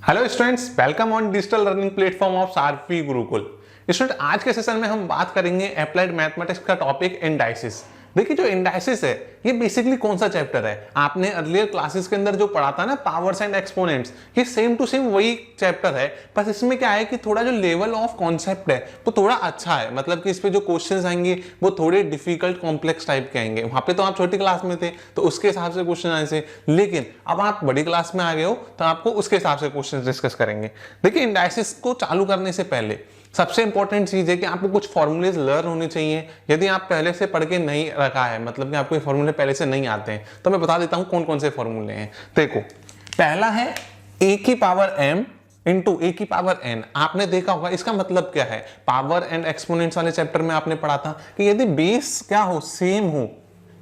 Hello students, welcome on digital learning platform of Sarpi Gurukul. Student, आज के session में हम बात करेंगे अप्लाइड मैथमेटिक्स का टॉपिक इंडाइसिस। देखिए, जो इंडाइसिस है ये बेसिकली कौन सा चैप्टर है? आपने अर्लियर क्लासेस के अंदर जो पढ़ा था ना, पावर्स एंड एक्सपोनेंट्स, ये सेम टू सेम वही चैप्टर है। बस इसमें क्या है कि थोड़ा जो लेवल ऑफ कॉन्सेप्ट है वो थोड़ा अच्छा है, मतलब कि इस पे जो क्वेश्चंस आएंगे वो थोड़े डिफिकल्ट कॉम्प्लेक्स टाइप के आएंगे। वहां पे तो आप छोटी क्लास में थे तो उसके हिसाब से क्वेश्चन आए थे, लेकिन अब आप बड़ी क्लास में आ गए हो तो आपको उसके हिसाब से क्वेश्चन डिस्कस करेंगे। देखिए, इंडाइसिस को चालू करने से पहले सबसे इंपॉर्टेंट चीज है कि आपको कुछ फॉर्मूलेज लर्न होने चाहिए। यदि आप पहले से पढ़ के नहीं रखा है, मतलब कि आपको ये फॉर्मूले पहले से नहीं आते हैं, तो मैं बता देता हूं कौन कौन से फॉर्मूले हैं। देखो, पहला है a की पावर m इंटू ए की पावर n। आपने देखा होगा इसका मतलब क्या है, पावर एंड एक्सपोनेंट्स वाले चैप्टर में आपने पढ़ा था कि यदि बेस क्या हो, सेम हो,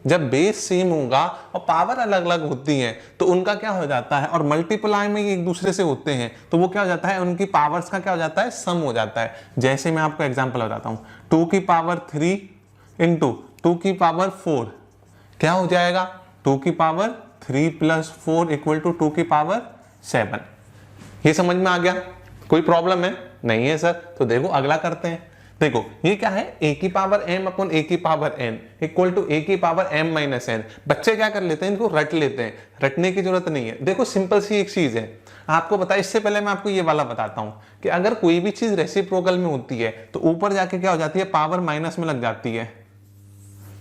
जब बेस सेम होगा और पावर अलग अलग होती है तो उनका क्या हो जाता है, और मल्टीप्लाई में एक दूसरे से होते हैं तो वो क्या हो जाता है, उनकी पावर्स का क्या हो जाता है, सम हो जाता है। जैसे मैं आपको एग्जांपल बताता हूं, 2 की पावर 3 इंटू 2 की पावर 4 क्या हो जाएगा, 2 की पावर 3 प्लस 4 इक्वल टू 2 की पावर 7। ये समझ में आ गया? कोई प्रॉब्लम है? नहीं है सर। तो देखो अगला करते हैं। देखो ये क्या है, a की पावर m अपॉन a की power n equal to a की पावर m माइनस n। बच्चे क्या कर लेते हैं, इनको रट लेते हैं, रटने की जरूरत नहीं है। देखो सिंपल सी एक चीज है, आपको पता है, इससे पहले मैं आपको ये वाला बताता हूं कि अगर कोई भी चीज रेसिप्रोकल में होती है तो ऊपर जाके क्या हो जाती है, पावर माइनस में लग जाती है।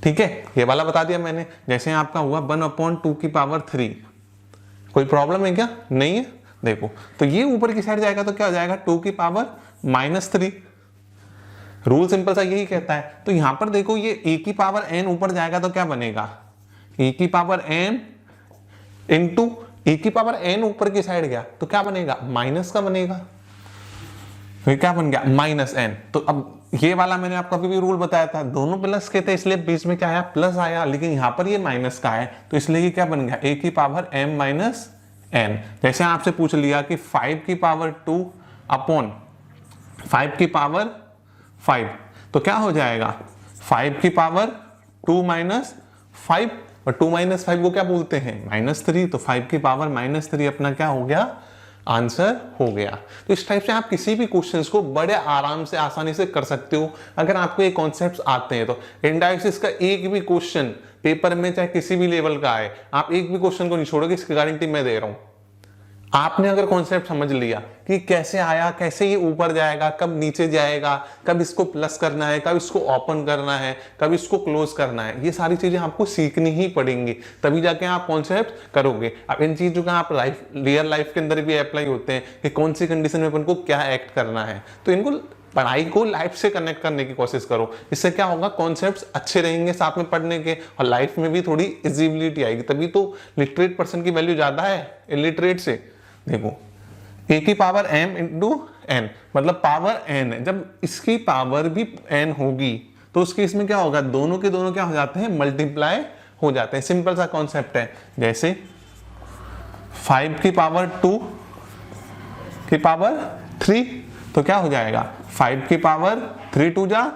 ठीक है, ये वाला बता दिया मैंने। जैसे आपका हुआ 1/2 की पावर 3। कोई प्रॉब्लम है क्या? नहीं है। देखो तो ये ऊपर की साइड जाएगा तो क्या हो जाएगा, 2 की पावर -3। रूल सिंपल सा यही कहता है। तो यहां पर देखो, ये a की पावर n ऊपर जाएगा तो क्या बनेगा, a की पावर m इंटू a की पावर n ऊपर की साइड गया तो क्या बनेगा, माइनस का बनेगा। फिर क्या बन गया, माइनस n। तो अब ये वाला मैंने आपको अभी भी रूल बताया था, दोनों प्लस के थे इसलिए बीच में क्या आया, प्लस आया, लेकिन यहां पर ये माइनस का है तो इसलिए ये क्या बन गया, a की पावर m माइनस n। जैसे आपसे पूछ लिया कि 5 की पावर 2 अपॉन 5 की पावर 5 तो क्या हो जाएगा, 5 की पावर 2 माइनस 5, और 2 माइनस 5 को क्या बोलते हैं, -3। तो 5 की पावर -3 अपना क्या हो गया, आंसर हो गया। तो इस टाइप से आप किसी भी क्वेश्चंस को बड़े आराम से आसानी से कर सकते हो अगर आपको ये कॉन्सेप्ट्स आते हैं तो। इंडाइसिस का एक भी क्वेश्चन पेपर में चाहे किसी भी लेवल का आए, आप एक भी क्वेश्चन को नहीं छोड़ोगे, इसकी गारंटी मैं दे रहा हूं। आपने अगर कॉन्सेप्ट समझ लिया कि कैसे आया, कैसे ये ऊपर जाएगा, कब नीचे जाएगा, कब इसको प्लस करना है, कब इसको ओपन करना है, कब इसको क्लोज करना है, ये सारी चीजें आपको सीखनी ही पड़ेंगी, तभी जाके आप कॉन्सेप्ट करोगे। अब इन चीजों का आप रियल लाइफ के अंदर भी अप्लाई होते हैं कि कौन सी कंडीशन में अपन को क्या एक्ट करना है। तो इनको पढ़ाई को लाइफ से कनेक्ट करने की कोशिश करो। इससे क्या होगा, कॉन्सेप्ट्स अच्छे रहेंगे साथ में पढ़ने के, और लाइफ में भी थोड़ी इजिबिलिटी आएगी। तभी तो लिटरेट पर्सन की वैल्यू ज्यादा है इलिटरेट से। देखो a की पावर m इंटू n, मतलब पावर n है, जब इसकी पावर भी n होगी तो उस केस में क्या होगा, दोनों के दोनों क्या हो जाते हैं, मल्टीप्लाई हो जाते हैं। सिंपल सा कॉन्सेप्ट है। जैसे 5 की पावर 2 की पावर 3 तो क्या हो जाएगा, 5 की पावर 3 2 जा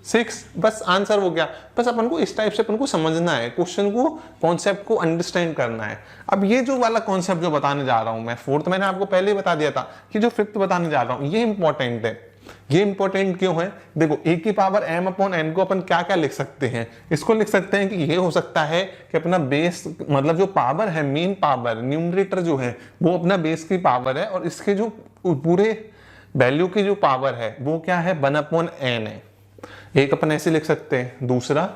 6, बस आंसर हो गया। बस अपन को इस टाइप से अपन को समझना है, क्वेश्चन को, कॉन्सेप्ट को अंडरस्टैंड करना है। अब ये जो वाला कॉन्सेप्ट जो बताने जा रहा हूं मैं, फोर्थ मैंने आपको पहले ही बता दिया था कि जो फिफ्थ बताने जा रहा हूं ये इंपॉर्टेंट है। ये इंपॉर्टेंट क्यों है, देखो a की पावर m अपॉन n को अपन क्या क्या लिख सकते हैं, इसको लिख सकते हैं कि ये हो सकता है कि अपना बेस, मतलब जो पावर है, मेन पावर, न्यूमरेटर जो है वो अपना बेस की पावर है, और इसके जो पूरे वैल्यू की जो पावर है वो क्या है, 1 अपॉन n है। एक अपन ऐसे लिख सकते हैं। दूसरा,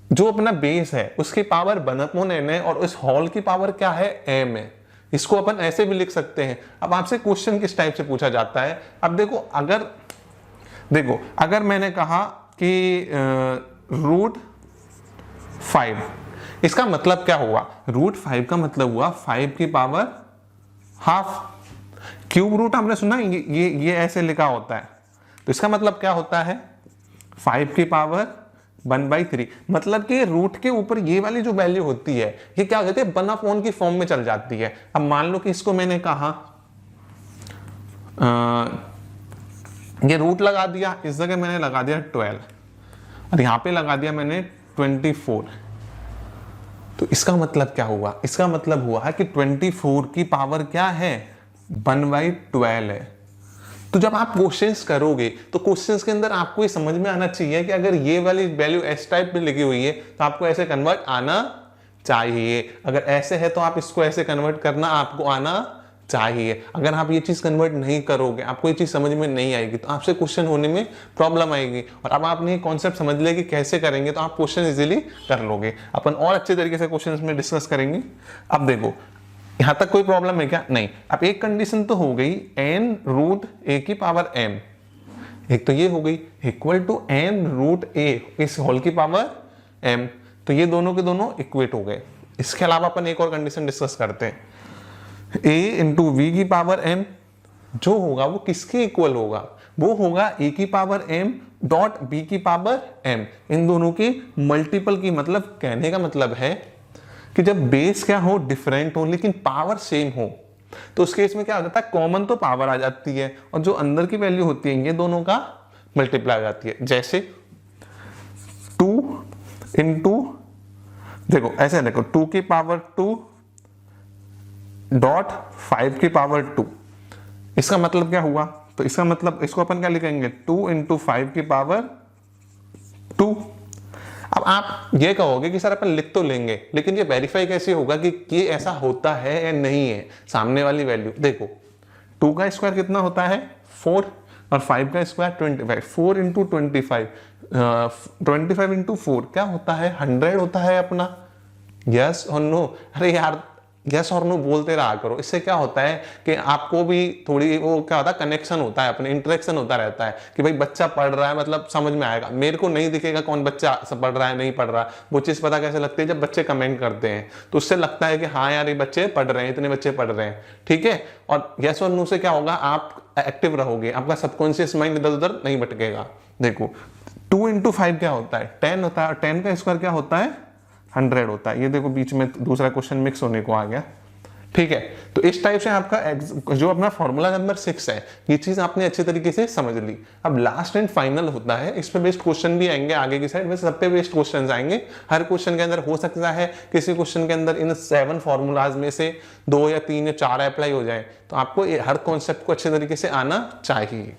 जो अपना बेस है उसकी पावर 1 अपॉन n है, और उस होल की पावर क्या है, m है। इसको अपन ऐसे भी लिख सकते हैं। अब आपसे क्वेश्चन किस टाइप से पूछा जाता है, अब देखो अगर मैंने कहा कि √5, इसका मतलब क्या हुआ, √5 का मतलब हुआ 5 की पावर हाफ। क्यूब रूट आपने सुना, ये ऐसे लिखा होता है, तो इसका मतलब क्या होता है, 5 की पावर 1/3। मतलब कि रूट के ऊपर ये वाली जो वैल्यू होती है ये क्या कहते हैं, 1/n की फॉर्म में चल जाती है। अब मान लो कि इसको मैंने कहा ये रूट लगा दिया, इस जगह मैंने लगा दिया 12 और यहां पे लगा दिया मैंने 24। तो इसका मतलब क्या हुआ, इसका मतलब हुआ कि 24 की पावर क्या है, 1/12 है। तो जब आप क्वेश्चंस करोगे तो क्वेश्चंस के अंदर आपको ये समझ में आना चाहिए कि अगर ये वाली वैल्यू एस टाइप में लिखी हुई है तो आपको ऐसे कन्वर्ट आना चाहिए, अगर ऐसे है तो आप इसको ऐसे कन्वर्ट करना आपको आना चाहिए। अगर आप ये चीज कन्वर्ट नहीं करोगे, आपको ये चीज समझ में नहीं आएगी, तो आपसे क्वेश्चन होने में प्रॉब्लम आएगी। और अब आपने कॉन्सेप्ट समझ लिया कि कैसे करेंगे तो आप क्वेश्चन इजीली कर लोगे। अपन और अच्छे तरीके से क्वेश्चन में डिस्कस करेंगे। अब देखो यहां तक कोई प्रॉब्लम है क्या? नहीं। अब एक कंडीशन तो हो गई n√a⁴m, एक तो ये हो गई इक्वल टू n√a इस होल की पावर m, तो ये दोनों के दोनों इक्वेट हो गए। इसके अलावा अपन एक और कंडीशन डिस्कस करते हैं, a इंटू वी की पावर m जो होगा वो किसके इक्वल होगा? वो होगा a की पावर m डॉट b की पावर m, इन दोनों की मल्टीपल की। मतलब कहने का मतलब है कि जब बेस क्या हो, डिफरेंट हो, लेकिन पावर सेम हो, तो उस केस में क्या हो जाता है, कॉमन तो पावर आ जाती है और जो अंदर की वैल्यू होती है ये दोनों का मल्टीप्लाई हो जाती है। जैसे 2 इंटू, देखो ऐसे देखो 2 की पावर 2 डॉट 5 की पावर 2, इसका मतलब क्या हुआ? तो इसका मतलब इसको अपन क्या लिखेंगे, 2 इंटू 5 की पावर 2। अब आप ये कहोगे कि सर अपन लिख तो लेंगे, लेकिन ये वेरीफाई कैसे होगा कि ये ऐसा होता है या नहीं है? सामने वाली वैल्यू देखो, 2 का स्क्वायर कितना होता है 4 और 5 का स्क्वायर 25, 4 इंटू 25, 25 इंटू 4 क्या होता है 100 होता है अपना। यस और नो? अरे यार यस और नो बोलते रहा करो, इससे क्या होता है कि आपको भी थोड़ी वो क्या होता है, कनेक्शन होता है, अपने इंटरेक्शन होता रहता है कि भाई बच्चा पढ़ रहा है, मतलब समझ में आएगा। मेरे को नहीं दिखेगा कौन बच्चा पढ़ रहा है नहीं पढ़ रहा, वो चीज़ पता कैसे लगती है, जब बच्चे कमेंट करते हैं तो उससे लगता है कि हाँ यार ये बच्चे पढ़ रहे हैं, इतने बच्चे पढ़ रहे हैं, ठीक है। और यस और नो से क्या होगा, आप एक्टिव रहोगे, आपका सबकॉन्शियस माइंड इधर उधर नहीं भटकेगा। देखो 2 इंटू 5 क्या होता है 10 होता है, और 10 का स्क्वायर क्या होता है 100 होता है। ये देखो बीच में दूसरा क्वेश्चन मिक्स होने को आ गया, ठीक है। तो इस टाइप से आपका जो अपना फॉर्मूला नंबर 6 है, ये चीज आपने अच्छे तरीके से समझ ली। अब लास्ट एंड फाइनल होता है, इस पे बेस्ड क्वेश्चन भी आएंगे आगे की साइड में, सब पे बेस्ड क्वेश्चन आएंगे। हर क्वेश्चन के अंदर हो सकता है किसी क्वेश्चन के अंदर इन 7 फॉर्मूलाज में से 2 या 3 या 4 अप्लाई हो जाए, तो आपको हर कॉन्सेप्ट को अच्छे तरीके से आना चाहिए।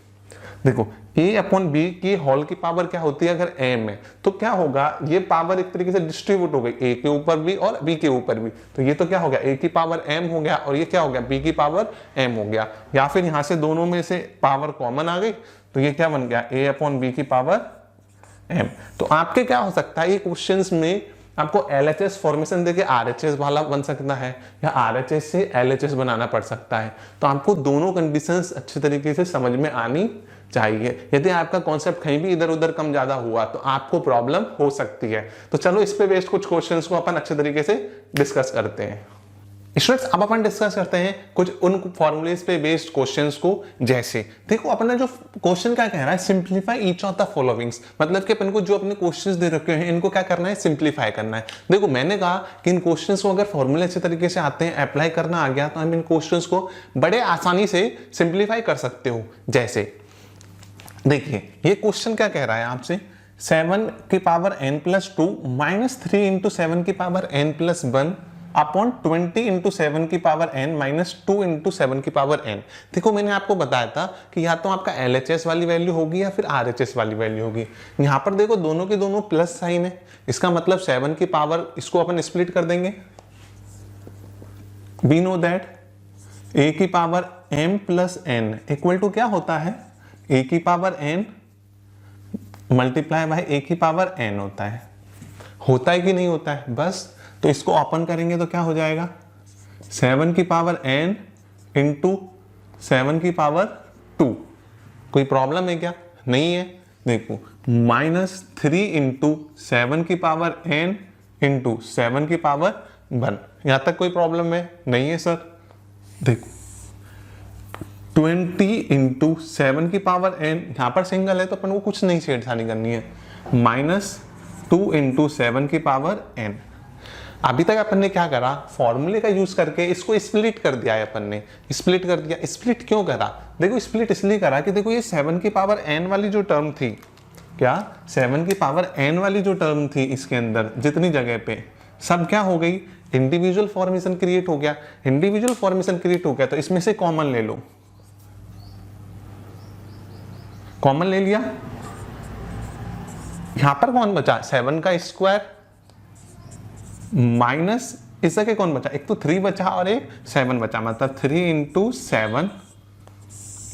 देखो a/b की होल की पावर क्या होती है, अगर m है तो क्या होगा, ये पावर एक तरीके से डिस्ट्रीब्यूट हो गई a के ऊपर भी और b के ऊपर भी, तो ये तो क्या हो गया a की पावर m हो गया और ये क्या हो गया b की पावर m हो गया। या फिर यहां से दोनों में से पावर कॉमन आ गई तो ये क्या बन गया a/b की पावर m। तो आपके क्या हो सकता है, ये क्वेश्चंस में आपको LHS फॉर्मेशन देके RHS वाला बन सकता है या RHS से LHS बनाना पड़ सकता है। तो आपको दोनों कंडीशंस अच्छे तरीके से समझ में आनी चाहिए। यदि आपका कॉन्सेप्ट कहीं भी इधर उधर कम ज्यादा हुआ तो आपको प्रॉब्लम हो सकती है। तो चलो इस पे बेस्ड कुछ क्वेश्चंस को अपन अच्छे तरीके से डिस्कस करते हैं। स्टूडेंट्स अब अपन डिस्कस करते हैं कुछ उन फॉर्मूलेस पे बेस्ड क्वेश्चंस को। जैसे देखो अपना जो क्वेश्चन क्या कह रहा है, simplify each of the followings, मतलब कि अपन को जो अपने क्वेश्चंस दे रखे हैं इनको क्या करना है, सिंप्लीफाई करना है। देखो मैंने कहा कि इन क्वेश्चंस को अगर फॉर्मूले अच्छे तरीके से आते हैं, अप्लाई करना आ गया, तो हम इन क्वेश्चंस को बड़े आसानी से सिंप्लीफाई कर सकते हो। जैसे देखिए ये क्वेश्चन क्या कह रहा है आपसे, 7 की power n plus 2 minus 3 into 7 की power n plus 1 upon 20 into 7 की पावर n माइनस 2 इंटू 7 की पावर n। देखो मैंने आपको बताया था कि या तो आपका LHS वाली वैल्यू होगी या फिर RHS वाली वैल्यू होगी। यहाँ पर देखो दोनों के दोनों प्लस साइन है, इसका मतलब 7 की पावर इसको अपन स्प्लिट कर देंगे। वी नो दैट a की power m plus n equal to क्या होता है, a की power n multiply by a की पावर n होता है। होता है कि नहीं होता है, बस तो इसको ओपन करेंगे तो क्या हो जाएगा, 7 की पावर n इंटू 7 की पावर 2। कोई प्रॉब्लम है क्या, नहीं है। देखो माइनस 3 इंटू 7 की पावर n इंटू 7 की पावर 1, यहां तक कोई प्रॉब्लम है, नहीं है सर। देखो 20 इंटू 7 की पावर n, यहां पर सिंगल है तो अपन को कुछ नहीं छेड़छाड़ी करनी है, माइनस 2 इंटू 7 की पावर n। अभी तक अपन ने क्या करा, फॉर्मूले का यूज करके इसको स्प्लिट कर दिया है, अपन ने स्प्लिट कर दिया। स्प्लिट क्यों करा, देखो स्प्लिट इसलिए करा कि देखो ये 7 की पावर n वाली जो टर्म थी, क्या 7 की पावर n वाली जो टर्म थी इसके अंदर जितनी जगह पे सब क्या हो गई, इंडिविजुअल फॉर्मेशन क्रिएट हो गया। इंडिविजुअल फॉर्मेशन क्रिएट हो गया तो इसमें से कॉमन ले लो, कॉमन ले लिया। यहां पर कौन बचा, 7 का स्क्वायर माइनस इस जगह कौन बचा, एक तो 3 बचा और एक 7 बचा, मतलब 3 इंटू 7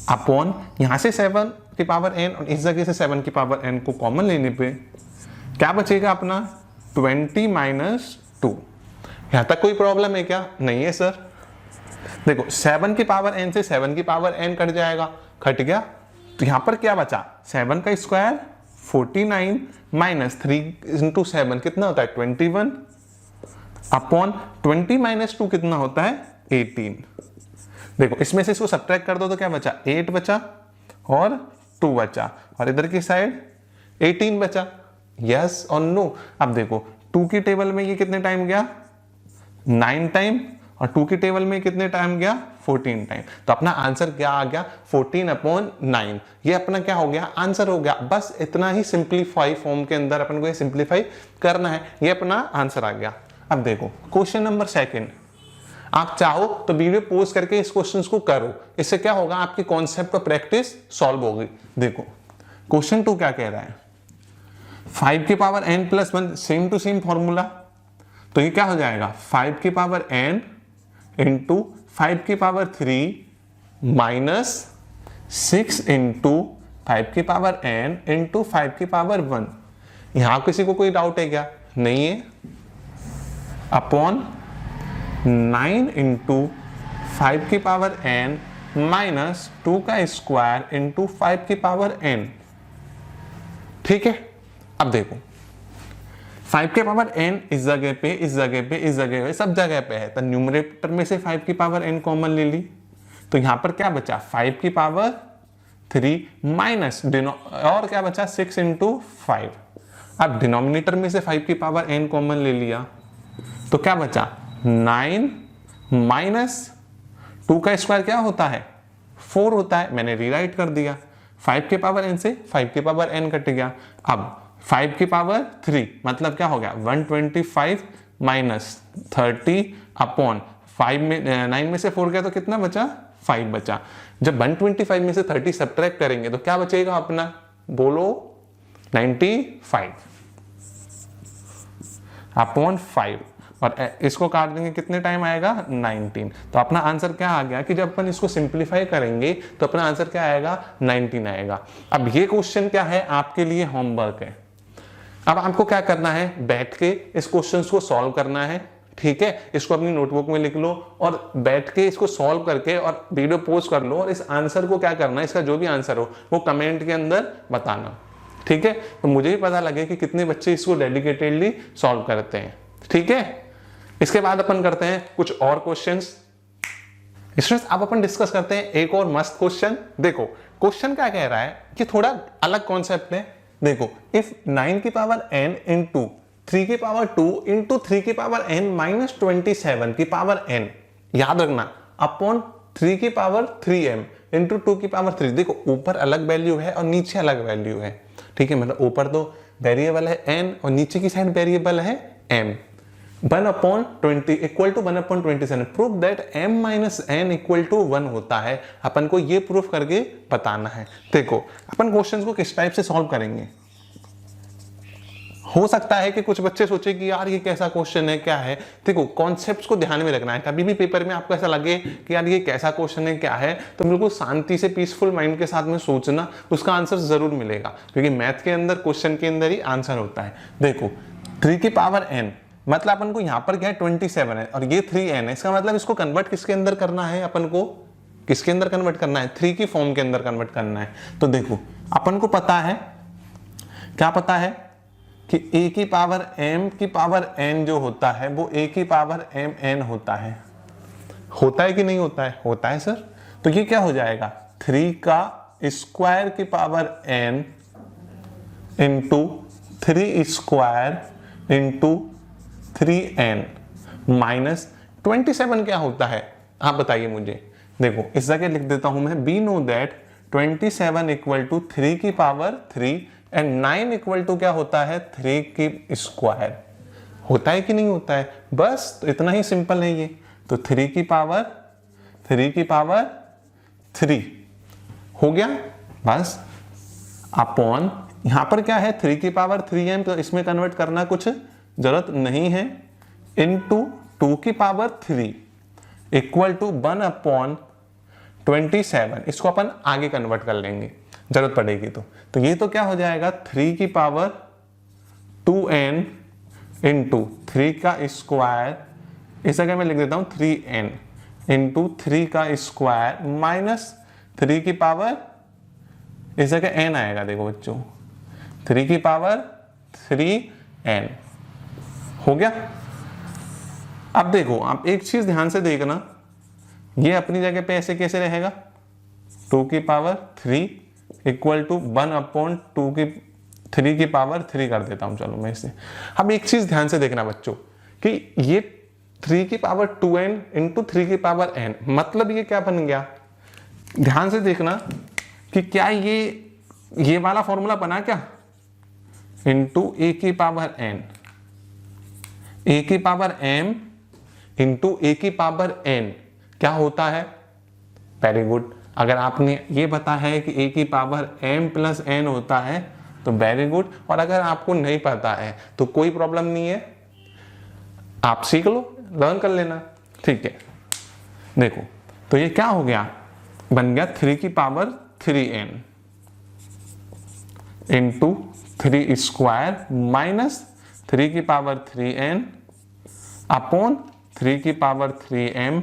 अपॉन यहां से 7 की पावर n और इस जगह से 7 की पावर n को कॉमन लेने पे क्या बचेगा अपना 20 माइनस 2। यहां तक कोई प्रॉब्लम है क्या, नहीं है सर। देखो 7 की पावर n से 7 की पावर n कट जाएगा, कट गया, तो यहां पर क्या बचा 7 का स्क्वायर 49 माइनस 3 इंटू 7 कितना होता है 21 अपॉन 20 माइनस 2 कितना होता है 18। देखो इसमें से इसको सब्ट्रैक्ट कर दो तो क्या बचा 8 बचा और 2 बचा और इधर की साइड 18 बचा, यस और नो। अब देखो 2 की टेबल में ये कितने टाइम गया 9 टाइम और 2 की टेबल में कितने टाइम गया 14 टाइम, तो अपना आंसर क्या आ गया 14 अपॉन 9। ये अपना क्या हो गया आंसर हो गया। बस इतना ही सिंप्लीफाई फॉर्म के अंदर अपन को ये सिंप्लीफाई करना है, ये अपना आंसर आ गया। अब देखो क्वेश्चन नंबर 2, आप चाहो तो वीडियो पॉज करके इस क्वेश्चन को करो, इससे क्या होगा आपकी कॉन्सेप्ट और प्रैक्टिस सॉल्व होगी। देखो क्वेश्चन 2 क्या कह रहा है 5 की power n plus 1 same to same formula, तो ये क्या हो जाएगा 5 की पावर n इंटू 5 की पावर 3 माइनस 6 इंटू 5 की पावर n इंटू 5 की पावर 1। यहां किसी को कोई डाउट है क्या, नहीं है, अपॉन 9 इंटू 5 की पावर n माइनस 2 का स्क्वायर इंटू 5 की पावर n। ठीक है, अब देखो 5 के पावर n इस जगह पे इस जगह पे इस जगह पे सब जगह पे है, तो न्यूमरेटर में से 5 की पावर n कॉमन ले ली, तो यहां पर क्या बचा 5 की पावर 3 माइनस और क्या बचा 6 इंटू 5। अब डिनोमिनेटर में से 5 की पावर n कॉमन ले लिया तो क्या बचा 9 माइनस 2 का स्क्वायर क्या होता है 4 होता है, मैंने रीराइट कर दिया। 5 के पावर n से 5 के पावर n कट गया। अब 5 की पावर 3 मतलब क्या हो गया 125 माइनस 30 अपॉन 5 में 9 में से 4 गया तो कितना बचा 5 बचा। जब 125 में से 30 सब्ट्रैक्ट करेंगे तो क्या बचेगा अपना, बोलो 95 अपॉन 5 और इसको काट देंगे कितने टाइम आएगा 19। तो अपना आंसर क्या आ गया कि जब अपन इसको सिंप्लीफाई करेंगे तो अपना आंसर क्या आएगा 19 आएगा। अब ये क्वेश्चन क्या है आपके लिए होमवर्क है। अब आपको क्या करना है बैठ के इस क्वेश्चन को सॉल्व करना है, ठीक है, इसको अपनी नोटबुक में लिख लो और बैठ के इसको सॉल्व करके और वीडियो पोस्ट कर लो और इस आंसर को क्या करना है, इसका जो भी आंसर हो वो कमेंट के अंदर बताना, ठीक है। तो मुझे भी पता लगे कि कितने बच्चे इसको डेडिकेटेडली सॉल्व करते हैं, ठीक है। इसके बाद अपन करते हैं कुछ और क्वेश्चंस। स्टूडेंट्स अब अपन डिस्कस करते हैं एक और मस्त क्वेश्चन। देखो क्वेश्चन क्या कह रहा है कि थोड़ा अलग कॉन्सेप्ट है। देखो इफ 9 की पावर n इंटू 3 की पावर 2 इंटू 3 की पावर n माइनस 27 की पावर n, याद रखना अपॉन 3 की पावर 3m इंटू 2 की पावर 3। देखो ऊपर अलग वैल्यू है और नीचे अलग वैल्यू है, ठीक है, मतलब ऊपर तो वेरिएबल है n और नीचे की साइड वेरिएबल है m। 1/20 equal to 1/27 proof that m minus n equal to 1 होता है। अपन को ये प्रूफ करके बताना है। देखो अपन क्वेश्चंस को किस टाइप से सॉल्व करेंगे। हो सकता है कि कुछ बच्चे सोचे कि यार ये कैसा क्वेश्चन है, क्या है। देखो कॉन्सेप्ट्स को ध्यान में रखना है। कभी भी पेपर में आपको ऐसा लगे कि यार ये कैसा क्वेश्चन है, क्या है, तो बिल्कुल शांति से पीसफुल माइंड के साथ में सोचना, उसका आंसर जरूर मिलेगा, क्योंकि मैथ के अंदर क्वेश्चन के अंदर ही आंसर होता है। देखो 3 की पावर n मतलब अपन को यहाँ पर क्या है 27 है और ये 3n है, इसका मतलब इसको कन्वर्ट किसके अंदर करना है, अपन को किसके अंदर कन्वर्ट करना है 3 की फॉर्म के अंदर कन्वर्ट करना है। तो देखो अपन को पता है, क्या पता है कि a की पावर m की पावर n जो होता है वो a की पावर mn होता है कि नहीं होता है, होता है सर। तो ये क्या हो जाएगा 3 का स्क्वायर की power n into 3 square into 3n minus 27 क्या होता है आप बताइए मुझे। देखो इस जगह लिख देता हूं मैं, we know that 27 equal to 3 की पावर 3 एंड 9 इक्वल टू क्या होता है 3 की स्क्वायर। होता है कि नहीं होता है? बस तो इतना ही सिंपल है ये। तो 3 की पावर 3 हो गया बस, अपॉन यहां पर क्या है 3 की पावर 3m, तो इसमें कन्वर्ट करना कुछ जरूरत नहीं है, इनटू 2 की पावर 3 इक्वल टू 1/27। इसको अपन आगे कन्वर्ट कर लेंगे जरूरत पड़ेगी तो ये तो क्या हो जाएगा 3 की पावर 2n इंटू 3 का स्क्वायर, इस जगह मैं लिख देता हूं 3n इंटू 3 का स्क्वायर माइनस 3 की पावर, इस जगह n आएगा, देखो बच्चों 3 की पावर 3n हो गया। अब देखो आप एक चीज ध्यान से देखना, ये अपनी जगह पे ऐसे कैसे रहेगा 2 की पावर 3 इक्वल टू 1/2 की 3 की पावर 3 कर देता हूं, चलो मैं इसे। अब एक चीज ध्यान से देखना बच्चों कि ये 3 की पावर 2n इंटू 3 की पावर n, मतलब ये क्या बन गया, ध्यान से देखना कि क्या ये वाला फॉर्मूला बना क्या, इंटू a की पावर n, a की पावर m इंटू a की पावर n क्या होता है, वेरी गुड। अगर आपने ये पता है कि a की पावर m प्लस n होता है तो वेरी गुड, और अगर आपको नहीं पता है तो कोई प्रॉब्लम नहीं है, आप सीख लो, लर्न कर लेना, ठीक है। देखो तो ये क्या हो गया, बन गया 3 की power 3n into 3 square minus 3 की पावर 3n अपॉन 3 की पावर 3m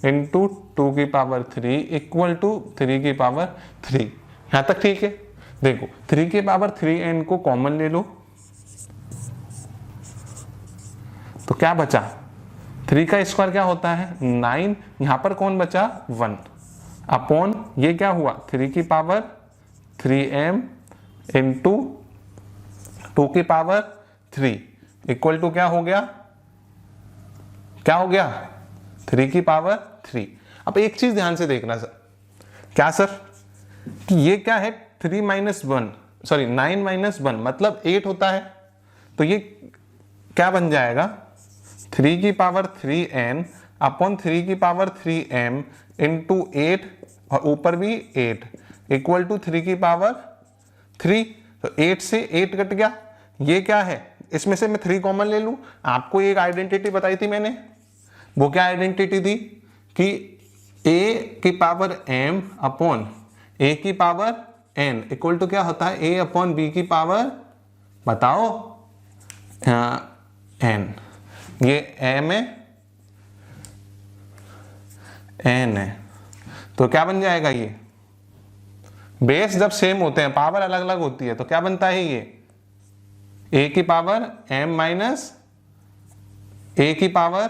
इंटू 2 की पावर 3 इक्वल टू 3 की पावर 3। यहां तक ठीक है। देखो 3 की पावर 3n को कॉमन ले लो तो क्या बचा, 3 का स्क्वायर क्या होता है 9, यहां पर कौन बचा 1 अपॉन ये क्या हुआ 3 की पावर 3m इंटू 2 की पावर 3 इक्वल टू क्या हो गया 3 की पावर 3। अब एक चीज ध्यान से देखना सर, क्या सर कि ये क्या है 9 माइनस 1 मतलब 8 होता है, तो ये क्या बन जाएगा 3 की पावर 3n अपॉन 3 की पावर 3m इंटू 8 और ऊपर भी 8 इक्वल टू 3 की पावर 3। तो 8 से 8 कट गया, ये क्या है, इसमें से मैं 3 कॉमन ले लूं। आपको एक आइडेंटिटी बताई थी मैंने, वो क्या आइडेंटिटी थी कि a की पावर m अपॉन a की पावर n इक्वल टू क्या होता है a अपॉन b की पावर, बताओ n, ये m है n है, तो क्या बन जाएगा, ये बेस जब सेम होते हैं पावर अलग अलग होती है तो क्या बनता है, ये a की पावर m माइनस a की पावर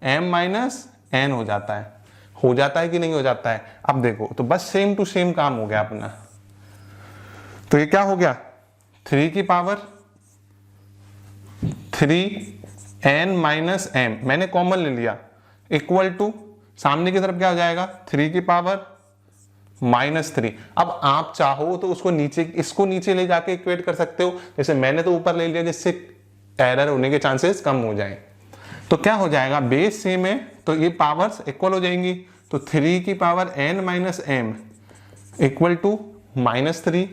m माइनस n हो जाता है कि नहीं हो जाता है। अब देखो तो बस सेम टू सेम काम हो गया अपना, तो ये क्या हो गया 3 की पावर 3n माइनस m मैंने कॉमन ले लिया इक्वल टू सामने की तरफ क्या हो जाएगा 3 की पावर -3। अब आप चाहो तो इसको नीचे ले जाके इक्वेट कर सकते हो, जैसे मैंने तो ऊपर ले लिया जिससे एरर होने के चांसेस कम हो जाए। तो क्या हो जाएगा, बेस सेम है तो ये पावर्स इक्वल हो जाएंगी, तो 3 की power n minus m equal to -3,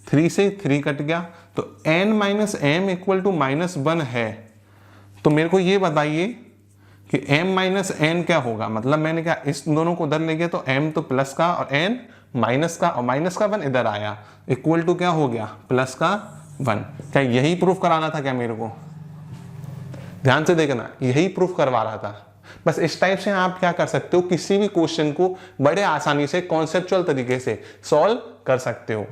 3 से 3 कट गया तो n minus m equal to -1 है। तो मेरे को ये बताइए कि m माइनस n क्या होगा, मतलब मैंने क्या इस दोनों को उधर ले गया तो m तो प्लस का और n माइनस का, और माइनस का 1 इधर आया इक्वल टू क्या हो गया प्लस का 1। क्या यही प्रूफ कराना था क्या मेरे को, ध्यान से देखना, यही प्रूफ करवा रहा था। बस इस टाइप से आप क्या कर सकते हो, किसी भी क्वेश्चन को बड़े आसानी से कॉन्सेप्चुअल तरीके से सॉल्व कर सकते हो,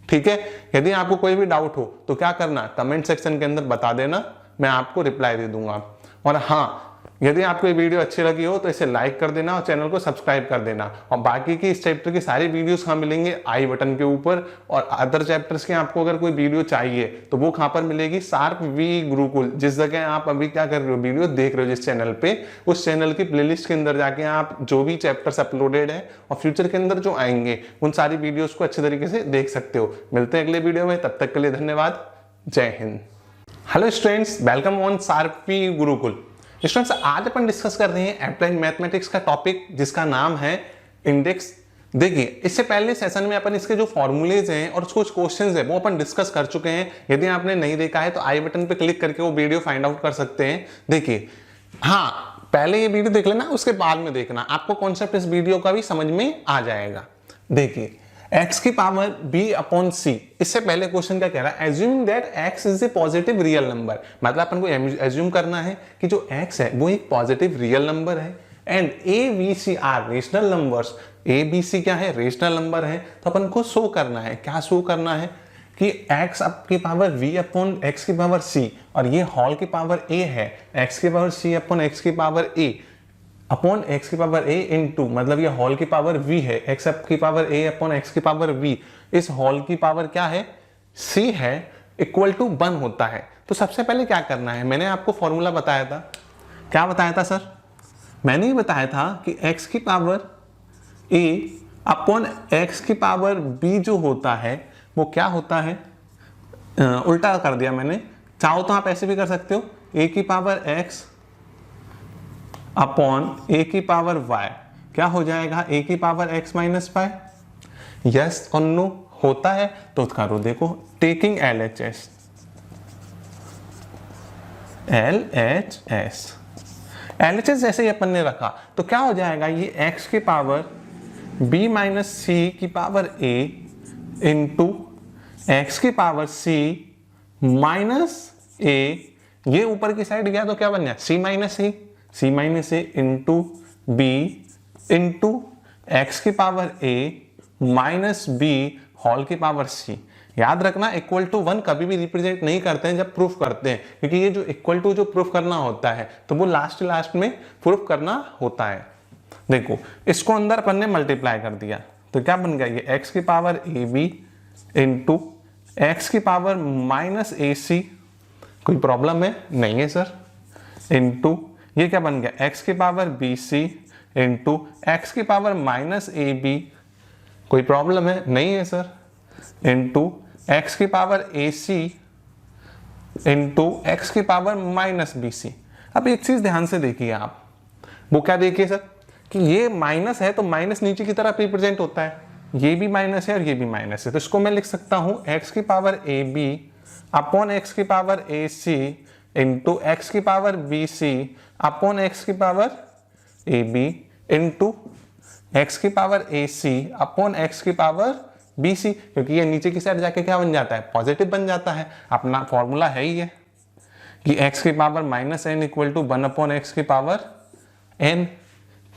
ठीक है। यदि आपको कोई भी डाउट हो तो क्या करना, कमेंट सेक्शन के अंदर बता देना, मैं आपको रिप्लाई दे दूंगा। और हाँ, यदि आपको ये वीडियो अच्छी लगी हो तो इसे लाइक कर देना और चैनल को सब्सक्राइब कर देना। और बाकी की इस चैप्टर की सारी वीडियोस कहाँ मिलेंगे, आई बटन के ऊपर। और अदर चैप्टर्स के आपको अगर कोई वीडियो चाहिए तो वो कहाँ पर मिलेगी, शार्प वी गुरुकुल, जिस जगह आप अभी क्या कर रहे हो, वीडियो देख रहे हो जिस चैनल पे, उस चैनल की प्लेलिस्ट के अंदर जाके आप जो भी चैप्टर्स अपलोडेड है और फ्यूचर के अंदर जो आएंगे उन सारी वीडियोज को अच्छे तरीके से देख सकते हो। मिलते हैं अगले वीडियो में, तब तक के लिए धन्यवाद, जय Hind. Hello students, welcome on Sarpi Gurukul. Students, आज अपन डिस्कस कर रहे हैं अप्लाइड मैथमेटिक्स का टॉपिक जिसका नाम है इंडेक्स। देखिए, इससे पहले सेशन में अपन इसके जो फॉर्मूलेज हैं और कुछ क्वेश्चंस हैं वो अपन डिस्कस कर चुके हैं। यदि आपने नहीं देखा है तो आई बटन पे क्लिक करके वो वीडियो फाइंड आउट कर सकते हैं। देखिए, हाँ, पहले ये वीडियो देख लेना, उसके बाद में देखना, आपको कॉन्सेप्ट इस वीडियो का भी समझ में आ जाएगा। देखिए, x की पावर b अपॉन c, इससे पहले क्वेश्चन क्या कह रहा है, assuming that x is a positive real number. मतलब अपन को एज्यूम करना है कि जो x है वो एक पॉजिटिव रियल नंबर है and a b c are rational numbers. a b c क्या है, रेशनल नंबर है। तो अपन को शो करना है, क्या शो करना है कि x अप की पावर v अपॉन x की पावर c और ये होल की पावर a है, x की पावर c अपॉन x की पावर a अपॉन x की पावर a इनटू, मतलब ये होल की पावर v है, x अप की पावर a अपॉन x की पावर v, इस होल की पावर क्या है, c है, इक्वल टू 1 होता है। तो सबसे पहले क्या करना है, मैंने आपको फॉर्मूला बताया था। क्या बताया था सर? मैंने ये बताया था कि x की पावर a अपॉन x की पावर b जो होता है वो क्या होता है, उल्टा कर दिया मैंने। चाहो तो आप ऐसे भी कर सकते हो, a की पावर x अपॉन a की पावर y क्या हो जाएगा, a की power x minus y। Yes और नो होता है तो करो। देखो, टेकिंग LHS जैसे ही अपन ने रखा तो क्या हो जाएगा, ये x की पावर b माइनस c की पावर a इंटू x की पावर c माइनस a, ये ऊपर की साइड गया तो क्या बन गया, c minus a into b into x की power a minus b whole की पावर c। याद रखना, इक्वल टू 1 कभी भी रिप्रेजेंट नहीं करते हैं जब प्रूफ करते हैं, क्योंकि ये जो इक्वल टू जो प्रूफ करना होता है तो वो लास्ट में प्रूफ करना होता है। देखो, इसको अंदर अपन ने मल्टीप्लाई कर दिया तो क्या बन गया, ये x की पावर ab इंटू एक्स की पावर माइनस ac, कोई प्रॉब्लम है? नहीं है सर। इंटू ये क्या बन गया, x की पावर bc इंटू एक्स की पावर माइनस ab, कोई प्रॉब्लम है? नहीं है सर। इंटू एक्स की पावर ac इंटू एक्स की पावर माइनस bc। अब एक चीज ध्यान से देखिए आप, वो क्या देखिए सर कि ये माइनस है तो माइनस नीचे की तरफ रिप्रेजेंट होता है, ये भी माइनस है और ये भी माइनस है। तो इसको मैं लिख सकता हूं एक्स की पावर ab अपॉन एक्स की पावर ac इंटू एक्स की पावर bc अपॉन एक्स की पावर ab इंटू एक्स की पावर ac अपॉन एक्स की पावर bc, क्योंकि ये नीचे की साइड जाके क्या बन जाता है, पॉजिटिव बन जाता है। अपना फॉर्मूला है ही है कि एक्स की power minus n equal to 1 upon x की पावर n।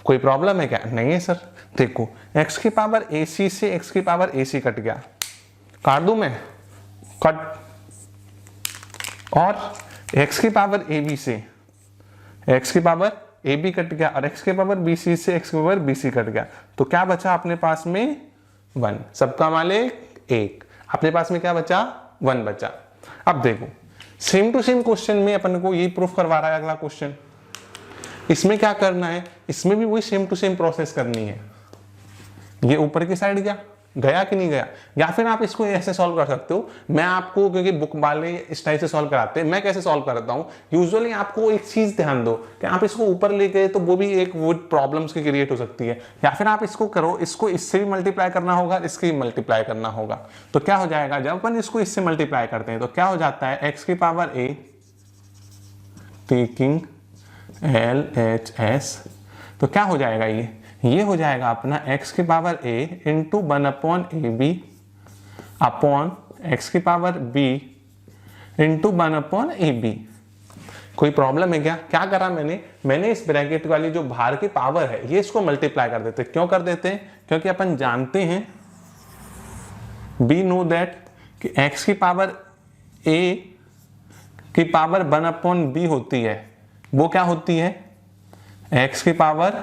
कोई प्रॉब्लम है क्या? नहीं है सर। देखो, एक्स की पावर ac से एक्स की पावर ac कट गया, काट दूं मैं, कट, और x की पावर ab से x की पावर ab कट गया और x की पावर bc से x की पावर bc कट गया। तो क्या बचा अपने पास में, 1। सबका मालिक 1, अपने पास में क्या बचा, 1 बचा। अब देखो, सेम टू सेम क्वेश्चन में अपन को ये प्रूफ करवा रहा है अगला क्वेश्चन। इसमें क्या करना है, इसमें भी वही सेम टू सेम प्रोसेस करनी है। ये ऊपर की साइड गया कि नहीं गया, या फिर आप इसको ऐसे सॉल्व कर सकते हो। मैं आपको, क्योंकि बुक वाले इस टाइप से सॉल्व कराते हैं, मैं कैसे सॉल्व करता हूँ, यूजुअली आपको एक चीज ध्यान दो कि आप इसको ऊपर ले गए तो वो भी एक वो प्रॉब्लम्स की क्रिएट हो सकती है, या फिर आप इसको करो, इसको इससे भी मल्टीप्लाई करना होगा, इसकी भी मल्टीप्लाई करना होगा। तो क्या हो जाएगा, जब अपन इसको इससे मल्टीप्लाई करते हैं तो क्या हो जाता है, एक्स की पावर a टेकिंग LHS, तो क्या हो जाएगा, ये हो जाएगा अपना x की power a into 1 upon ab upon x की power b into 1 upon ab। कोई प्रॉब्लम है क्या करा मैंने इस ब्रैकेट वाली जो बाहर की पावर है ये इसको मल्टीप्लाई कर देते। क्यों कर देते हैं, क्योंकि अपन जानते हैं, वी नो दैट कि x की पावर a की पावर 1 अपॉन b होती है, वो क्या होती है, x की power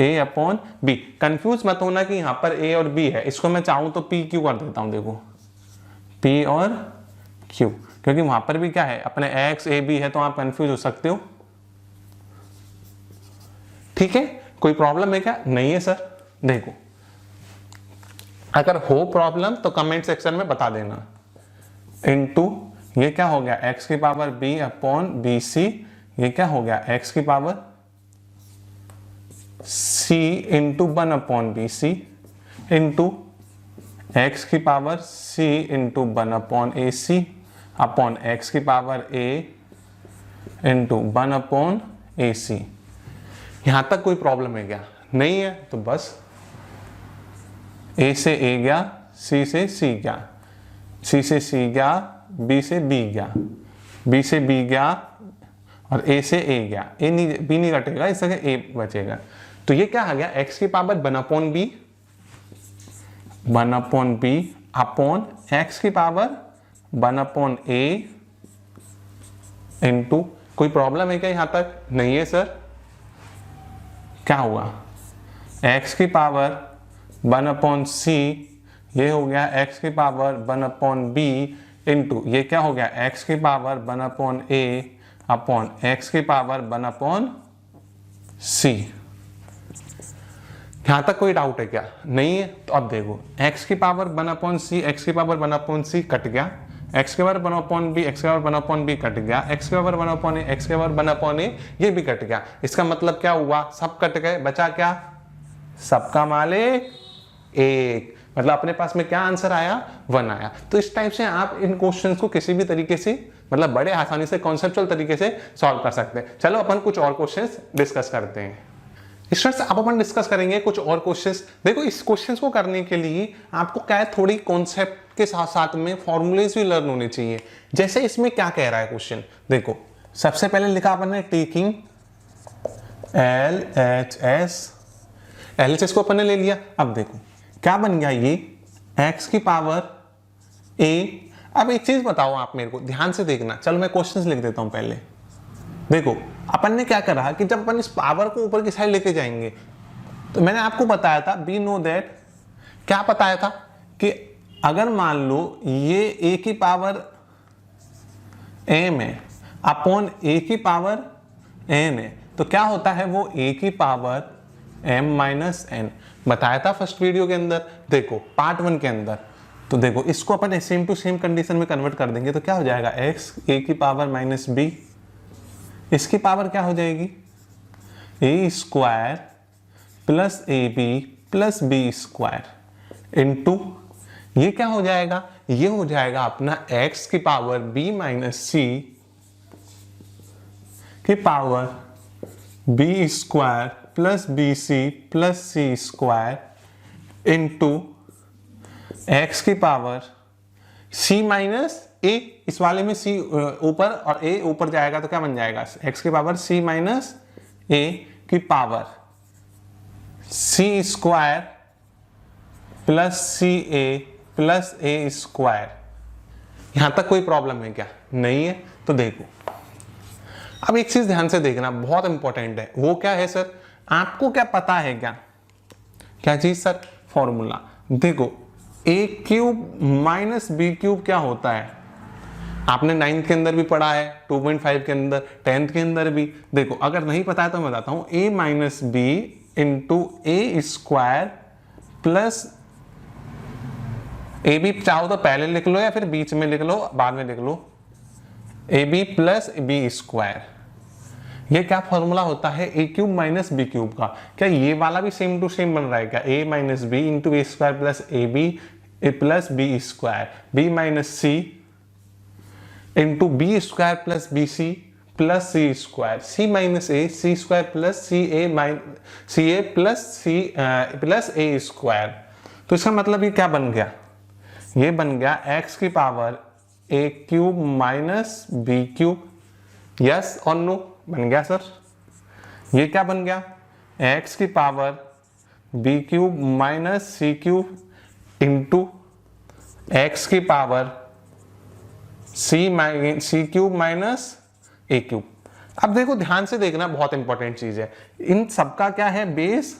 a upon b। Confuse मत होना कि यहां पर a और b है, इसको मैं चाहूं तो p q कर देता हूं। देखो, p और q, क्योंकि वहां पर भी क्या है, अपने x a b है तो आप कंफ्यूज हो सकते हो। ठीक है, कोई प्रॉब्लम है क्या? नहीं है सर। देखो, अगर हो प्रॉब्लम तो कमेंट सेक्शन में बता देना। इनटू ये क्या हो गया x की power b upon b c, ये क्या हो गया x की power c into 1 upon b c into x की power c into 1 upon a c upon x की power a into 1 upon a c. यहां तक कोई प्रॉब्लम है क्या? नहीं है, तो बस a से a गया, c से c गया, c से c गया, b से b गया, b से b गया और a से a गया, a नहीं b नहीं कटेगा, इस जगह a बचेगा। तो ये क्या आ गया x की power 1 upon b, 1 upon b upon x की पावर 1 अपॉन a इंटू, कोई प्रॉब्लम है क्या यहां तक? नहीं है सर। क्या हुआ x की पावर 1 अपॉन c, ये हो गया x की पावर 1 अपॉन b इंटू ये क्या हो गया x की power 1 upon a upon x की पावर 1 अपॉन c। यहां तक कोई डाउट है क्या? नहीं है। तो अब देखो x की पावर 1 अपॉन c, x की पावर 1 अपॉन c कट गया, x की पावर 1 अपॉन b, x की पावर 1 अपॉन b कट गया, x की पावर 1 अपॉन a, x की पावर 1 अपॉन a, ये भी कट गया। इसका मतलब क्या हुआ? सब कट गए, बचा क्या? सबका मालिक एक। मतलब अपने पास में क्या आंसर आया? 1 आया। तो इस टाइप से आप इन क्वेश्चंस को किसी भी तरीके से, मतलब बड़े आसानी से कॉन्सेप्चुअल तरीके से सॉल्व कर सकते हैं। चलो अपन कुछ और क्वेश्चंस डिस्कस करते हैं। स्टूडेंट्स अब अपन डिस्कस करेंगे कुछ और क्वेश्चंस। देखो इस क्वेश्चंस को करने के लिए आपको क्या है, थोड़ी कॉन्सेप्ट के साथ साथ में फॉर्मूलेज भी लर्न होने चाहिए। जैसे इसमें क्या कह रहा है क्वेश्चन, देखो सबसे पहले लिखा अपन ने टेकिंग LHS को अपन ने ले लिया। अब देखो क्या बन गया, ये x की पावर a। अब एक चीज बताओ आप मेरे को, ध्यान से देखना। चलो मैं क्वेश्चंस लिख देता हूं पहले। देखो अपन ने क्या करा कि जब अपन इस पावर को ऊपर की साइड लेके जाएंगे, तो मैंने आपको बताया था, वी नो दैट, क्या बताया था कि अगर मान लो ये a की पावर m है अपॉन a की पावर n है, तो क्या होता है वो a की पावर m माइनस n। बताया था फर्स्ट वीडियो के अंदर, देखो पार्ट 1 के अंदर। तो देखो इसको अपन सेम टू सेम कंडीशन में कन्वर्ट कर देंगे, तो क्या हो जाएगा x a की पावर माइनस b, इसकी पावर क्या हो जाएगी a square plus ab plus b square into ये क्या हो जाएगा, ये हो जाएगा अपना x की पावर b माइनस c की power b square plus B C plus सी स्क्वायर इंटू एक्स की पावर c माइनस a। इस वाले में c ऊपर और a ऊपर जाएगा तो क्या बन जाएगा, x की पावर c माइनस a की power c square plus C A plus a square. यहां तक कोई प्रॉब्लम है क्या? नहीं है। तो देखो अब एक चीज ध्यान से देखना, बहुत इंपॉर्टेंट है। वो क्या है सर? आपको क्या पता है क्या? क्या चीज सर? फॉर्मूला। देखो a cube minus B cube क्या होता है, आपने 9th के अंदर भी पढ़ा है, 2.5 के अंदर, 10th के अंदर भी। देखो अगर नहीं पता है तो मैं बताता हूं, a minus B into A square plus A b, चाहो तो पहले लिख लो या फिर बीच में लिख लो, बाद में लिख लो, A B plus B square. ये क्या फॉर्मूला होता है, A cube minus B cube का। क्या ये वाला भी सेम टू सेम बन रहा है क्या? A minus B into A square plus A B plus B square, B minus C into B square plus B C plus C square, C minus A, C square plus C A plus C plus A square. तो इसका मतलब ये क्या बन गया, ये बन गया एक्स की power A cube minus B cube. Yes और नो? बन गया सर। ये क्या बन गया, एक्स की power B cube minus C cube into x की power C cube minus A cube. अब देखो ध्यान से देखना, बहुत इंपॉर्टेंट चीज है, इन सबका क्या है, बेस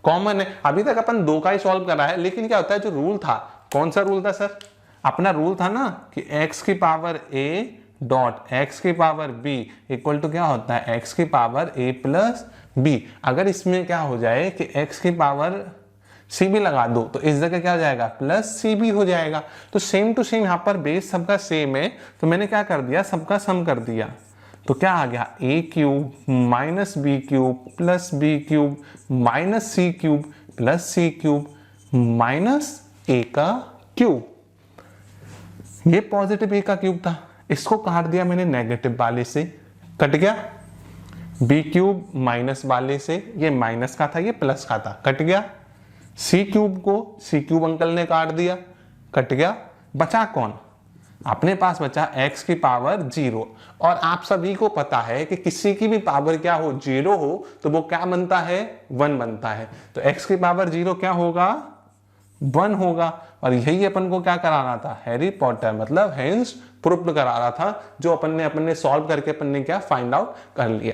कॉमन है। अभी तक अपन 2 का ही सॉल्व करा है, लेकिन क्या होता है, जो रूल था, कौन सा रूल था सर? अपना रूल था ना कि x की पावर a डॉट एक्स की पावर b इक्वल टू क्या होता है, x की पावर a प्लस b। अगर इसमें क्या हो जाए कि x की पावर सी बी लगा दो तो इस जगह क्या हो जाएगा प्लस सी बी हो जाएगा। तो सेम टू सेम यहाँ पर बेस सबका सेम है तो मैंने क्या कर दिया सबका सम कर दिया। तो क्या आ गया A cube minus B cube plus B cube minus C cube plus C cube minus A का क्यूब। ये पॉजिटिव ए का क्यूब था, इसको काट दिया मैंने नेगेटिव वाले से, कट गया। बी क्यूब माइनस वाले से, ये माइनस का था ये प्लस का था, कट गया। सी क्यूब को सी क्यूब अंकल ने काट दिया, कट गया। बचा कौन? अपने पास बचा x की पावर 0। और आप सभी को पता है कि किसी की भी पावर क्या हो 0 हो तो वो क्या बनता है 1 बनता है। तो x की पावर 0 क्या होगा 1 होगा। और यही अपन को क्या कराना था हैरी पॉटर मतलब हेंस प्रूव्ड करा रहा था, जो अपन ने सॉल्व करके अपन ने क्या फाइंड आउट कर लिया।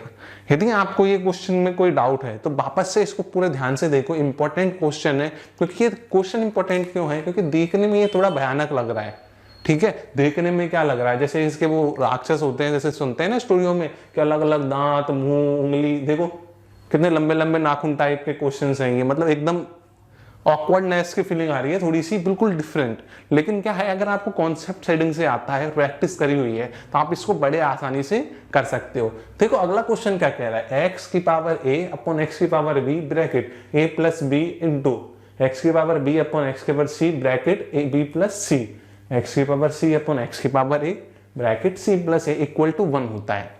यदि आपको ये क्वेश्चन में कोई डाउट है तो वापस से इसको पूरे ध्यान से देखो, इंपॉर्टेंट क्वेश्चन है। क्योंकि ये क्वेश्चन इंपॉर्टेंट क्यों है? क्योंकि देखने में ये थोड़ा भयानक लग रहा है, ठीक है। देखने में क्या लग रहा है जैसे इसके वो राक्षस होते हैं, जैसे सुनते हैं ना स्टोरियों में कि अलग अलग दांत मुंह उंगली, देखो कितने लंबे लंबे नाखून टाइप के क्वेश्चंस हैं ये, मतलब एकदम ऑकवर्डनेस की फीलिंग आ रही है थोड़ी सी, बिल्कुल डिफरेंट। लेकिन क्या है अगर आपको कॉन्सेप्ट सेटिंग से आता है, प्रैक्टिस करी हुई है तो आप इसको बड़े आसानी से कर सकते हो। देखो अगला क्वेश्चन क्या कह रहा है, x की पावर a अपॉन x की power b bracket a plus b into x की पावर b अपॉन x की power c bracket a b plus c, x की पावर c अपॉन x की power a bracket c plus a equal to 1 होता है।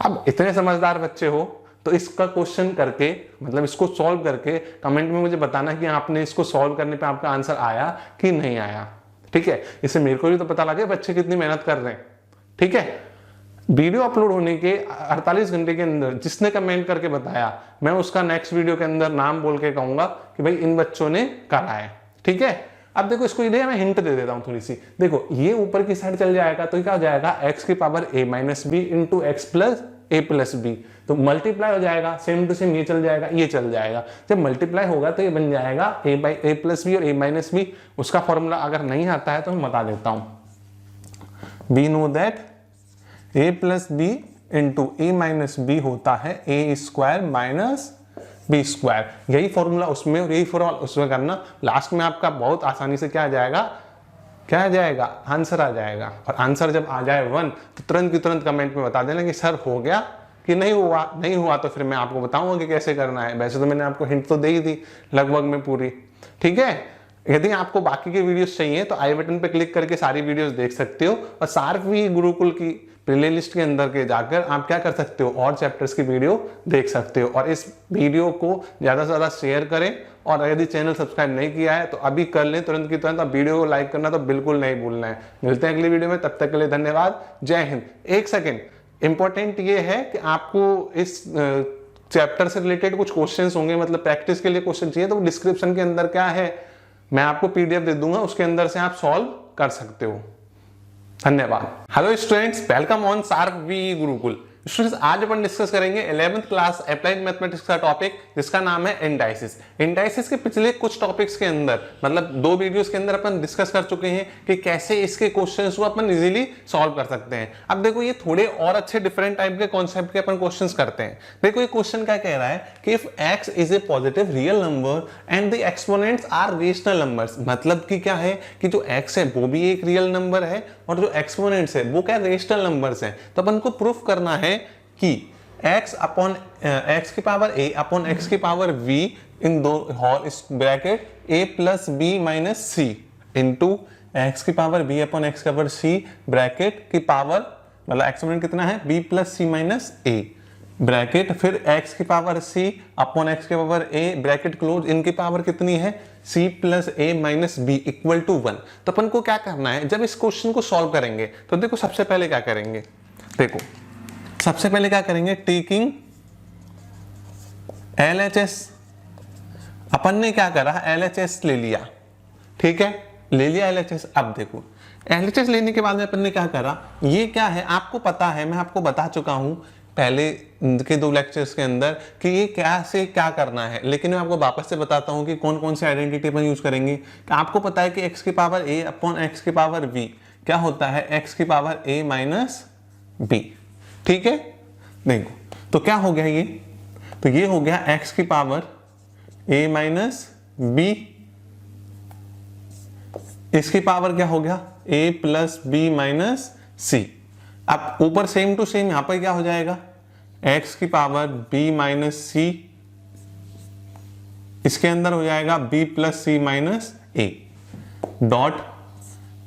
अब इतने समझदार बच्चे हो तो इसका क्वेश्चन करके मतलब इसको सॉल्व करके कमेंट में मुझे बताना कि आपने इसको सॉल्व करने पे आपका आंसर आया कि नहीं आया, ठीक है। इससे मेरे को भी तो पता लगे बच्चे कितनी मेहनत कर रहे हैं, ठीक है। वीडियो अपलोड होने के 48 घंटे के अंदर जिसने कमेंट करके बताया मैं उसका नेक्स्ट वीडियो के अंदर नाम बोल के कहूंगा कि भाई इन बच्चों ने करा है, ठीक है। अब देखो इसको ये मैं हिंट दे देता हूं थोड़ी सी, देखो ये ऊपर की साइड चल जाएगा तो क्या हो जाएगा x की power a minus B into x plus a plus b, तो मल्टीप्लाई हो जाएगा, सेम टू सेम ये चल जाएगा ये चल जाएगा। जब मल्टीप्लाई होगा तो ये बन जाएगा a by a plus b और a माइनस बी। उसका फॉर्मूला अगर नहीं आता है तो मैं बता देता हूं। We know that a plus b into a minus b होता है a square minus B square. यही फॉर्मूला उसमें और यही फॉर्मूला उसमें करना, लास्ट में आपका बहुत आसानी से क्या आ जाएगा, क्या आ जाएगा आंसर आ जाएगा। और आंसर जब आ जाए 1 तो तुरंत की तुरंत कमेंट में बता देना कि सर हो गया कि नहीं हुआ। नहीं हुआ तो फिर मैं आपको बताऊंगा कि कैसे करना है। वैसे तो मैंने आपको हिंट तो दे ही दी लगभग में पूरी, ठीक है। यदि आपको बाकी के वीडियोस चाहिए तो आई बटन पे क्लिक करके सारी वीडियोस देख सकते हो। और सार्क वी गुरुकुल की प्लेलिस्ट के अंदर के जाकर आप क्या कर सकते हो और चैप्टर्स की वीडियो देख सकते हो। और इस वीडियो को ज्यादा से ज्यादा शेयर करें और यदि चैनल सब्सक्राइब नहीं किया है तो अभी कर लें तुरंत की तुरंत। अब वीडियो को लाइक करना तो बिल्कुल नहीं भूलना है। मिलते हैं अगली वीडियो में, तब तक के लिए धन्यवाद, जय हिंद। एक सेकेंड, इंपॉर्टेंट ये है कि आपको इस चैप्टर से रिलेटेड कुछ क्वेश्चंस होंगे, मतलब प्रैक्टिस के लिए क्वेश्चन चाहिए तो डिस्क्रिप्शन के अंदर क्या है मैं आपको पीडीएफ दे दूंगा, उसके अंदर से आप सॉल्व कर सकते हो। धन्यवाद। Hello students, welcome on Sharp V Gurukul. Students आज अपन डिस्कस करेंगे 11th क्लास अप्लाइड मैथमेटिक्स का टॉपिक जिसका नाम है इंडाइसिस। इंडाइसिस के पिछले कुछ टॉपिक्स के अंदर मतलब 2 वीडियोस के अंदर अपन डिस्कस कर चुके हैं कि कैसे इसके क्वेश्चंस को अपन इजीली सॉल्व कर सकते हैं। अब देखो ये थोड़े और अच्छे डिफरेंट टाइप के कॉन्सेप्ट के अपन क्वेश्चंस करते हैं। देखो ये क्वेश्चन क्या कह रहा है कि if x is a positive real number and the exponents are rational numbers, मतलब कि क्या है कि जो x है वो भी एक रियल नंबर है और जो एक्सपोनेंट्स है वो क्या रेशनल नंबर्स है। तो अपन को प्रूफ करना है कि x अपॉन x की पावर a अपॉन x की power v into whole bracket a plus b minus c into x की पावर b अपॉन x की पावर c ब्रैकेट की पावर मतलब एक्सपोनेंट कितना है b plus c minus a bracket फिर x की power c upon x की power a bracket close, इनकी पावर कितनी है c plus a minus b equal to 1। तो अपन को क्या करना है जब इस क्वेश्चन को सॉल्व करेंगे तो देखो सबसे पहले क्या करेंगे, देखो सबसे पहले क्या करेंगे टेकिंग LHS। अपन ने क्या करा LHS ले लिया, ठीक है, ले लिया LHS। अब देखो LHS लेने के बाद में अपन ने क्या करा, ये क्या है आपको पता है, मैं आपको बता चुका हूं पहले के 2 लेक्चर्स के अंदर कि ये क्या से क्या करना है, लेकिन मैं आपको वापस से बताता हूं कि कौन कौन से आइडेंटिटी अपन यूज करेंगे। कि आपको पता है कि x की पावर a अपॉन x की पावर v क्या होता है x की पावर a माइनस b, ठीक है। देखो तो क्या हो गया ये, तो ये हो गया x की पावर a माइनस बी, इसकी पावर क्या हो गया a plus B minus C. अब ऊपर सेम टू सेम यहां पर क्या हो जाएगा x की पावर b माइनस सी, इसके अंदर हो जाएगा b plus C minus a dot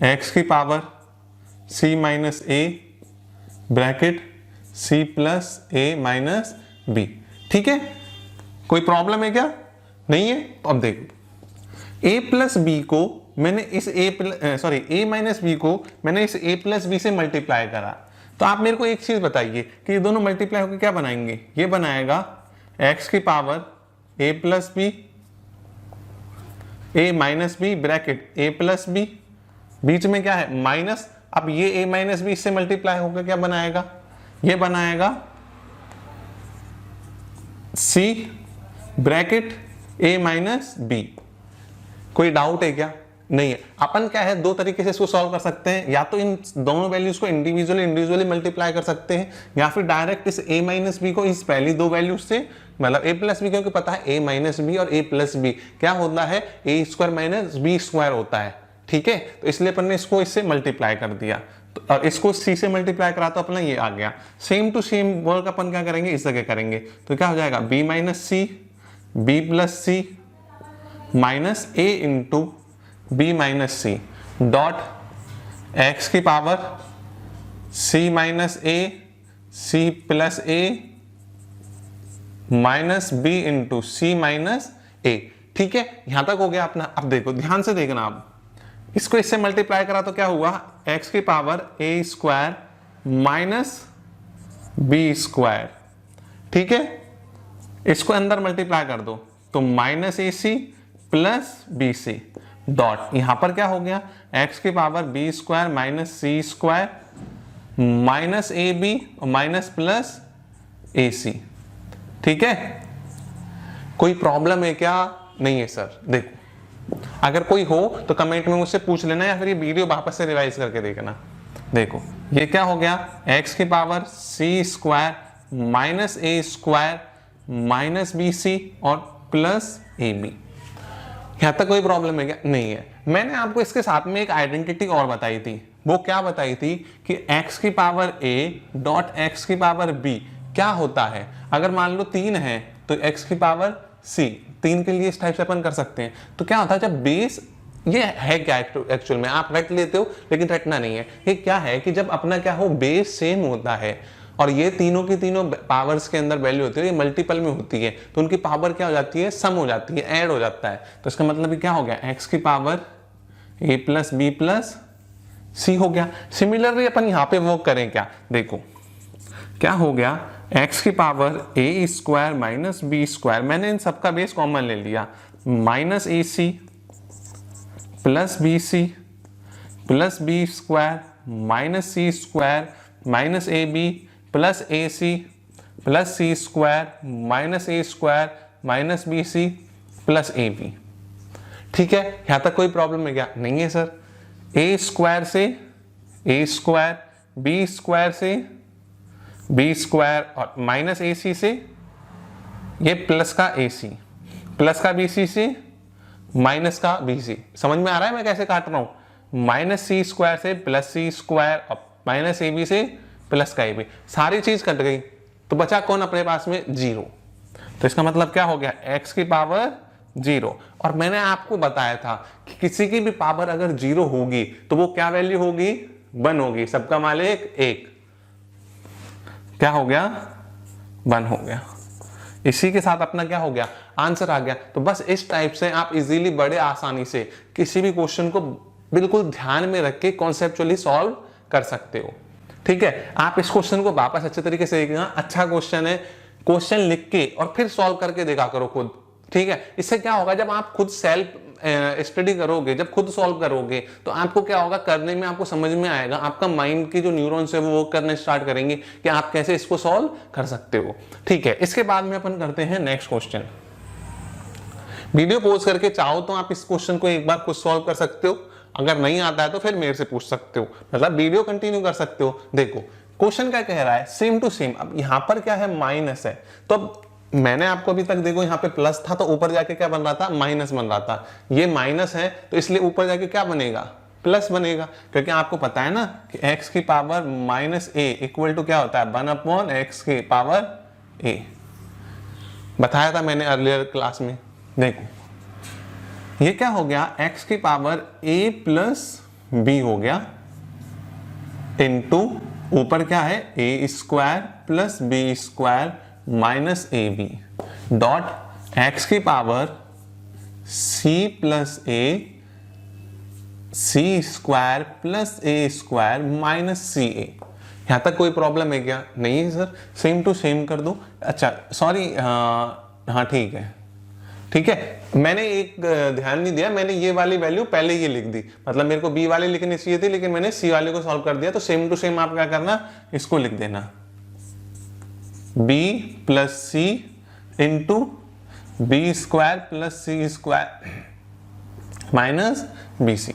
x की power c minus a bracket c plus A minus b. ठीक है, कोई प्रॉब्लम है क्या? नहीं है। तो अब देखो a प्लस बी को मैंने इस a माइनस बी को मैंने इस a प्लस बी से मल्टीप्लाई करा। तो आप मेरे को एक चीज बताइए कि ये दोनों मल्टीप्लाई होकर क्या बनाएंगे? ये बनाएगा x की power a plus B a minus B bracket a plus B, बीच में क्या है माइनस। अब ये a माइनस बी इससे मल्टीप्लाई होकर क्या बनाएगा? ये बनाएगा c bracket a minus B. कोई डाउट है क्या? नहीं है। अपन क्या है दो तरीके से इसको सॉल्व कर सकते हैं, या तो इन दोनों वैल्यूज को इंडिविजुअली मल्टीप्लाई कर सकते हैं, या फिर डायरेक्ट इस a माइनस बी को इस पहली दो वैल्यूज से, मतलब a प्लस बी, क्योंकि पता है a माइनस बी और a प्लस बी क्या होता है a square minus B square होता है। ठीक है, तो इसलिए अपन ने इसको इससे मल्टीप्लाई कर दिया, तो और इसको c से मल्टीप्लाई करा तो अपना ये आ गया। सेम टू सेम वर्क अपन क्या करेंगे इस जगह करेंगे, तो क्या हो जाएगा b minus C B plus C minus A into B minus C dot x की power C minus A C plus A minus B into C minus A. ठीक है, यहां तक हो गया अपना। अब देखो ध्यान से देखना, अब इसको इससे मल्टीप्लाई करा तो क्या हुआ एक्स की power A square minus B square. ठीक है, इसको अंदर मल्टीप्लाई कर दो तो माइनस ए सी प्लस बी सी डॉट यहां पर क्या हो गया एक्स की power B square minus C square minus A B minus plus A C. ठीक है, कोई प्रॉब्लम है क्या? नहीं है सर। देखो अगर कोई हो तो कमेंट में मुझसे पूछ लेना, या फिर ये वीडियो वापस से रिवाइज करके देखना। देखो ये क्या हो गया एक्स की power C square minus a square minus b सी और प्लस ए बी। यहां तक कोई प्रॉब्लम है क्या? नहीं है। मैंने आपको इसके साथ में एक आइडेंटिटी और बताई थी। वो क्या बताई थी कि x की पावर a डॉट x की पावर b क्या होता है। अगर मान लो 3 है तो x की पावर c, 3 के लिए इस टाइप से अपन कर सकते हैं। तो क्या होता है जब बेस, ये है क्या एक्चुअल में, आप रट लेते हो लेकिन रटना नहीं है। ये क्या है कि जब अपना क्या हो बेस सेम होता है और ये तीनों की तीनों पावर्स के अंदर वैल्यू होती है, ये मल्टीपल में होती है, तो उनकी पावर क्या हो जाती है सम हो जाती है, ऐड हो जाता है। तो इसका मतलब क्या हो गया एक्स की power a plus B plus C हो गया। सिमिलरली अपन यहाँ पे वो करें क्या, देखो क्या हो गया x की power a square minus B square, मैंने इन सबका बेस कॉमन ले लिया, minus A C plus B C plus B square minus C square minus A B plus A C plus C square minus a square minus b C plus A B. ठीक है, यहां तक कोई problem है क्या? नहीं है sir. ए square से ए स्क्वायर, बी स्क्वायर से बी स्क्वायर और माइनस ए सी से ये प्लस का ए सी, प्लस का बी सी से माइनस का बी सी। समझ में आ रहा है मैं कैसे काट रहा हूं? माइनस सी स्क्वायर से प्लस सी स्क्वायर और माइनस ए बी से प्लस का ए बी, सारी चीज कट गई तो बचा कौन अपने पास में? 0। तो इसका मतलब क्या हो गया x की पावर 0। और मैंने आपको बताया था कि किसी की भी पावर अगर 0 होगी तो वो क्या वैल्यू होगी? 1 होगी। सबका मालिक 1। क्या हो गया? 1 हो गया। इसी के साथ अपना क्या हो गया? आंसर आ गया। तो बस इस टाइप से आप इजीली बड़े आसानी से किसी भी क्वेश्चन को बिल्कुल ध्यान में रख के कॉन्सेप्चुअली सॉल्व कर सकते हो। ठीक है, आप इस क्वेश्चन को वापस अच्छे तरीके से देखना। अच्छा क्वेश्चन है, क्वेश्चन लिख के और फिर सॉल्व करके देखा करो खुद। ठीक है, इससे क्या होगा जब आप खुद सेल्फ स्टडी करोगे, जब खुद सॉल्व करोगे तो आपको क्या होगा करने में आपको समझ में आएगा, आपका माइंड की जो न्यूरॉन्स है वो वर्क करने स्टार्ट करेंगे कि आप कैसे इसको सॉल्व कर सकते हो। ठीक है, इसके बाद में अपन करते हैं नेक्स्ट क्वेश्चन। वीडियो पॉज करके चाहो तो आप इस क्वेश्चन को एक बार खुद सॉल्व कर सकते हो, अगर नहीं आता है तो फिर मेरे से पूछ सकते हो, मतलब वीडियो कंटिन्यू कर सकते हो। देखो क्वेश्चन क्या कह रहा है, सेम टू सेम। अब यहां पर क्या है माइनस है, तो अब मैंने आपको अभी तक देखो यहाँ पे प्लस था तो ऊपर जाके क्या बन रहा था, माइनस बन रहा था। ये माइनस है तो इसलिए ऊपर जाके क्या बनेगा, प्लस बनेगा, क्योंकि आपको पता है ना कि x की power minus a equal to क्या होता है, 1/x की पावर a। बताया था मैंने अर्लियर क्लास में। देखो ये क्या हो गया, x की पावर a प्लस बी हो गया इनटू ऊपर क्या है a square plus B square minus A B dot x की power c plus a C square plus A square minus C A. यहां तक कोई प्रॉब्लम है क्या, नहीं है सर, सेम टू सेम कर दो। अच्छा सॉरी, हाँ ठीक है, ठीक है, मैंने एक ध्यान नहीं दिया, मैंने ये वाली वैल्यू पहले ये लिख दी, मतलब मेरे को बी वाले लिखनी चाहिए थी लेकिन मैंने सी वाले को सॉल्व कर दिया। तो सेम टू सेम आप क्या करना, इसको लिख देना बी प्लस सी इंटू बी स्क्वायर प्लस सी स्क्वायर माइनस बी सी।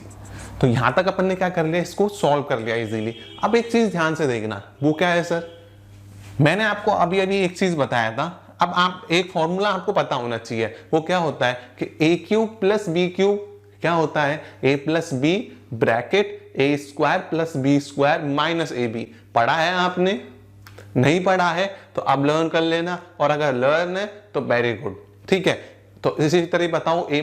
तो यहां तक अपन ने क्या कर लिया, इसको सॉल्व कर लिया इजीली। अब एक चीज ध्यान से देखना, वो क्या है सर, मैंने आपको अभी अभी एक चीज बताया था। अब आप एक फॉर्मूला आपको पता होना चाहिए, वो क्या होता है कि A cube plus B cube क्या होता है, A plus B bracket A square plus B square minus A B. पढ़ा है आपने, नहीं पढ़ा है तो अब लर्न कर लेना, और अगर लर्न है तो वेरी गुड, ठीक है। तो इसी तरह बताओ a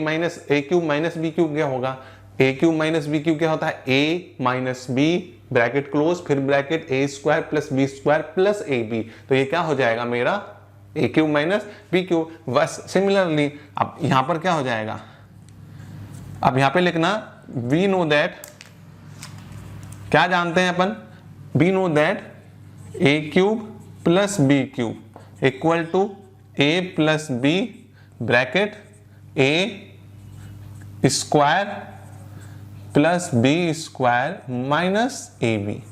cube minus B cube क्या होगा, a cube minus B cube क्या होता है, a minus B bracket close फिर ब्रैकेट ए square plus B square plus ए बी। तो ये क्या हो जाएगा मेरा a cube minus B cube. बस सिमिलरली अब यहां पर क्या हो जाएगा, अब यहां पे लिखना वी नो दैट, क्या जानते हैं अपन, we know that A cube plus B cube equal to A plus B bracket A square plus B square minus A B.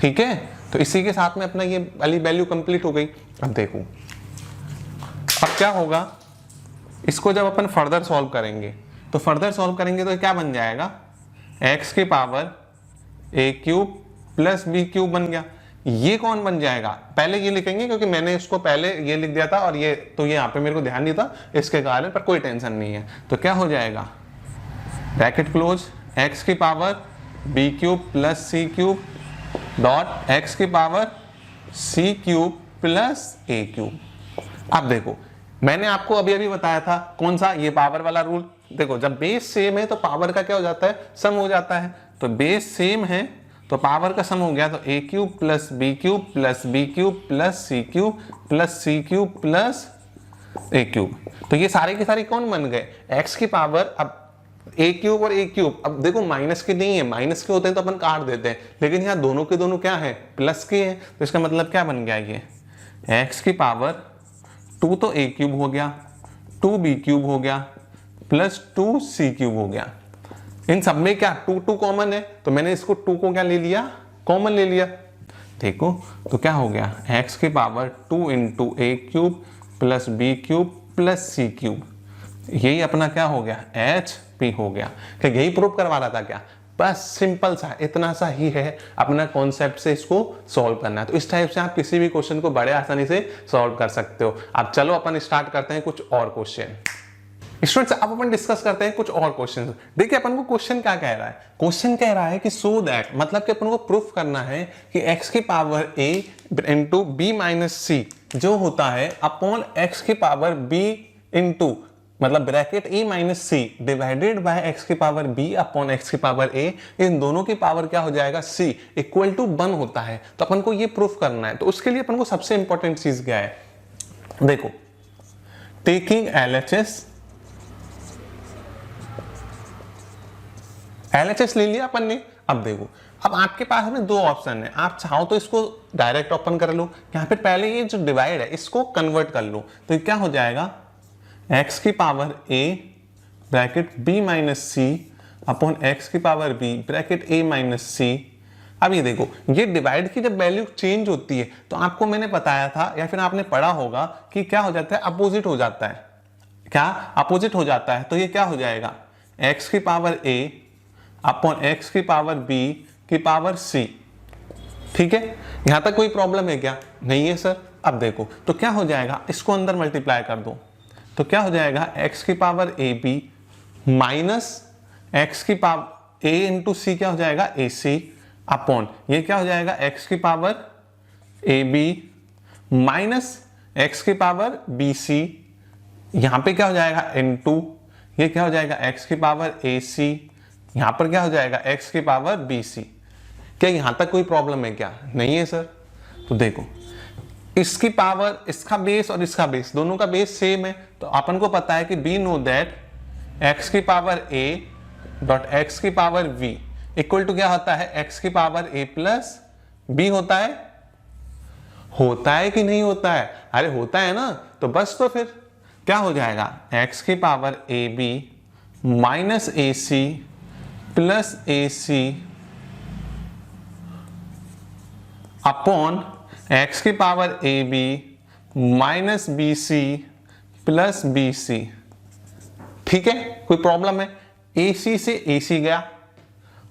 ठीक है, तो इसी के साथ में अपना ये वाली वैल्यू कंप्लीट हो गई। अब देखो अब क्या होगा, इसको जब अपन फर्दर सॉल्व करेंगे तो क्या बन जाएगा, x की power A cube plus B cube बन गया। ये कौन बन जाएगा, पहले ये लिखेंगे क्योंकि मैंने इसको पहले ये लिख दिया था और ये तो ये यहाँ पे मेरे को ध्यान नहीं था इसके कारण, पर कोई टेंशन नहीं है। तो क्या हो जाएगा, ब्रैकेट क्लोज x की power B cube plus C cube dot x की power C cube plus A cube. अब देखो मैंने आपको अभी अभी बताया था कौन सा, ये पावर वाला रूल। देखो जब बेस सेम है तो पावर का क्या हो जाता है, सम हो जाता है। तो बेस सेम है तो पावर का सम हो गया, तो A cube plus B cube plus B cube plus C cube plus C cube plus A cube. तो ये सारे के सारे कौन बन गए, x की पावर। अब ए क्यूब और ए क्यूब, अब देखो माइनस के नहीं है, माइनस के होते हैं तो अपन काट देते हैं, लेकिन यहाँ दोनों के दोनों क्या है, प्लस के हैं। तो इसका मतलब क्या बन गया, ये x की पावर 2 तो ए क्यूब हो गया, 2 बी क्यूब हो गया प्लस 2 सी क्यूब हो गया। इन सब में क्या 2 2 कॉमन है, तो मैंने इसको 2 को क्या ले लिया, कॉमन ले लिया। देखो तो क्या हो गया, x की power 2 into A cube plus B cube plus C cube. यही अपना क्या हो गया, एच पी हो गया। क्या यही प्रूव करवा रहा था क्या, बस सिंपल सा इतना सा ही है अपना कॉन्सेप्ट से इसको सॉल्व करना है। तो इस टाइप से आप किसी भी क्वेश्चन को बड़े आसानी से सॉल्व कर सकते हो। अब चलो अपन स्टार्ट करते हैं कुछ और क्वेश्चन। स्टूडेंट्स अब अपन डिस्कस करते हैं कुछ और क्वेश्चन। देखिए अपन को क्वेश्चन क्या कह रहा है, क्वेश्चन कह रहा है कि सो दैट, मतलब कि अपन को प्रूफ करना है कि x की power a into B minus C जो होता है अपॉन x की पावर b इंटू मतलब bracket a minus C divided by x की पावर b अपॉन x की पावर a, इन दोनों की पावर क्या हो जाएगा c इक्वल टू 1 होता है। तो अपन को ये प्रूफ करना है। तो उसके लिए अपन को सबसे इंपॉर्टेंट चीज क्या है, देखो टेकिंग LHS ले लिया अपन ने। अब देखो अब आपके पास में दो ऑप्शन है, आप चाहो तो इसको डायरेक्ट ओपन कर लो, यहाँ पे पहले ये जो डिवाइड है इसको कन्वर्ट कर लो। तो ये क्या हो जाएगा, x की power a bracket b minus C upon x की power b bracket a minus C. अब ये देखो ये डिवाइड की जब वैल्यू चेंज होती है तो आपको मैंने बताया था या फिर आपने पढ़ा होगा कि क्या हो जाता है, अपोजिट हो जाता है। क्या अपोजिट हो जाता है, तो ये क्या हो जाएगा, x की पावर a अपॉन x की पावर b की पावर c। ठीक है, यहां तक कोई प्रॉब्लम है क्या, नहीं है सर। अब देखो तो क्या हो जाएगा, इसको अंदर मल्टीप्लाई कर दो तो क्या हो जाएगा x की power a B minus x की पावर a इंटू सी क्या हो जाएगा ए सी अपॉन ये क्या हो जाएगा x की power a B minus x की पावर बी सी, यहां पे क्या हो जाएगा इनटू ये क्या हो जाएगा x की पावर ए सी, यहां पर क्या हो जाएगा x की पावर बी सी। क्या यहां तक कोई प्रॉब्लम है क्या? नहीं है सर। तो देखो इसकी पावर, इसका बेस और इसका बेस दोनों का बेस सेम है, तो अपन को पता है कि वी नो दैट x की पावर a डॉट x की पावर v इक्वल टू क्या होता है x की पावर a प्लस b होता है कि नहीं होता है? अरे होता है ना, तो बस तो फिर क्या हो जाएगा x की power a B minus A C plus A c upon x की power a B minus b C plus B c. ठीक है, कोई प्रॉब्लम है? ए सी से ए सी गया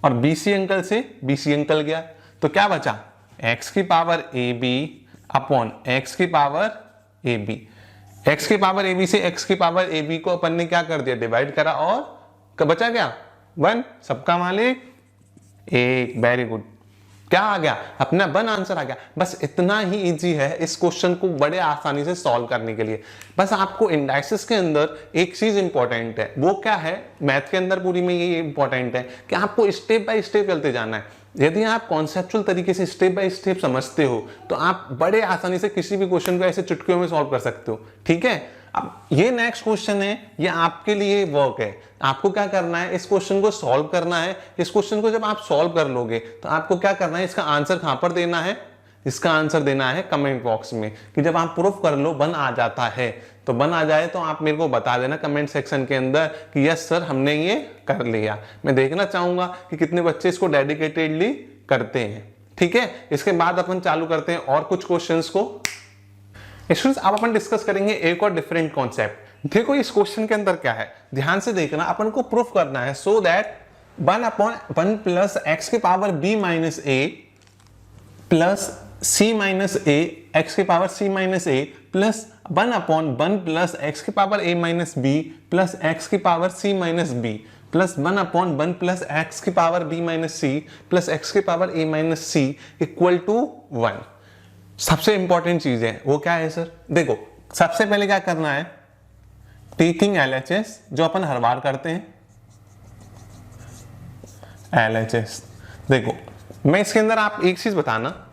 और बी सी अंकल से बी सी अंकल गया, तो क्या बचा x की power a b upon x की पावर ए बी। एक्स की पावर ए बी से एक्स की पावर ए बी को अपन ने क्या कर दिया, डिवाइड करा और बचा क्या 1, सबका मालिक 1। वेरी गुड, क्या आ गया अपना 1 आंसर आ गया। बस इतना ही इजी है इस क्वेश्चन को बड़े आसानी से सॉल्व करने के लिए। बस आपको इंडाइसिस के अंदर एक चीज इंपॉर्टेंट है, वो क्या है, मैथ के अंदर पूरी में ये इंपॉर्टेंट है कि आपको स्टेप बाय स्टेप चलते जाना है। यदि आप कॉन्सेप्चुअल तरीके से स्टेप बाय स्टेप समझते हो तो आप बड़े आसानी से किसी भी क्वेश्चन को ऐसे चुटकियों में सॉल्व कर सकते हो। ठीक है, अब ये नेक्स्ट क्वेश्चन है, ये आपके लिए वर्क है। आपको क्या करना है, इस क्वेश्चन को सॉल्व करना है। इस क्वेश्चन को जब आप सॉल्व कर लोगे तो आपको क्या करना है, इसका आंसर कहां पर देना है, इसका आंसर देना है कमेंट बॉक्स में। कि जब आप प्रूफ कर लो 1 आ जाता है, तो 1 आ जाए तो आप मेरे को बता देना कमेंट सेक्शन के अंदर कि यस सर हमने ये कर लिया। मैं देखना चाहूंगा कि कितने बच्चे इसको डेडिकेटेडली करते हैं। ठीक है, इसके बाद अपन चालू करते हैं और कुछ क्वेश्चंस को। स्टूडेंट्स अब अपन डिस्कस करेंगे एक और डिफरेंट कॉन्सेप्ट। देखो इस क्वेश्चन के अंदर क्या है, ध्यान से देखना। अपन को प्रूफ करना है so that 1 upon 1 plus x की power B minus A plus C minus A x की power C minus A plus 1 upon 1 plus x की power A minus B plus x की power C minus B plus 1 upon 1 plus x की power B minus C plus x की power A minus C equal to 1। सबसे important चीज है वो क्या है सर, देखो सबसे पहले क्या करना है, टेकिंग LHS जो अपन हर बार करते हैं LHS। देखो मैं इसके अंदर आप एक चीज बताना,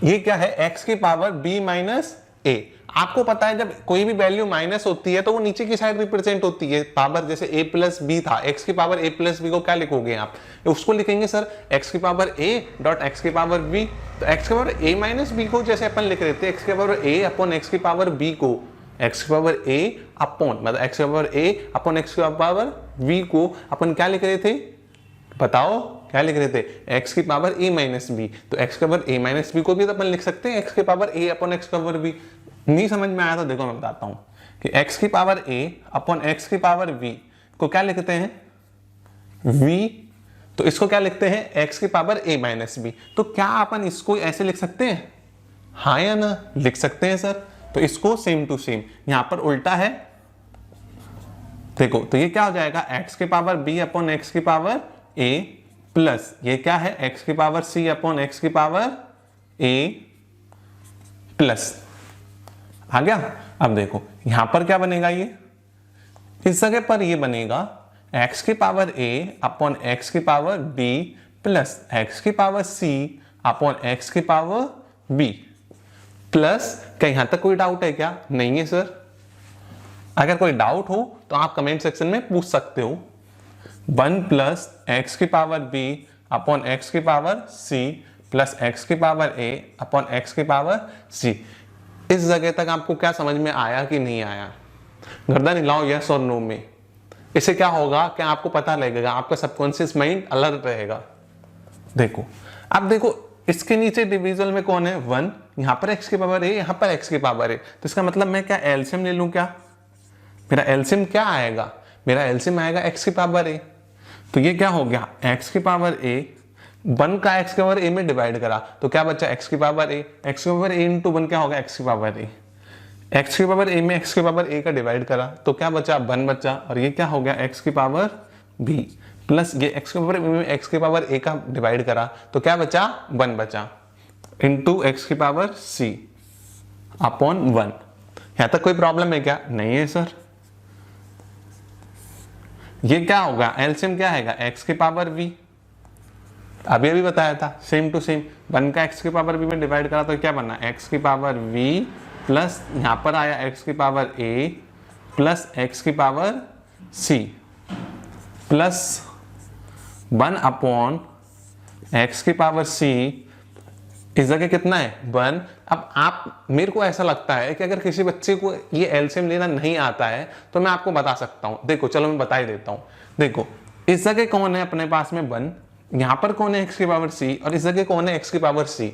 ये क्या है x की पावर b माइनस ए। आपको पता है जब कोई भी वैल्यू माइनस होती है तो वो नीचे की साइड रिप्रेजेंट होती है पावर। जैसे a प्लस बी था, x की पावर a प्लस बी को क्या लिखोगे आप, उसको लिखेंगे सर x की पावर a डॉट एक्स की पावर b। तो x की पावर a माइनस बी को जैसे अपन लिख रहे थे x की पावर a अपॉन x की पावर b को x की पावर a अपॉन मतलब x की पावर a अपॉन x की पावर v को अपन क्या लिख रहे थे, बताओ क्या लिख रहे थे, x की पावर a माइनस बी। तो x की पावर a माइनस बी को भी तो अपन लिख सकते हैं x की पावर a अपॉन x की पावर b। नहीं समझ में आया तो देखो मैं बताता हूं कि x की पावर a अपॉन x की पावर v को क्या लिखते हैं v, तो इसको क्या लिखते हैं x की पावर a माइनस बी। तो क्या अपन इसको ऐसे लिख सकते हैं, हाँ या ना, लिख सकते हैं सर। तो इसको सेम टू सेम यहां पर उल्टा है, देखो तो ये क्या हो जाएगा x की पावर b अपॉन x की पावर a प्लस ये क्या है x की पावर c अपॉन x की पावर a प्लस आ गया। अब देखो यहां पर क्या बनेगा, ये इस जगह पर ये बनेगा x की पावर a अपॉन x की पावर b प्लस x की पावर c अपॉन x की पावर b प्लस। क्या यहां तक कोई डाउट है क्या? नहीं है सर। अगर कोई डाउट हो तो आप कमेंट सेक्शन में पूछ सकते हो। 1 प्लस एक्स की पावर b अपॉन एक्स की पावर c प्लस एक्स की पावर a अपॉन एक्स की पावर c। इस जगह तक आपको क्या समझ में आया कि नहीं आया? गर्दन हिलाओ यस और नो में। इससे क्या होगा कि आपको पता लगेगा, आपका सबकॉन्शियस माइंड अलर्ट रहेगा। देखो अब देखो इसके नीचे डिविजन में कौन है 1, यहां पर x की पावर a, यहां पर x की पावर a। तो इसका मतलब मैं क्या एलसीएम ले लूं क्या, मेरा एलसीएम क्या आएगा, मेरा एलसीएम आएगा x की पावर a। तो ये क्या हो गया x की पावर a 1 का x के पावर a में डिवाइड करा तो क्या बचा x की पावर a, x की पावर a इंटू 1 क्या होगा x की पावर a, x की पावर a में x की पावर a का डिवाइड करा तो क्या बचा 1 बचा, और ये क्या हो गया x की पावर b प्लस ये x की पावर a में x की पावर a का डिवाइड करा तो क्या बचा 1 बचा इंटू x की पावर c अपॉन 1। यहां तक कोई प्रॉब्लम है क्या? नहीं है सर। ये क्या होगा एलसीएम क्या है x की पावर v, अभी बताया था सेम टू सेम। 1 का x की पावर v में डिवाइड करा तो क्या बना x की पावर v प्लस यहां पर आया x की पावर a प्लस x की power c plus 1 upon x की पावर c, इस जगह कितना है 1। अब आप मेरे को ऐसा लगता है कि अगर किसी बच्चे को ये एलसीएम लेना नहीं आता है तो मैं आपको बता सकता हूं। देखो चलो मैं बता ही देता हूं। देखो इस जगह कौन है अपने पास में 1, यहाँ पर कौन है x की पावर c और इस जगह कौन है x की पावर c।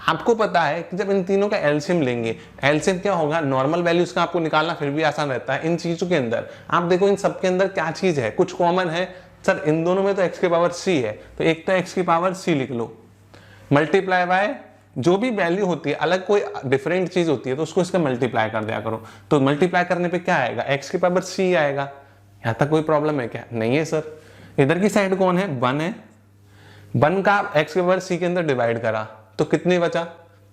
आपको पता है कि जब इन तीनों का एलसीएम लेंगे, एलसीएम क्या होगा नॉर्मल वैल्यूज का आपको निकालना फिर भी आसान रहता है। इन चीजों के अंदर आप देखो इन सब के अंदर क्या चीज है, कुछ कॉमन है सर। इन दोनों में तो x की पावर c है तो एक तो x की पावर c लिख लो, मल्टीप्लाई बाय जो भी वैल्यू होती है, अलग कोई डिफरेंट चीज होती है तो उसको इसका मल्टीप्लाई कर दिया करो। तो मल्टीप्लाई करने पे क्या आएगा x की पावर c आएगा। यहां तक कोई प्रॉब्लम है क्या? नहीं है सर। इधर की साइड कौन है 1 है, 1 का x की पावर c के अंदर डिवाइड करा तो कितने बचा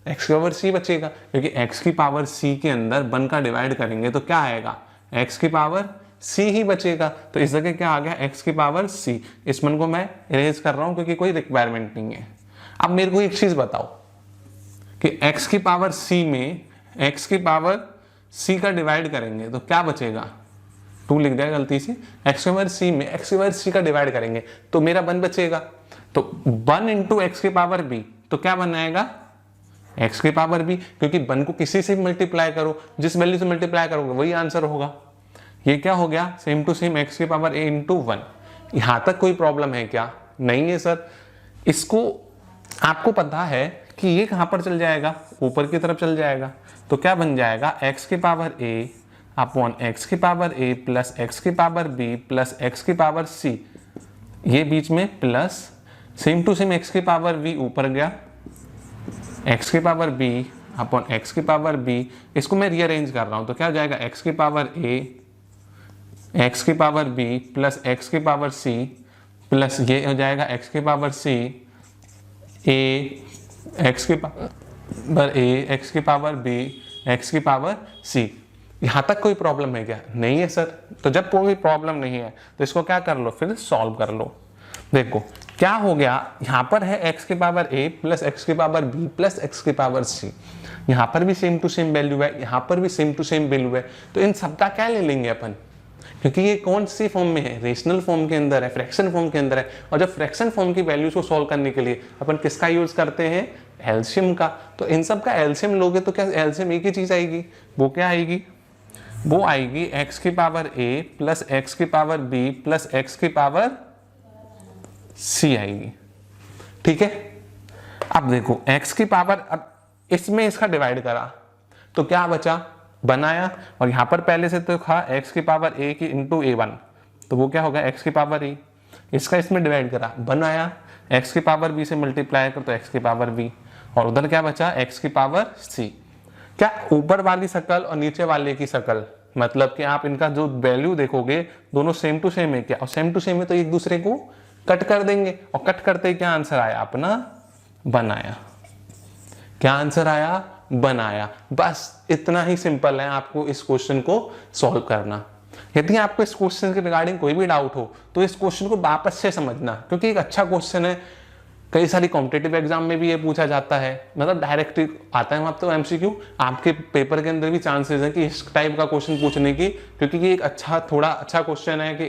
x की पावर c बचेगा, क्योंकि x की पावर c के अंदर 1 का डिवाइड करेंगे तो क्या आएगा x की पावर c ही बचेगा। तो इस जगह क्या आ गया x की पावर c। इस 1 को मैं इरेज कर रहा हूं क्योंकि कोई रिक्वायरमेंट नहीं है। अब मेरे को एक चीज बताओ कि x की पावर c में x की पावर c का डिवाइड करेंगे तो क्या बचेगा, 2 लिख दिया गलती से। x की पावर c में x की पावर c का डिवाइड करेंगे तो मेरा 1 बचेगा। तो 1 इंटू x की पावर b तो क्या बनाएगा x की पावर b, क्योंकि 1 को किसी से मल्टीप्लाई करो, जिस वैल्यू से मल्टीप्लाई करोगे वही आंसर होगा। ये क्या हो गया सेम टू सेम x की पावर a इंटू 1। यहां तक कोई प्रॉब्लम है क्या? नहीं है सर। इसको आपको पता है कि ये कहां पर चल जाएगा, ऊपर की तरफ चल जाएगा। तो क्या बन जाएगा x की पावर a अपॉन x की पावर a प्लस x की पावर b प्लस x की पावर c, ये बीच में plus same to same x की पावर v ऊपर गया, x की पावर b अपॉन x की पावर b। इसको मैं रीअरेंज कर रहा हूं तो क्या हो जाएगा x की पावर a x की पावर b प्लस x की पावर c प्लस ये हो जाएगा x की पावर c a x की पावर a x की पावर b x की पावर c। यहां तक कोई प्रॉब्लम है क्या? नहीं है सर। तो जब कोई प्रॉब्लम नहीं है तो इसको क्या कर लो, फिर सॉल्व कर लो। देखो क्या हो गया, यहां पर है x की पावर a प्लस x की पावर b प्लस x की पावर c। यहां पर भी सेम टू सेम वैल्यू है, यहां पर भी सेम टू सेम वैल्यू है। तो इन सबका क्या ले लेंगे अपन, क्योंकि ये कौन सी फॉर्म में है, रेशनल फॉर्म के अंदर है, फ्रैक्शन फॉर्म के अंदर है। और जब फ्रैक्शन फॉर्म की वैल्यूज को सॉल्व करने के लिए अपन किसका यूज करते हैं, एलसीएम का। तो इन सब का एलसीएम लोगे तो क्या एलसीएम एक ही चीज आएगी, वो क्या आएगी, वो आएगी x की पावर a प्लस x की पावर b प्लस x की पावर c आएगी। ठीक है। अब देखो x की पावर, अब इसमें इसका डिवाइड करा तो क्या बचा, बनाया। और यहां पर पहले से तो था x की पावर a की इंटू a1 तो वो क्या होगा x की पावर a, इसका इसमें डिवाइड करा बनाया, x की पावर b से मल्टीप्लाई कर तो x की पावर b, और उधर क्या बचा x की पावर c। क्या ऊपर वाली शकल और नीचे वाले की शकल, मतलब कि आप इनका जो वैल्यू देखोगे दोनों सेम टू सेम है क्या, और सेम टू सेम है तो एक दूसरे को कट कर देंगे, और कट करते क्या आंसर आया अपना, बनाया। क्या आंसर आया, बनाया। बस इतना ही सिंपल है आपको इस क्वेश्चन को सॉल्व करना। यदि आपको इस क्वेश्चन के रिगार्डिंग कोई भी डाउट हो तो इस क्वेश्चन को वापस से समझना, क्योंकि एक अच्छा क्वेश्चन है। कई सारी कॉम्पिटिटिव एग्जाम में भी ये पूछा जाता है, मतलब डायरेक्ट आता है वहां तो एमसीक्यू, आपके पेपर के अंदर भी चांसेस है कि इस टाइप का क्वेश्चन पूछने की, क्योंकि ये एक अच्छा थोड़ा अच्छा क्वेश्चन है कि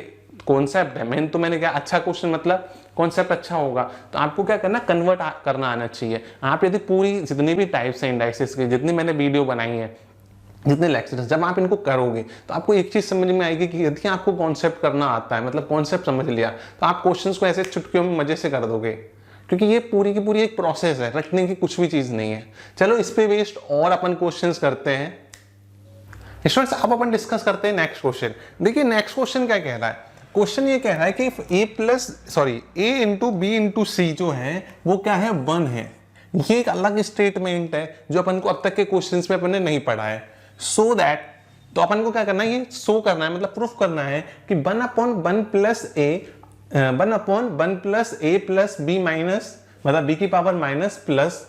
कॉन्सेप्ट है। मैंने क्या अच्छा क्वेश्चन मतलब कॉन्सेप्ट अच्छा होगा, तो आपको क्या करना, कन्वर्ट करना आना चाहिए। आप यदि पूरी जितनी भी टाइप्स हैं इंडाइसिस की, जितनी मैंने वीडियो बनाई है, जितने लेक्चर्स, जब आप इनको करोगे तो आपको एक चीज समझ में आएगी कि यदि आपको कॉन्सेप्ट करना आता है, मतलब कॉन्सेप्ट समझ लिया, तो आप क्वेश्चंस को ऐसे चुटकियों में मजे से कर दोगे, क्योंकि ये पूरी की पूरी एक प्रोसेस है, रटने की कुछ भी चीज नहीं है। चलो इस पे बेस्ड और अपन क्वेश्चंस करते हैं स्टूडेंट्स। अब अपन डिस्कस करते हैं नेक्स्ट क्वेश्चन। देखिए नेक्स्ट क्वेश्चन क्या कह रहा है, क्वेश्चन ये कह रहा है कि ए इंटू बी इंटू सी जो है वो क्या है, 1 है। ये एक अलग स्टेटमेंट है जो अपन को अब तक के क्वेश्चंस में अपन ने नहीं पढ़ा है। सो दैट, तो अपन को क्या करना है, ये शो करना है, मतलब प्रूफ करना है कि 1/1 plus A plus B minus, मतलब बी की power minus, plus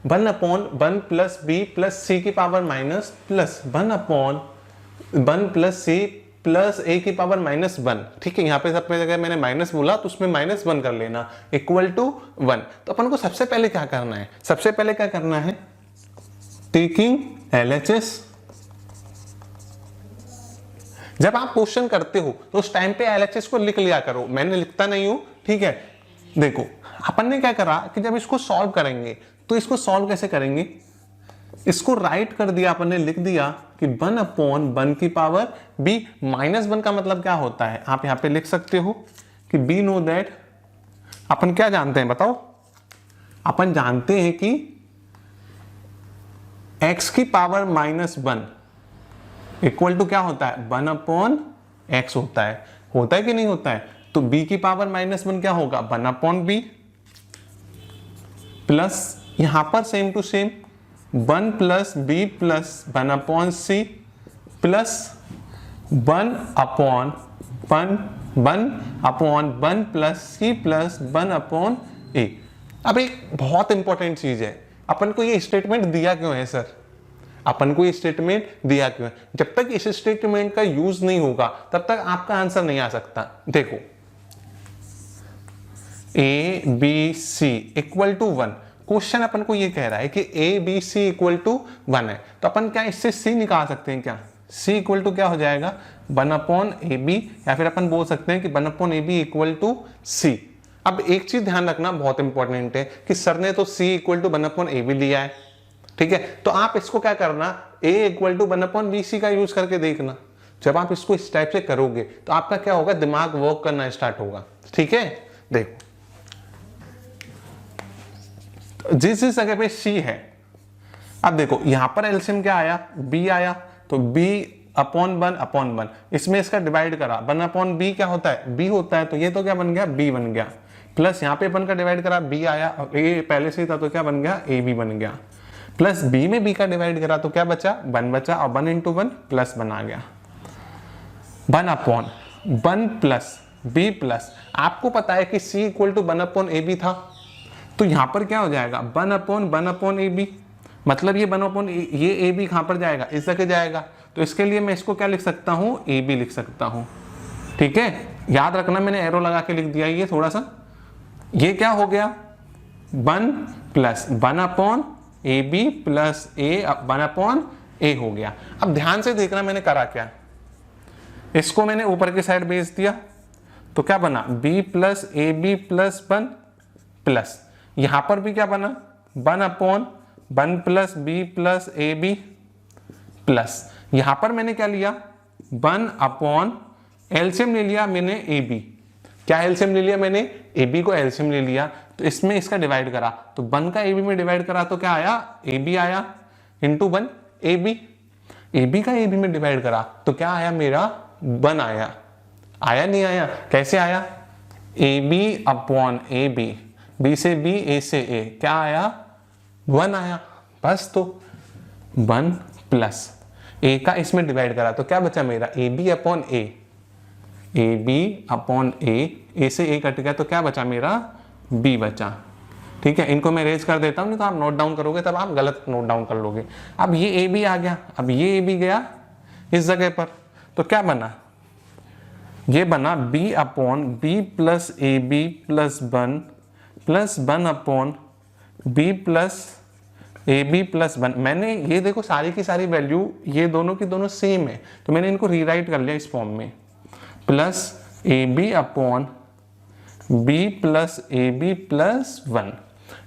1/1 plus B plus C की power minus, plus 1/1 plus C plus A की पावर -1। ठीक है, यहाँ पे सब जगह मैंने माइनस बोला तो उसमें -1 कर लेना, इक्वल टू 1। तो अपन को सबसे पहले क्या करना है, सबसे पहले क्या करना है, टेकिंग LHS। जब आप क्वेश्चन करते हो तो उस टाइम पे LHS को लिख लिया करो, मैंने लिखता नहीं हूं, ठीक है। देखो अपन ने क्या करा कि जब इसको सॉल्व करेंगे तो इसको सॉल्व कैसे करेंगे, इसको राइट कर दिया अपन ने, लिख दिया कि 1/1 की पावर b -1 का मतलब क्या होता है, आप यहां पे लिख सकते हो कि b नो दैट, अपन क्या जानते हैं बताओ, अपन जानते हैं कि x की पावर -1 इक्वल टू क्या होता है, 1/x होता है कि नहीं होता है। तो b की पावर -1 क्या होगा, 1/b, प्लस यहां पर same to same 1 plus B plus 1/c plus 1/1 plus C plus 1/a। अब एक बहुत इंपॉर्टेंट चीज है, अपन को ये स्टेटमेंट दिया क्यों है सर, अपन को ये स्टेटमेंट दिया क्यों है, जब तक इस स्टेटमेंट का यूज नहीं होगा तब तक आपका आंसर नहीं आ सकता। देखो A B C equal to 1, question अपन को ये कह रहा है कि A B C equal to 1 है, तो अपन क्या इससे सी निकाल सकते हैं क्या, सी इक्वल टू क्या हो जाएगा, 1/ab, या फिर अपन बोल सकते हैं कि 1/ab इक्वल टू सी। अब एक चीज ध्यान रखना बहुत इंपॉर्टेंट है कि सर ने तो c इक्वल टू 1/ab लिया है, ठीक है। तो आप इसको क्या करना, a इक्वल टू 1/bc का यूज करके देखना। जब आप इसको इस टाइप से करोगे तो आपका क्या होगा, दिमाग वर्क करना स्टार्ट होगा, ठीक है। देखो जिस जगह पे c है, अब देखो यहां पर एलसीएम क्या आया, b आया, तो b/1/1, इसमें इसका डिवाइड करा, 1/b क्या होता है, b होता है, तो ये तो क्या बन गया, b बन गया, प्लस यहाँ पे अपन का डिवाइड करा, b आया, और a पहले से ही था तो क्या बन गया, ab बन गया, प्लस b में b का डिवाइड करा तो क्या बचा, 1 बचा, और 1 × 1 प्लस 1 आ गया, 1/1 प्लस b प्लस, आपको पता है कि c इक्वल टू 1/ab था, तो यहां पर क्या हो जाएगा, 1/1/ab, मतलब ये 1/, ये ab कहां पर जाएगा, इस जगह जाएगा, तो इसके लिए मैं इसको क्या लिख सकता हूं, ab लिख सकता हूं, ठीक है। याद रखना मैंने एरो लगा के लिख दिया, ये थोड़ा सा, ये क्या हो गया, 1 plus 1/ab plus a 1/a हो गया। अब ध्यान से देखना मैंने करा क्या, इसको मैंने ऊपर की साइड भेज दिया, तो क्या बना, b plus ab plus 1, plus यहां पर भी क्या बना, 1/1 plus b plus ab, plus यहां पर मैंने क्या लिया, 1/, एलसीएम ले लिया मैंने ab, क्या एलसीएम ले लिया मैंने, ab को एलसीएम ले लिया, तो इसमें इसका डिवाइड करा, तो 1 का ab में डिवाइड करा तो क्या आया, ab आया, इंटू 1 ab का ab में डिवाइड करा तो क्या आया मेरा, 1 आया, आया नहीं आया, कैसे आया, ab/ab, b से b, a से a, क्या आया, 1 आया, बस। तो 1 प्लस a का इसमें डिवाइड करा तो क्या बचा मेरा, ab/a, a से a कट गया तो क्या बचा मेरा, b बचा, ठीक है। इनको मैं रेज कर देता हूं, नहीं तो आप नोट डाउन करोगे तब आप गलत नोट डाउन कर लोगे। अब ये ab आ गया, अब ये ab गया इस जगह पर, तो क्या बना, ये बना b/b plus ab plus 1 plus 1/b plus ab plus 1। मैंने ये देखो सारी की सारी वैल्यू ये दोनों की दोनों सेम है, तो मैंने इनको रीराइट कर लिया इस फॉर्म में, plus ab/b plus ab plus 1।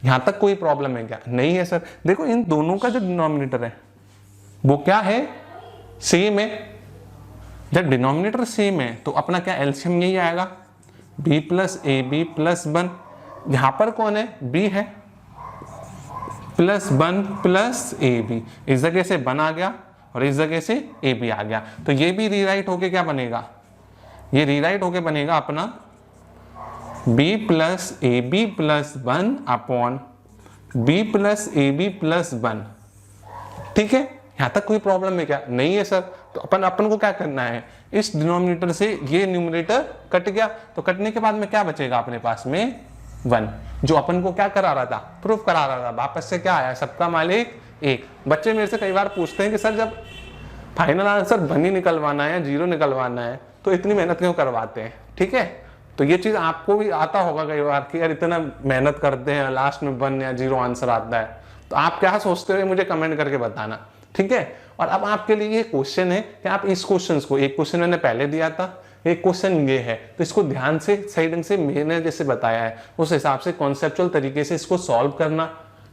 यहां तक कोई प्रॉब्लम है क्या, नहीं है सर। देखो इन दोनों का जो डिनोमिनेटर है वो क्या है, सेम है। जब डिनोमिनेटर सेम है तो अपना क्या एलसीएम यही आएगा, b प्लस ab प्लस 1, यहां पर कौन है, b है, प्लस 1 प्लस ab, इस जगह से 1 आ गया और इस जगह से ab आ गया, तो ये भी रीराइट होके क्या बनेगा, ये रीराइट होके बनेगा अपना b plus A B plus 1 upon b plus A B plus 1। ठीक है, यहां तक कोई प्रॉब्लम है क्या? नहीं है सर। तो अपन को क्या करना है, इस डिनोमिनेटर से ये न्यूमरेटर कट गया, तो कटने के बाद में क्या बचेगा अपने पास में 1, जो अपन को क्या करा रहा था, प्रूफ करा रहा था। वापस से क्या आया, सबका मालिक एक। बच्चे मेरे से कई बार पूछते हैं कि सर जब फाइनल आंसर 1 ही निकलवाना है, 0 निकलवाना है, तो इतनी मेहनत क्यों करवाते हैं? ठीक है, तो ये चीज आपको भी आता होगा कई बार कि यार इतना मेहनत करते हैं, लास्ट में 1 या 0 आंसर आता है। तो आप क्या सोचते हो मुझे कमेंट करके बताना। ठीक है, और अब आपके लिए ये क्वेश्चन है कि आप इस क्वेश्चन को, एक क्वेश्चन मैंने पहले दिया था, एक क्वेश्चन ये है, तो इसको ध्यान से सही ढंग से मैंने जैसे बताया है उस हिसाब से कॉन्सेप्चुअल तरीके से इसको सॉल्व करना।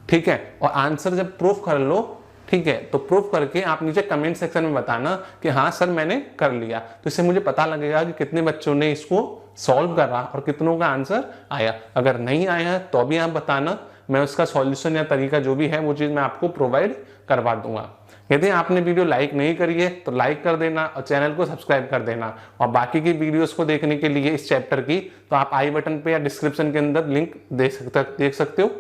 ठीक है, और आंसर जब प्रूफ कर लो, ठीक है, तो प्रूफ करके आप नीचे कमेंट सेक्शन में बताना कि हाँ सर मैंने कर लिया। तो इससे मुझे पता लगेगा कि कितने बच्चों ने इसको सॉल्व करा और कितनों का आंसर आया। अगर नहीं आया तो भी आप बताना, मैं उसका सॉल्यूशन या तरीका जो भी है वो चीज मैं आपको प्रोवाइड करवा दूंगा। यदि आपने वीडियो लाइक नहीं करी है तो लाइक कर देना और चैनल को सब्सक्राइब कर देना। और बाकी की वीडियोस को देखने के लिए इस चैप्टर की, तो आप आई बटन पे या डिस्क्रिप्शन के अंदर लिंक देख सकते हो।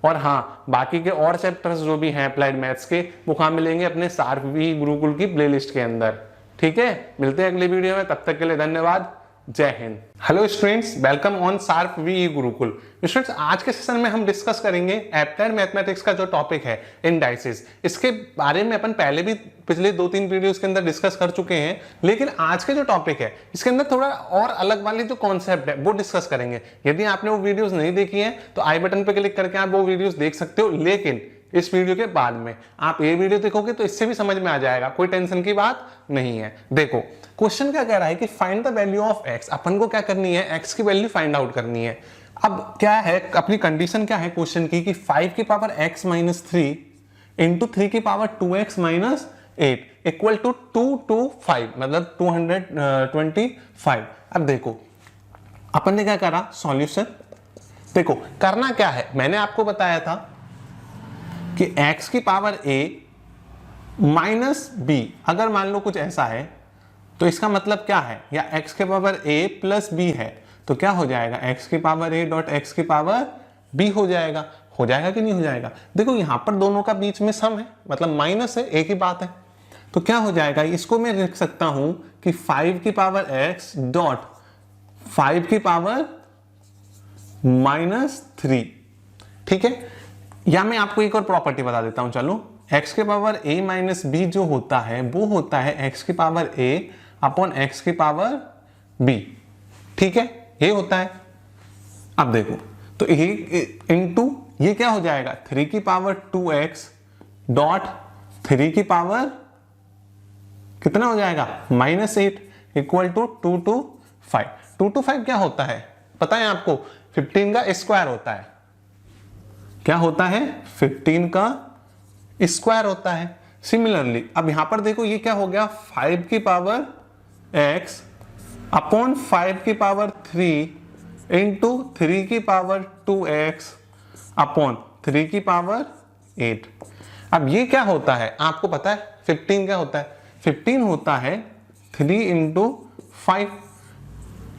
और हाँ, बाकी के और चैप्टर्स जो भी हैं अप्लाइड मैथ्स के, वो कहाँ मिलेंगे, अपने सार्प वी गुरुकुल की प्लेलिस्ट के अंदर। ठीक है, मिलते हैं अगले वीडियो में, तब तक के लिए धन्यवाद। जय Hind. Hello students, welcome on Sharp V Gurukul. Students, आज के सेशन में हम डिस्कस करेंगे एप्लाइड मैथमेटिक्स का जो टॉपिक है इंडाइसिस। इसके बारे में अपन पहले भी पिछले 2-3 वीडियोस के अंदर डिस्कस कर चुके हैं, लेकिन आज के जो टॉपिक है इसके अंदर थोड़ा और अलग वाली जो कॉन्सेप्ट है वो डिस्कस करेंगे। यदि आपने वो वीडियोस नहीं देखी है तो आई बटन पर क्लिक करके आप वो वीडियोस देख सकते हो, लेकिन इस वीडियो के बाद में आप ये वीडियो देखोगे तो इससे भी समझ में आ जाएगा, कोई टेंशन की बात नहीं है। देखो क्वेश्चन क्या कह रहा है कि find the value of x. अपन को क्या करनी है, एक्स की वैल्यू फाइंड आउट करनी है। अब क्या है, अपनी कंडीशन क्या है क्वेश्चन की कि 5 की पावर x माइनस 3 इंटू 3 की power 2x minus 8 equal to 225, मतलब 225। अब देखो अपन ने क्या करा, सॉल्यूशन। देखो करना क्या है, मैंने आपको बताया था कि x की पावर a माइनस b, अगर मान लो कुछ ऐसा है तो इसका मतलब क्या है, या x के पावर a प्लस b है तो क्या हो जाएगा, x की पावर a डॉट x की पावर b हो जाएगा। हो जाएगा कि नहीं हो जाएगा? देखो यहां पर दोनों का बीच में सम है, मतलब माइनस है, एक ही बात है। तो क्या हो जाएगा, इसको मैं लिख सकता हूं कि 5 की पावर x डॉट 5 की पावर माइनस 3। ठीक है, या मैं आपको एक और प्रॉपर्टी बता देता हूं, चलो। x के पावर a माइनस b जो होता है वो होता है x की पावर a अपॉन x की पावर b। ठीक है, ये होता है। अब देखो तो ये इंटू ये क्या हो जाएगा, 3 की पावर 2x डॉट 3 की पावर कितना हो जाएगा, -8 इक्वल टू 225। 225 क्या होता है पता है आपको, 15 का स्क्वायर होता है। क्या होता है, 15 का स्क्वायर होता है। सिमिलरली अब यहां पर देखो ये क्या हो गया, 5 की पावर x अपॉन 5 की पावर 3 इंटू 3 की पावर 2x अपॉन 3 की पावर 8। अब ये क्या होता है आपको पता है, 15 क्या होता है, 15 होता है 3 इंटू 5।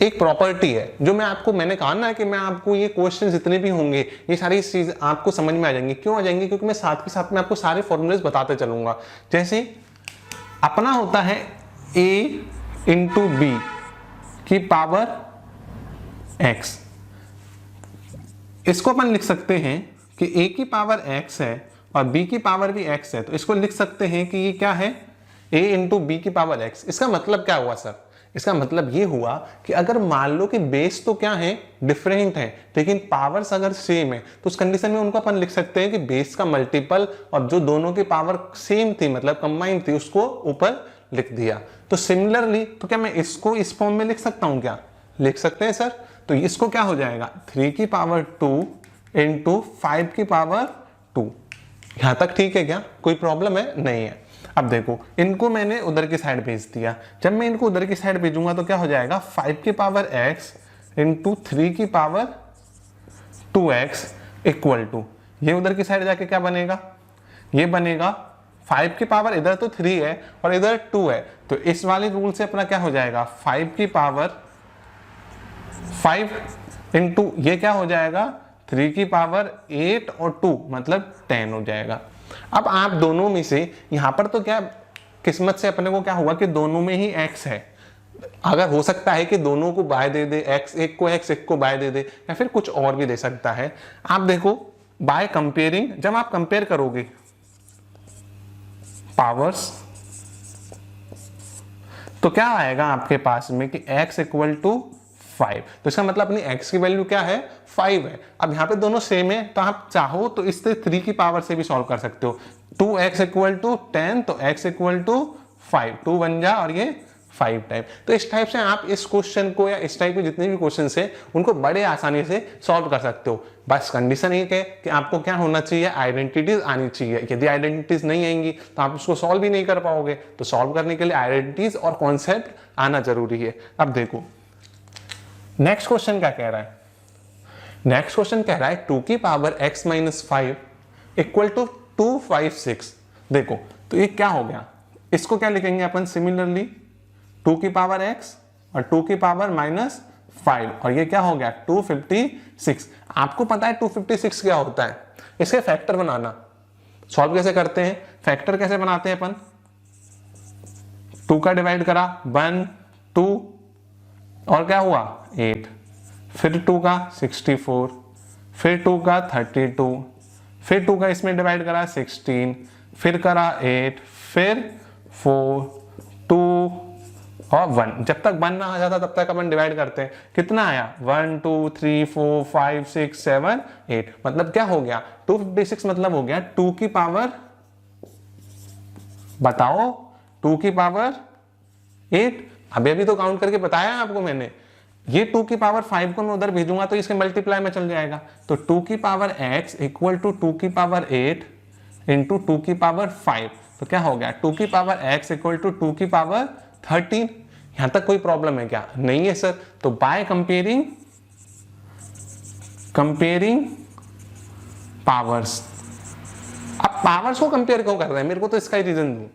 एक प्रॉपर्टी है जो मैंने कहा ना कि मैं आपको ये क्वेश्चन जितने भी होंगे ये सारी चीज आपको समझ में आ जाएंगी। क्यों आ जाएंगी, क्योंकि मैं साथ के साथ में आपको सारे फॉर्मूलेस बताते चलूंगा। जैसे अपना होता है a इंटू बी की पावर x, इसको अपन लिख सकते हैं कि a की पावर x है और b की पावर भी x है, तो इसको लिख सकते हैं कि ये क्या है, a इंटू बी की पावर x। इसका मतलब क्या हुआ सर, इसका मतलब ये हुआ कि अगर मान लो कि बेस तो क्या है, डिफरेंट है, लेकिन पावर्स अगर सेम है तो उस कंडीशन में उनको अपन लिख सकते हैं कि बेस का मल्टीपल और जो दोनों की पावर सेम थी मतलब कंबाइंड थी उसको ऊपर लिख दिया। तो सिमिलरली तो क्या मैं इसको इस फॉर्म में लिख सकता हूं, क्या लिख सकते हैं सर? तो इसको क्या हो जाएगा, 3 की पावर 2 इंटू 5 की पावर 2। यहां तक ठीक है क्या, कोई प्रॉब्लम है? नहीं है। अब देखो इनको मैंने उधर की साइड भेज दिया, जब मैं इनको उधर की साइड भेजूंगा तो क्या हो जाएगा, 5 की पावर x इंटू 3 की पावर 2x इक्वल टू, ये उधर की साइड जाके क्या बनेगा, ये बनेगा 5 की पावर इधर तो 3 है और इधर 2 है, तो इस वाले रूल से अपना क्या हो जाएगा, 5 की पावर 5 इंटू ये क्या हो जाएगा 3 की पावर 8 और 2 मतलब 10 हो जाएगा। अब आप दोनों में से यहाँ पर तो क्या किस्मत से अपने को क्या हुआ कि दोनों में ही x है। अगर हो सकता है कि दोनों को बाय दे दे, x एक को बाय दे दे, या फिर कुछ और भी दे सकता है। आप देखो बाय कंपेयरिंग, जब आप कंपेयर करोगे पावर्स तो क्या आएगा आपके पास में कि x इक्वल टू 5, तो इसका मतलब अपनी x की वैल्यू क्या है 5 है। अब यहाँ पे दोनों सेम है तो आप चाहो तो इससे 3 की पावर से भी सॉल्व कर सकते हो। 2x इक्वल टू 10 तो x इक्वल टू 5, 2 बन जा और ये 5 टाइप। तो इस टाइप से आप इस क्वेश्चन को या इस टाइप के जितने भी क्वेश्चन है उनको बड़े आसानी से सॉल्व कर सकते हो। बस कंडीशन एक है कि आपको क्या होना चाहिए, आइडेंटिटीज आनी चाहिए। यदि आइडेंटिटीज नहीं आएंगी तो आप उसको सॉल्व भी नहीं कर पाओगे। तो सॉल्व करने के लिए आइडेंटिटीज और कॉन्सेप्ट आना जरूरी है। अब देखो नेक्स्ट क्वेश्चन क्या कह रहा है। नेक्स्ट क्वेश्चन कह रहा है 2 की power x minus 5 equal to 256। देखो तो ये क्या हो गया, इसको क्या लिखेंगे अपन सिमिलरली 2 की पावर x और 2 की पावर माइनस 5 और ये क्या हो गया 256। आपको पता है 256 क्या होता है, इसके फैक्टर बनाना। सॉल्व कैसे करते हैं, फैक्टर कैसे बनाते हैं अपन, 2 का डिवाइड करा 1 2 और क्या हुआ 8, फिर 2 का 64, फिर 2 का 32, फिर 2 का इसमें डिवाइड करा 16, फिर करा 8, फिर 4 2 और 1। जब तक 1 ना आ जाता तब तक अपन डिवाइड करते हैं। कितना आया 1 2 3 4 5 6 7 8, मतलब क्या हो गया 256, मतलब हो गया 2 की पावर, बताओ 2 की पावर 8। अभी तो काउंट करके बताया आपको मैंने। ये 2 की पावर 5 को मैं उधर भेजूंगा तो इसके मल्टीप्लाई में चल जाएगा। तो 2 की पावर x इक्वल टू 2 की पावर 8 इंटू 2 की पावर 5, तो क्या हो गया 2 की पावर x इक्वल टू 2 की पावर 13। यहां तक कोई प्रॉब्लम है क्या, नहीं है सर। तो बाय कंपेयरिंग पावर्स। अब पावर्स को कंपेयर क्यों कर रहे हैं, मेरे को तो इसका ही रीजन दो।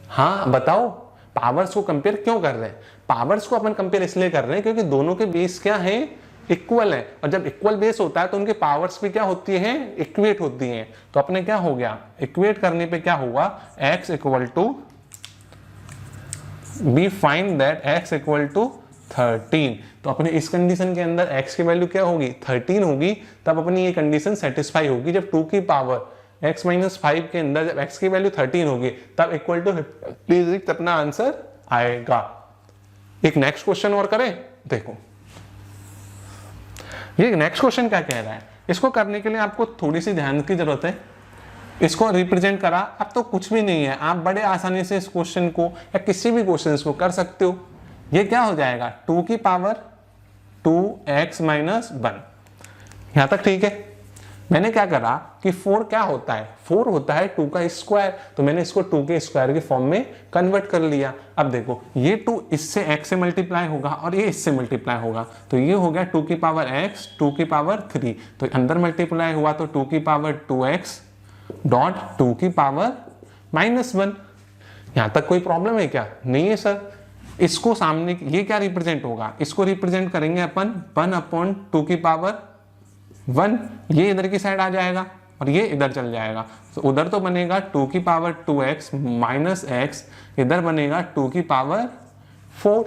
हाँ बताओ पावर्स को कंपेयर क्यों कर रहे हैं। पावर्स को अपन कंपेयर इसलिए कर रहे हैं क्योंकि दोनों के बेस क्या है, इक्वल है। और जब इक्वल बेस होता है तो उनके पावर्स भी क्या होती हैं, इक्वेट होती हैं। तो अपने क्या हो गया, इक्वेट करने पे क्या हुआ, x equal to, we find that x equal to 13। तो अपने इस कंडीशन के अंदर x की वैल्यू क्या होगी 13 होगी। तब अपनी ये कंडीशन सेटिस्फाई होगी जब 2 की पावर x माइनस 5 के अंदर जब x की वैल्यू 13 होगी तब इक्वल टू 56 अपना आंसर आएगा। एक नेक्स्ट क्वेश्चन और करें, देखो ये नेक्स्ट क्वेश्चन क्या कह रहा है। इसको करने के लिए आपको थोड़ी सी ध्यान की जरूरत है। इसको रिप्रेजेंट करा, अब तो कुछ भी नहीं है, आप बड़े आसानी से इस क्वेश्चन को या किसी भी क्वेश्चन को कर सकते हो। ये क्या हो जाएगा 2 की पावर 2x माइनस 1, यहां तक ठीक है। मैंने क्या करा कि 4 क्या होता है, 4 होता है 2 का स्क्वायर, तो मैंने इसको 2 के स्क्वायर के फॉर्म में कन्वर्ट कर लिया। अब देखो ये 2 इससे x से मल्टीप्लाई होगा और ये इससे मल्टीप्लाई होगा, तो ये हो गया 2 की पावर x 2 की पावर 3, तो अंदर मल्टीप्लाई हुआ तो 2 की पावर 2x डॉट 2 की पावर माइनस 1। यहां तक कोई प्रॉब्लम है क्या, नहीं है सर। इसको सामने ये क्या रिप्रेजेंट होगा, इसको रिप्रेजेंट करेंगे अपन 1 अपॉन 2 की पावर 1, ये इधर की साइड आ जाएगा और ये इधर चल जाएगा। तो उधर तो बनेगा 2 की पावर 2x माइनस x, इधर बनेगा 2 की पावर 4।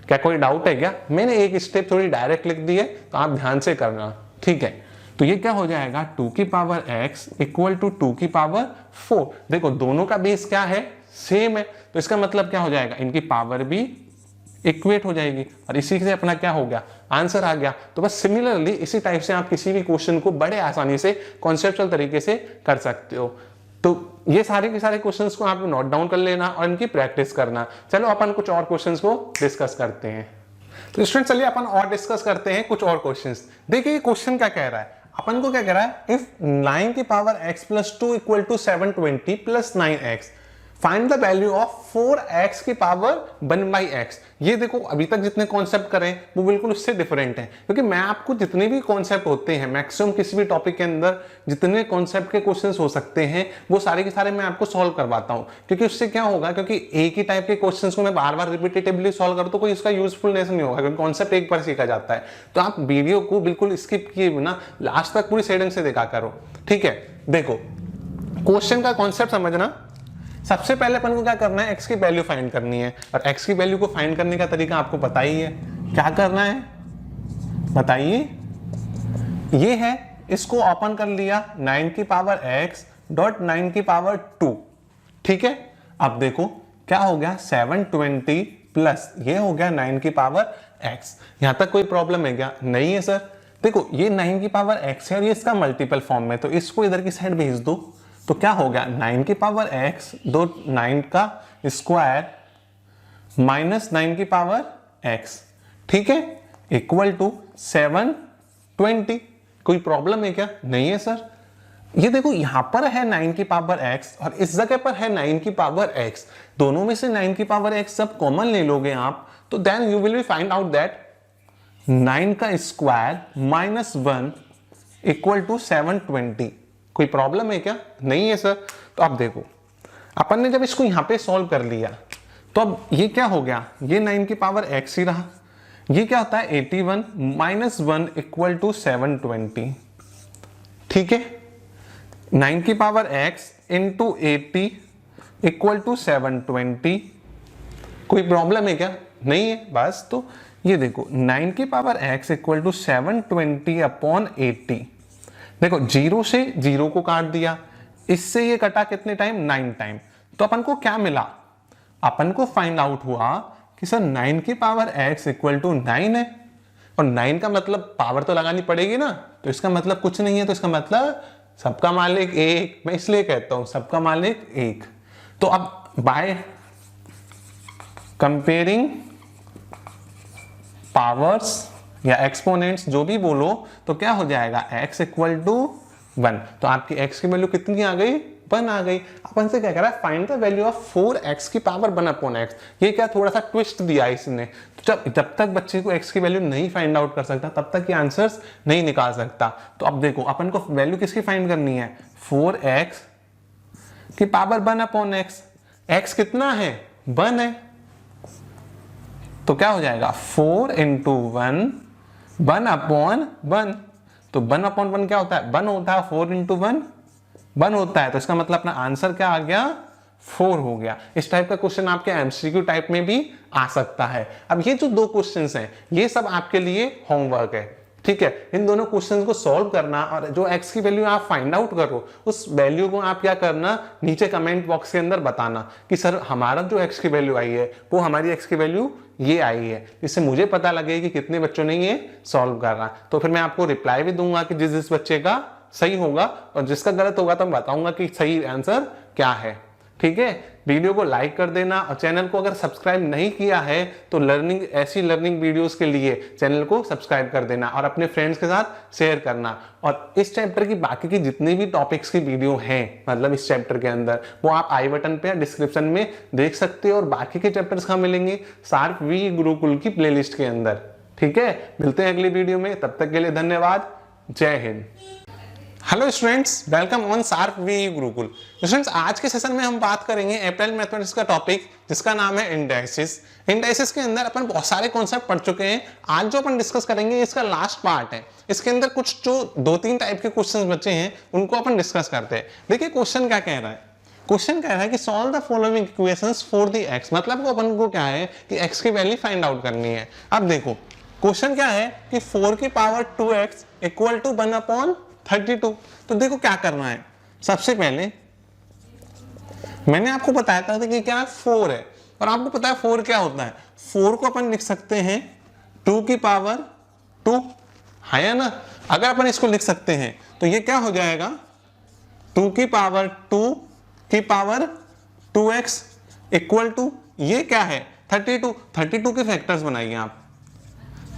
क्या कोई डाउट है क्या, मैंने एक स्टेप थोड़ी डायरेक्ट लिख दी है तो आप ध्यान से करना, ठीक है। तो ये क्या हो जाएगा 2 की पावर x इक्वल टू 2 की पावर 4। देखो दोनों का बेस क्या है, सेम है, तो इसका मतलब क्या हो जाएगा इनकी पावर भी इक्वेट हो जाएगी और इसी से अपना क्या हो गया आंसर आ गया। तो बस सिमिलरली इसी टाइप से आप किसी भी क्वेश्चन को बड़े आसानी से कॉन्सेप्चुअल तरीके से कर सकते हो। तो ये सारे के सारे क्वेश्चंस को आप नोट डाउन कर लेना और इनकी प्रैक्टिस करना। चलो अपन कुछ और क्वेश्चंस को डिस्कस करते हैं। तो स्टूडेंट चलिए अपन और डिस्कस करते हैं कुछ और क्वेश्चंस। देखिए ये क्वेश्चन क्या कह रहा है, अपन को क्या कह रहा है, इफ 9 की power x plus 2 equal to 720 plus 9x find the value of 4x की पावर 1/x। ये देखो अभी तक जितने कॉन्सेप्ट करें वो बिल्कुल उससे डिफरेंट है, क्योंकि मैं आपको जितने भी कॉन्सेप्ट होते हैं मैक्सिमम किसी भी टॉपिक के अंदर जितने कॉन्सेप्ट के क्वेश्चंस हो सकते हैं वो सारे के सारे मैं आपको सॉल्व करवाता हूं। क्योंकि उससे क्या होगा, क्योंकि एक ही टाइप के क्वेश्चंस को मैं बार बार रिपीटेटिवली सॉल्व करूं तो कोई इसका यूजफुलनेस नहीं होगा, क्योंकि कॉन्सेप्ट एक बार सीखा जाता है। तो आप वीडियो को बिल्कुल स्किप किए बिना लास्ट तक पूरी सेटिंग से देखा करो, ठीक है। देखो क्वेश्चन का कॉन्सेप्ट समझना। सबसे पहले अपन को क्या करना है, x की वैल्यू फाइंड करनी है, और x की वैल्यू को फाइंड करने का तरीका आपको पता ही है। क्या करना है बताइए, ये है, इसको ओपन कर लिया 9 की पावर x डॉट 9 की पावर 2, ठीक है। अब देखो क्या हो गया, 720 प्लस ये हो गया 9 की पावर x। यहां तक कोई प्रॉब्लम है क्या? नहीं है सर। देखो ये 9 की पावर x है और ये इसका मल्टीपल फॉर्म में, तो इसको इधर की साइड भेज दो। तो क्या हो गया, 9 की पावर x दो 9 का स्क्वायर माइनस 9 की पावर x, ठीक है, इक्वल टू 720। कोई प्रॉब्लम है क्या? नहीं है सर। ये देखो यहां पर है 9 की पावर x और इस जगह पर है 9 की पावर x, दोनों में से 9 की पावर x सब कॉमन ले लोगे आप, तो then you will be find out that 9 का स्क्वायर माइनस 1 इक्वल टू 720। कोई प्रॉब्लम है क्या? नहीं है सर। तो अब देखो अपन ने जब इसको यहां पे सॉल्व कर लिया तो अब ये क्या हो गया, ये 9 की पावर x ही रहा, ये क्या होता है 81 माइनस 1 इक्वल टू 720, ठीक है। 9 की power x into 80 equal to 720। कोई प्रॉब्लम है क्या? नहीं है। बस तो ये देखो 9 की power x equal to 720 upon 80। देखो 0 से 0 को काट दिया, इससे ये कटा कितने टाइम, 9 टाइम। तो अपन को क्या मिला, अपन को फाइंड आउट हुआ कि सर 9 की पावर x इक्वल टू 9 है, और 9 का मतलब पावर तो लगानी पड़ेगी ना, तो इसका मतलब कुछ नहीं है, तो इसका मतलब सबका मालिक एक। मैं इसलिए कहता हूं सबका मालिक एक। तो अब बाय कंपेयरिंग पावर्स या एक्सपोनेंट्स जो भी बोलो, तो क्या हो जाएगा x इक्वल टू 1। तो आपकी x की वैल्यू कितनी आ गई, 1 आ गई। अपन से क्या कह रहा है, find the value of 4x की पावर 1 अपॉन x। ये क्या थोड़ा सा ट्विस्ट दिया इसने, तो जब तक बच्चे को x की वैल्यू नहीं फाइंड आउट कर सकता तब तक ये आंसर्स नहीं निकाल सकता। तो अब देखो अपन को वैल्यू किसकी फाइंड करनी है, 4x की पावर 1 अपॉन x। x कितना है, 1 है, तो क्या हो जाएगा 4 इंटू 1 अपॉन 1। तो 1 अपॉन 1 क्या होता है, 1 होता है, 4 इंटू 1 होता है, तो इसका मतलब अपना आंसर क्या आ गया, 4 हो गया। इस टाइप का क्वेश्चन आपके एमसीक्यू टाइप में भी आ सकता है। अब ये जो 2 क्वेश्चंस हैं ये सब आपके लिए होमवर्क है, ठीक है। इन दोनों क्वेश्चंस को सॉल्व करना और जो x की वैल्यू आप फाइंड आउट करो उस वैल्यू को आप क्या करना, नीचे कमेंट बॉक्स के अंदर बताना कि सर हमारा जो x की वैल्यू आई है वो हमारी x की वैल्यू ये आई है। इससे मुझे पता लगे कि कितने बच्चों ने ये सॉल्व करा, तो फिर मैं आपको रिप्लाई भी दूंगा कि जिस बच्चे का सही होगा, और जिसका गलत होगा तो मैं बताऊंगा कि सही आंसर क्या है, ठीक है। वीडियो को लाइक कर देना, और चैनल को अगर सब्सक्राइब नहीं किया है तो ऐसी लर्निंग वीडियोस के लिए चैनल को सब्सक्राइब कर देना और अपने फ्रेंड्स के साथ शेयर करना। और इस चैप्टर की बाकी की जितनी भी टॉपिक्स की वीडियो हैं, मतलब इस चैप्टर के अंदर, वो आप आई बटन पे या डिस्क्रिप्शन में देख सकते हो। और बाकी के चैप्टर्स कहाँ मिलेंगे, शार्प वी गुरुकुल की प्लेलिस्ट के अंदर, ठीक है। मिलते हैं अगली वीडियो में, तब तक के लिए धन्यवाद। जय Hind. Hello students, welcome on Sharp V Gurukul. Students आज के सेशन में हम बात करेंगे अप्लाइड मैथमेटिक्स का टॉपिक जिसका नाम है इंडाइसिस। इंडाइसिस के अंदर अपन बहुत सारे कॉन्सेप्ट पढ़ चुके हैं। आज जो अपन डिस्कस करेंगे इसका लास्ट पार्ट है। इसके अंदर कुछ जो 2-3 टाइप के क्वेश्चन बचे हैं उनको अपन डिस्कस करते हैं। देखिए क्वेश्चन क्या कह रहा है, क्वेश्चन कह रहा है कि solve the following equations for the x। मतलब को अपन को क्या है कि x की वैल्यू फाइंड आउट करनी है। अब देखो क्वेश्चन क्या है कि 4 की power 2x equal to 1 upon 32। तो देखो क्या करना है, सबसे पहले मैंने आपको बताया था कि क्या 4 है, और आपको पता है 4 क्या होता है। 4 को अपन लिख सकते हैं 2 की पावर 2, है ना। अगर अपन इसको लिख सकते हैं तो ये क्या हो जाएगा, 2 की पावर 2 की पावर 2x इक्वल टू ये क्या है 32। 32 के फैक्टर्स बनाइए आप,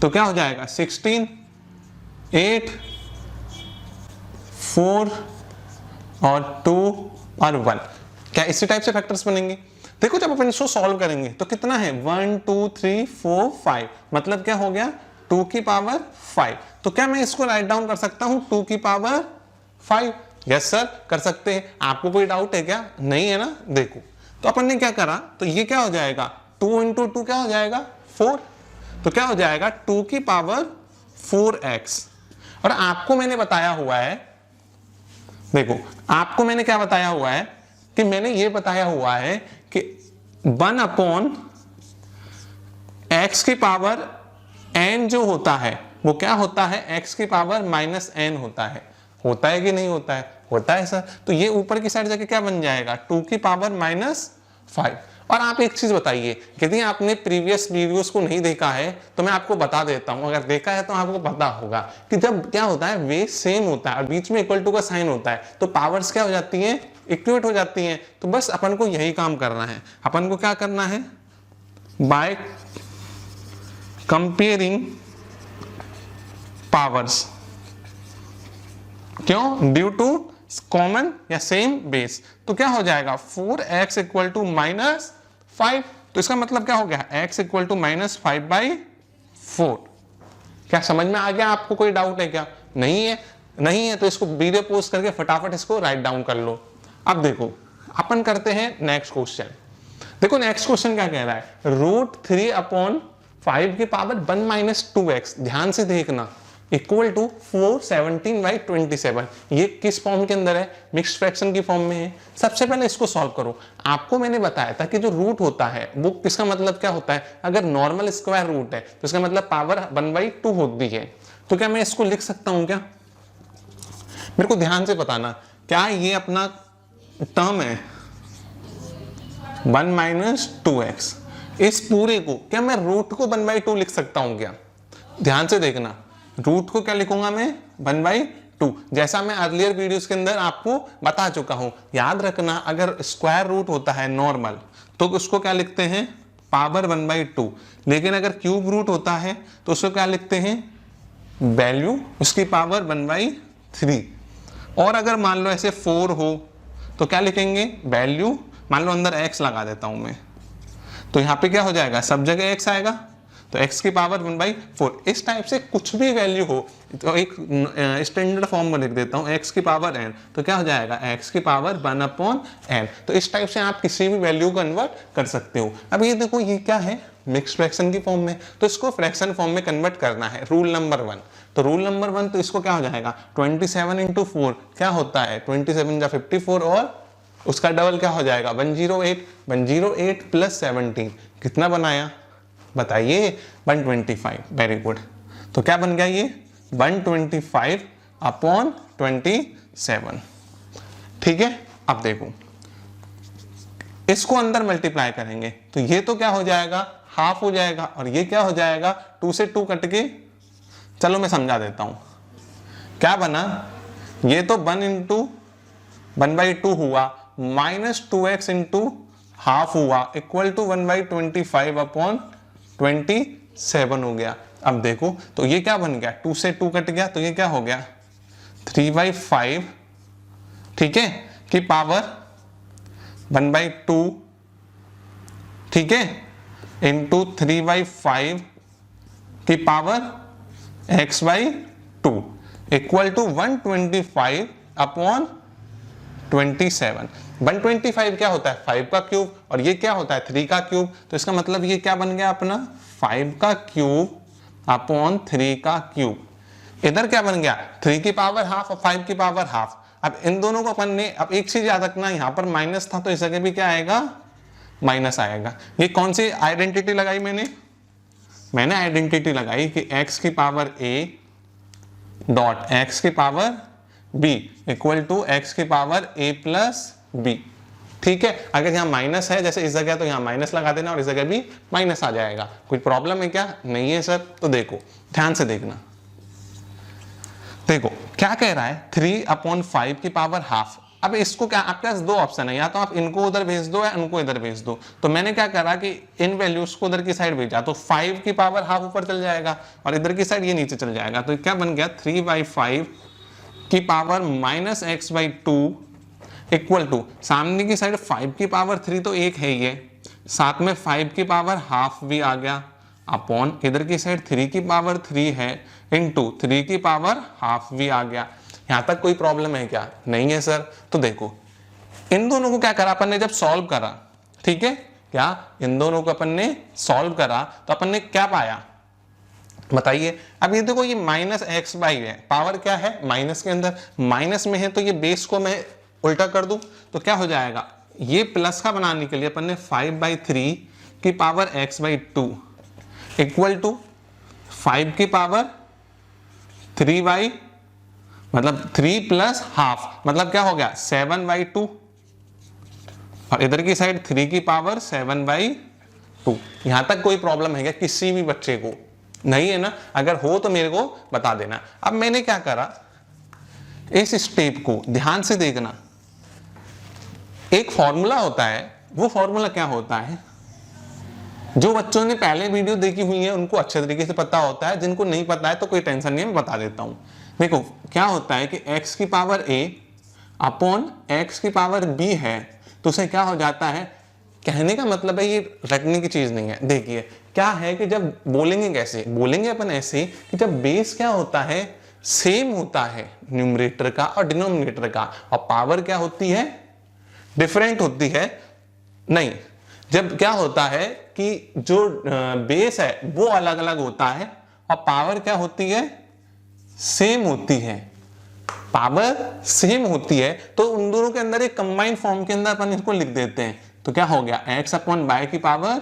तो क्या हो जाएगा 16, 8, 4 और 2 और 1। क्या इसी टाइप से फैक्टर्स बनेंगे? देखो जब अपन इसको सॉल्व करेंगे तो कितना है 1 2 3 4 5, मतलब क्या हो गया 2 की पावर 5। तो क्या मैं इसको राइट डाउन कर सकता हूं 2 की पावर 5? यस सर कर सकते हैं। आपको कोई डाउट है क्या? नहीं है ना। देखो तो अपन ने क्या करा, तो ये क्या हो जाएगा 2 इंटू 2 क्या हो जाएगा 4, तो क्या हो जाएगा 2 की पावर 4x। और आपको मैंने बताया हुआ है, देखो आपको मैंने क्या बताया हुआ है कि मैंने ये बताया हुआ है कि 1 अपॉन x की पावर n जो होता है वो क्या होता है x की पावर माइनस n होता है कि नहीं होता है? होता है सर। तो ये ऊपर की साइड जाके क्या बन जाएगा 2 की पावर -5। और आप एक चीज बताइए, यदि आपने प्रीवियस वीडियोस को नहीं देखा है तो मैं आपको बता देता हूं, अगर देखा है तो आपको पता होगा कि जब क्या होता है वे सेम होता है और बीच में इक्वल टू का साइन होता है तो पावर्स क्या हो जाती हैं इक्विवेलेंट हो जाती हैं। तो बस अपन को यही काम करना है, अपन को क्या करना है बाय कंपेयरिंग पावर्स, क्यों ड्यू टू कॉमन या सेम बेस। तो क्या हो जाएगा 4x इक्वल टू -5, तो इसका मतलब क्या हो गया x इक्वल टू -5/4। क्या समझ में आ गया? आपको कोई डाउट है क्या? नहीं है? नहीं है तो इसको वीडियो पोस्ट करके फटाफट इसको राइट डाउन कर लो। अब देखो अपन करते हैं नेक्स्ट क्वेश्चन। देखो नेक्स्ट क्वेश्चन क्या कह रहा है, √3/5 की पावर 1 - 2x, ध्यान से देखना, इक्वल टू 417/27। ये किस फॉर्म के अंदर है? मिक्स्ड फ्रैक्शन की फॉर्म में है। सबसे पहले इसको सॉल्व करो। आपको मैंने बताया था कि जो रूट होता है वो किसका मतलब क्या होता है, अगर नॉर्मल स्क्वायर रूट है तो इसका मतलब पावर 1/2 होती है। तो क्या मैं इसको लिख सकता हूं क्या? मेरे को ध्यान से बताना, क्या ये अपना टर्म है 1 - 2x, इस पूरे को क्या मैं रूट को 1/2 लिख सकता हूं क्या? ध्यान से देखना, रूट को क्या लिखूंगा मैं 1/2, जैसा मैं अर्लियर वीडियोस के अंदर आपको बता चुका हूं। याद रखना अगर स्क्वायर रूट होता है नॉर्मल तो उसको क्या लिखते हैं पावर 1/2, लेकिन अगर क्यूब रूट होता है तो उसको क्या लिखते हैं वैल्यू उसकी पावर 1/3। और अगर मान लो ऐसे 4 हो तो क्या लिखेंगे वैल्यू, मान लो अंदर x लगा देता हूं मैं, तो यहां पे क्या हो जाएगा सब जगह x आएगा, तो x की पावर 1/4। इस टाइप से कुछ भी वैल्यू हो तो एक स्टैंडर्ड फॉर्म में लिख देता हूँ x की पावर n, तो क्या हो जाएगा x की पावर 1/n। तो इस टाइप से आप किसी भी वैल्यू को कन्वर्ट कर सकते हो। अब ये देखो ये क्या है मिक्स्ड फ्रैक्शन की फॉर्म में, तो इसको फ्रैक्शन फॉर्म में कन्वर्ट करना है। रूल नंबर 1, तो रूल नंबर 1 तो इसको क्या हो जाएगा 27 × 4 क्या होता है 27 × 54 और उसका डबल क्या हो जाएगा 108। 108 + 17 कितना बनाया बताइए 125। Very good. तो क्या बन गया ये 125/27। ठीक है। अब देखो इसको अंदर मल्टीप्लाई करेंगे तो ये तो क्या हो जाएगा हाफ हो जाएगा और ये क्या हो जाएगा 2 से 2 कट के, चलो मैं समझा देता हूं क्या बना। ये तो 1 × 1/2 हुआ -2x × हाफ हुआ इक्वल टू 1/25/27 हो गया। अब देखो तो ये क्या बन गया 2 से 2 कट गया तो ये क्या हो गया 3/5, ठीक है, की पावर 1/2, ठीक है, इंटू 3/5 की पावर x/2 इक्वल टू 125/27। 125 क्या होता है 5 का क्यूब और ये क्या होता है 3 का क्यूब, तो इसका मतलब ये क्या बन गया अपना 5 का क्यूब अपॉन 3 का क्यूब। इधर क्या बन गया 3 की पावर हाफ और 5 की पावर हाफ। अब इन दोनों को अपन ने, अब एक चीज याद रखना यहाँ पर माइनस था तो इस जगह भी क्या आएगा माइनस आएगा। ये कौन सी आइडेंटिटी लगाई मैंने आइडेंटिटी लगाई कि x की पावर a डॉट x की power b equal to x की पावर a प्लस b। ठीक है, अगर यहाँ माइनस है जैसे इस जगह तो यहाँ माइनस लगा देना और इस जगह भी माइनस आ जाएगा। कोई प्रॉब्लम है क्या? नहीं है सर। तो देखो ध्यान से देखना, देखो क्या कह रहा है 3/5 की पावर हाफ। अब इसको क्या, आपके पास दो ऑप्शन है, या तो आप इनको उधर भेज दो या इनको इधर भेज दो। तो मैंने क्या करा कि इन वैल्यूज को उधर की साइड भेजा तो 5 की पावर हाफ ऊपर चल जाएगा और इधर की साइड ये नीचे चल जाएगा। तो क्या बन गया 3/5 की पावर -x/2 इक्वल टू सामने की साइड 5 की पावर 3 तो एक है ही है, साथ में 5 की पावर हाफ भी आ गया, अपॉन इधर की साइड 3 की पावर 3 है इंटू 3 की पावर हाफ भी आ गया। यहां तक कोई प्रॉब्लम है क्या? नहीं है सर। तो देखो इन दोनों को क्या करा अपन ने जब सॉल्व करा, ठीक है, क्या इन दोनों को अपन ने सॉल्व करा तो अपन ने क्या पाया बताइए। अब ये देखो ये माइनस एक्स बाई है, पावर क्या है माइनस के अंदर, माइनस में है तो ये बेस को मैं उल्टा कर दूं तो क्या हो जाएगा, ये प्लस का बनाने के लिए अपन ने 5/3 की power x by 2 equal to 5 की पावर 3 बाई मतलब 3 प्लस हाफ मतलब क्या हो गया 7/2 और इधर की साइड 3 की पावर 7/2। यहां तक कोई प्रॉब्लम है क्या किसी भी बच्चे को? नहीं है ना? अगर हो तो मेरे को बता देना। अब मैंने क्या करा, इस स्टेप को ध्यान से देखना, एक फॉर्मूला होता है, वो फॉर्मूला क्या होता है, जो बच्चों ने पहले वीडियो देखी हुई है उनको अच्छे तरीके से पता होता है, जिनको नहीं पता है तो कोई टेंशन नहीं है, मैं बता देता हूं। देखो क्या होता है कि x की पावर a अपॉन x की पावर b है तो उसे क्या हो जाता है, कहने का मतलब है ये रटने की चीज नहीं है। देखिए क्या है कि जब बोलेंगे कैसे बोलेंगे अपन ऐसे कि जब बेस क्या होता है सेम होता है न्यूमरेटर का और डिनोमिनेटर का, और पावर क्या होती है डिफरेंट होती है। नहीं, जब क्या होता है कि जो बेस है वो अलग अलग होता है और पावर क्या होती है सेम होती है, पावर सेम होती है तो उन दोनों के अंदर एक कंबाइंड फॉर्म के अंदर अपन इसको लिख देते हैं तो क्या हो गया x अपॉन बाय की पावर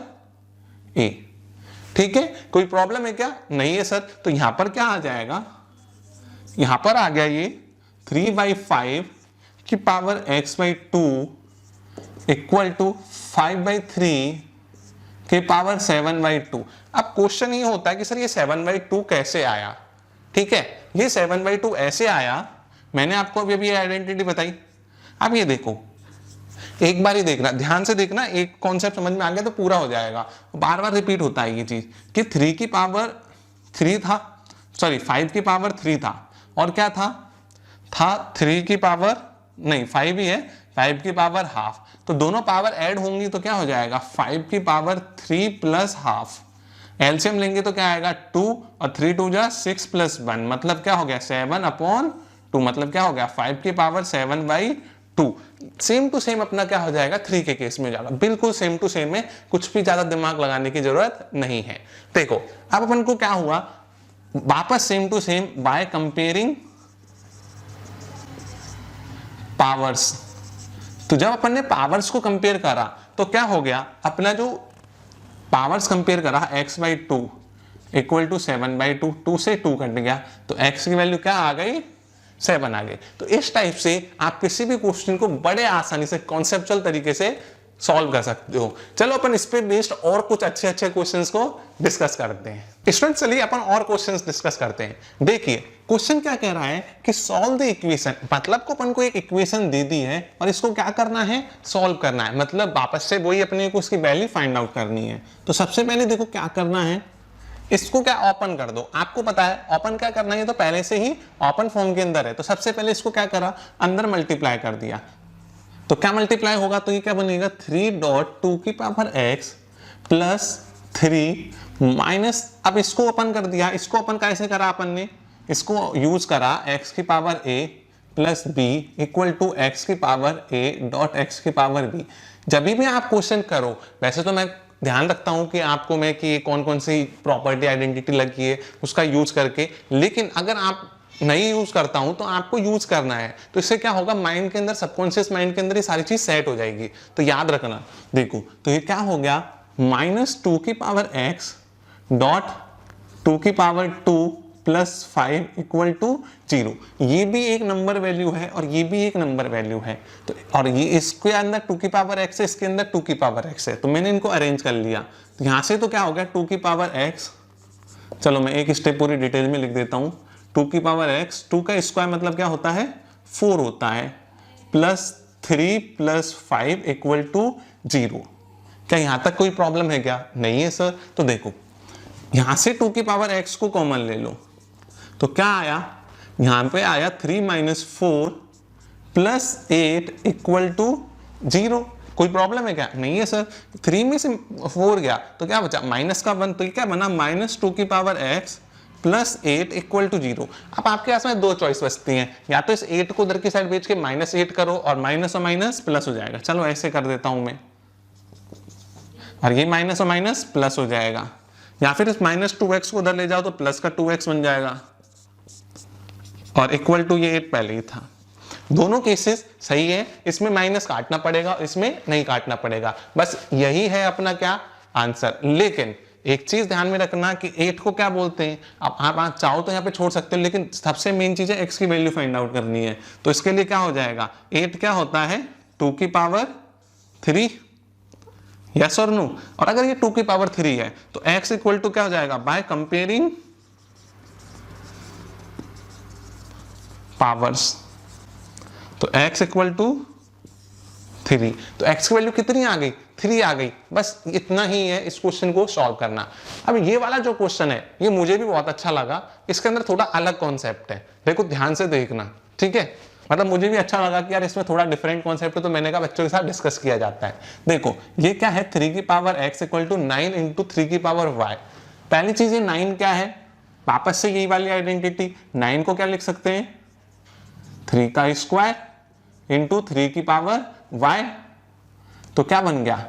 a। ठीक है, कोई प्रॉब्लम है क्या? नहीं है सर। तो यहां पर क्या आ जाएगा, यहां पर आ गया ये 3/5 की power x by 2 equal to 5/3 के पावर 7/2। अब क्वेश्चन ये होता है कि सर ये 7/2 कैसे आया? ठीक है, ये 7/2 ऐसे आया, मैंने आपको अभी अभी आइडेंटिटी बताई। अब ये देखो एक बार ही देखना, ध्यान से देखना, एक कॉन्सेप्ट समझ में आ गया तो पूरा हो जाएगा। बार बार रिपीट होता है ये चीज कि 3 की पावर 3 था, सॉरी 5 की पावर 3 था और क्या था 3 की पावर नहीं 5 ही है, 5 की पावर हाफ, तो दोनों पावर ऐड होंगी तो क्या हो जाएगा 5 की पावर 3 प्लस हाफ, एलसीएम लेंगे तो क्या आएगा 2 और 3 2 जा 6 प्लस 1 मतलब क्या हो गया 7/2 मतलब क्या हो गया 5 की पावर 7/2। सेम टू सेम अपना क्या हो जाएगा 3 के केस में जाएगा, बिल्कुल सेम टू सेम है, कुछ भी ज्यादा दिमाग लगाने की जरूरत नहीं है। देखो अब अपन को क्या हुआ, वापस same to same by comparing powers. तो जब अपन ने पावर्स को कंपेयर करा तो क्या हो गया, अपना जो पावर्स कंपेयर करा x बाई 2 इक्वल टू 7/2, 2 से 2 कट गया तो x की वैल्यू क्या आ गई 7 आ गई। तो इस टाइप से आप किसी भी क्वेश्चन को बड़े आसानी से कॉन्सेप्चुअल तरीके से सॉल्व कर सकते हो। चलो अपन इस पे बेस्ड और कुछ अच्छे अच्छे क्वेश्चंस को डिस्कस करते हैं। स्टूडेंट्स चलिए अपन और क्वेश्चंस डिस्कस करते हैं। देखिए क्वेश्चन क्या कह रहा है कि सॉल्व द इक्वेशन, मतलब को अपन को एक इक्वेशन दे दी है और इसको क्या करना है सॉल्व करना है, मतलब वापस से वही अपने को उसकी वैल्यू फाइंड आउट करनी है। तो सबसे पहले देखो क्या करना है, इसको क्या ओपन कर दो, आपको पता है ओपन क्या करना है, तो पहले से ही ओपन फॉर्म के अंदर है। तो सबसे पहले इसको क्या करा अंदर मल्टीप्लाई कर दिया, तो क्या मल्टीप्लाई होगा तो ये क्या बनेगा 3.2 की पावर x प्लस 3 माइनस, अब इसको ओपन कर दिया, इसको ओपन कैसे करा अपन ने, इसको यूज करा x की power a plus b equal to x की पावर a डॉट x की पावर b। जब भी आप क्वेश्चन करो, वैसे तो मैं ध्यान रखता हूं कि आपको मैं कि कौन कौन सी प्रॉपर्टी आइडेंटिटी लगी है उसका यूज करके, लेकिन अगर आप नहीं यूज करता हूं तो आपको यूज करना है। तो इससे क्या होगा माइंड के अंदर, सबकॉन्शियस माइंड के अंदर ये सारी चीज सेट हो जाएगी। तो याद रखना, देखो तो ये क्या हो गया -2 की पावर x डॉट 2 की पावर 2 प्लस 5 इक्वल टू 0। ये भी एक नंबर वैल्यू है और ये भी एक नंबर वैल्यू है, तो और ये इसके अंदर 2 की पावर x है, इसके अंदर 2 की पावर x है, तो मैंने इनको अरेंज कर लिया। तो यहां से तो क्या हो गया 2 की पावर x, चलो मैं एक स्टेप पूरी डिटेल में लिख देता हूं, 2 की पावर x, 2 का स्क्वायर मतलब क्या होता है 4 होता है, प्लस 3 प्लस 5 इक्वल टू 0। क्या यहां तक कोई प्रॉब्लम है क्या? नहीं है सर। तो देखो यहां से 2 की पावर x को कॉमन ले लो तो क्या आया, यहां पे आया 3 - 4 प्लस 8 इक्वल टू 0। कोई प्रॉब्लम है क्या? नहीं है सर। 3 में से 4 गया तो क्या बचा? माइनस का 1, तो ये क्या बना? -2 की power x plus 8 equal to 0। अब आपके पास में दो चॉइस बचती हैं, या तो इस 8 को उधर की साइड भेज के -8 करो और माइनस और माइनस प्लस हो जाएगा। चलो ऐसे कर देता हूं मैं, और ये माइनस और माइनस प्लस हो जाएगा, या फिर इस -2x को उधर ले जाओ तो प्लस का 2x बन जाएगा, और इक्वल टू ये 8 पहले ही था। दोनों केसेस सही है, इसमें माइनस काटना पड़ेगा, इसमें नहीं काटना पड़ेगा। बस यही है अपना क्या आंसर। लेकिन एक चीज ध्यान में रखना कि 8 को क्या बोलते हैं। अब आप चाहो तो यहाँ पे छोड़ सकते हो, लेकिन सबसे मेन चीज है x की वैल्यू फाइंड आउट करनी है। तो इसके लिए क्या हो जाएगा? 8 क्या होता है? 2 की पावर 3, यस और नो। और अगर ये 2 की पावर 3 है तो x इक्वल टू क्या हो जाएगा? बाय कंपेयरिंग पावर्स, तो x इक्वल टू 3। तो x की वैल्यू कितनी आ गई? 3 आ गई। बस इतना ही है इस क्वेश्चन को सॉल्व करना। अब ये वाला जो क्वेश्चन है ये मुझे भी बहुत अच्छा लगा। इसके अंदर थोड़ा अलग कॉन्सेप्ट है, देखो ध्यान से देखना, ठीक है। मतलब मुझे भी अच्छा लगा कि यार इसमें थोड़ा डिफरेंट कॉन्सेप्ट है, तो मैंने कहा बच्चों के साथ डिस्कस किया जाता है। देखो ये क्या है? 3 की power x equal to 9 into 3 की पावर y। पहली चीज ये 9 क्या है? वापस से यही वाली आइडेंटिटी, 9 को क्या लिख सकते हैं? 3 का स्क्वायर इंटू 3 की पावर y। तो क्या बन गया?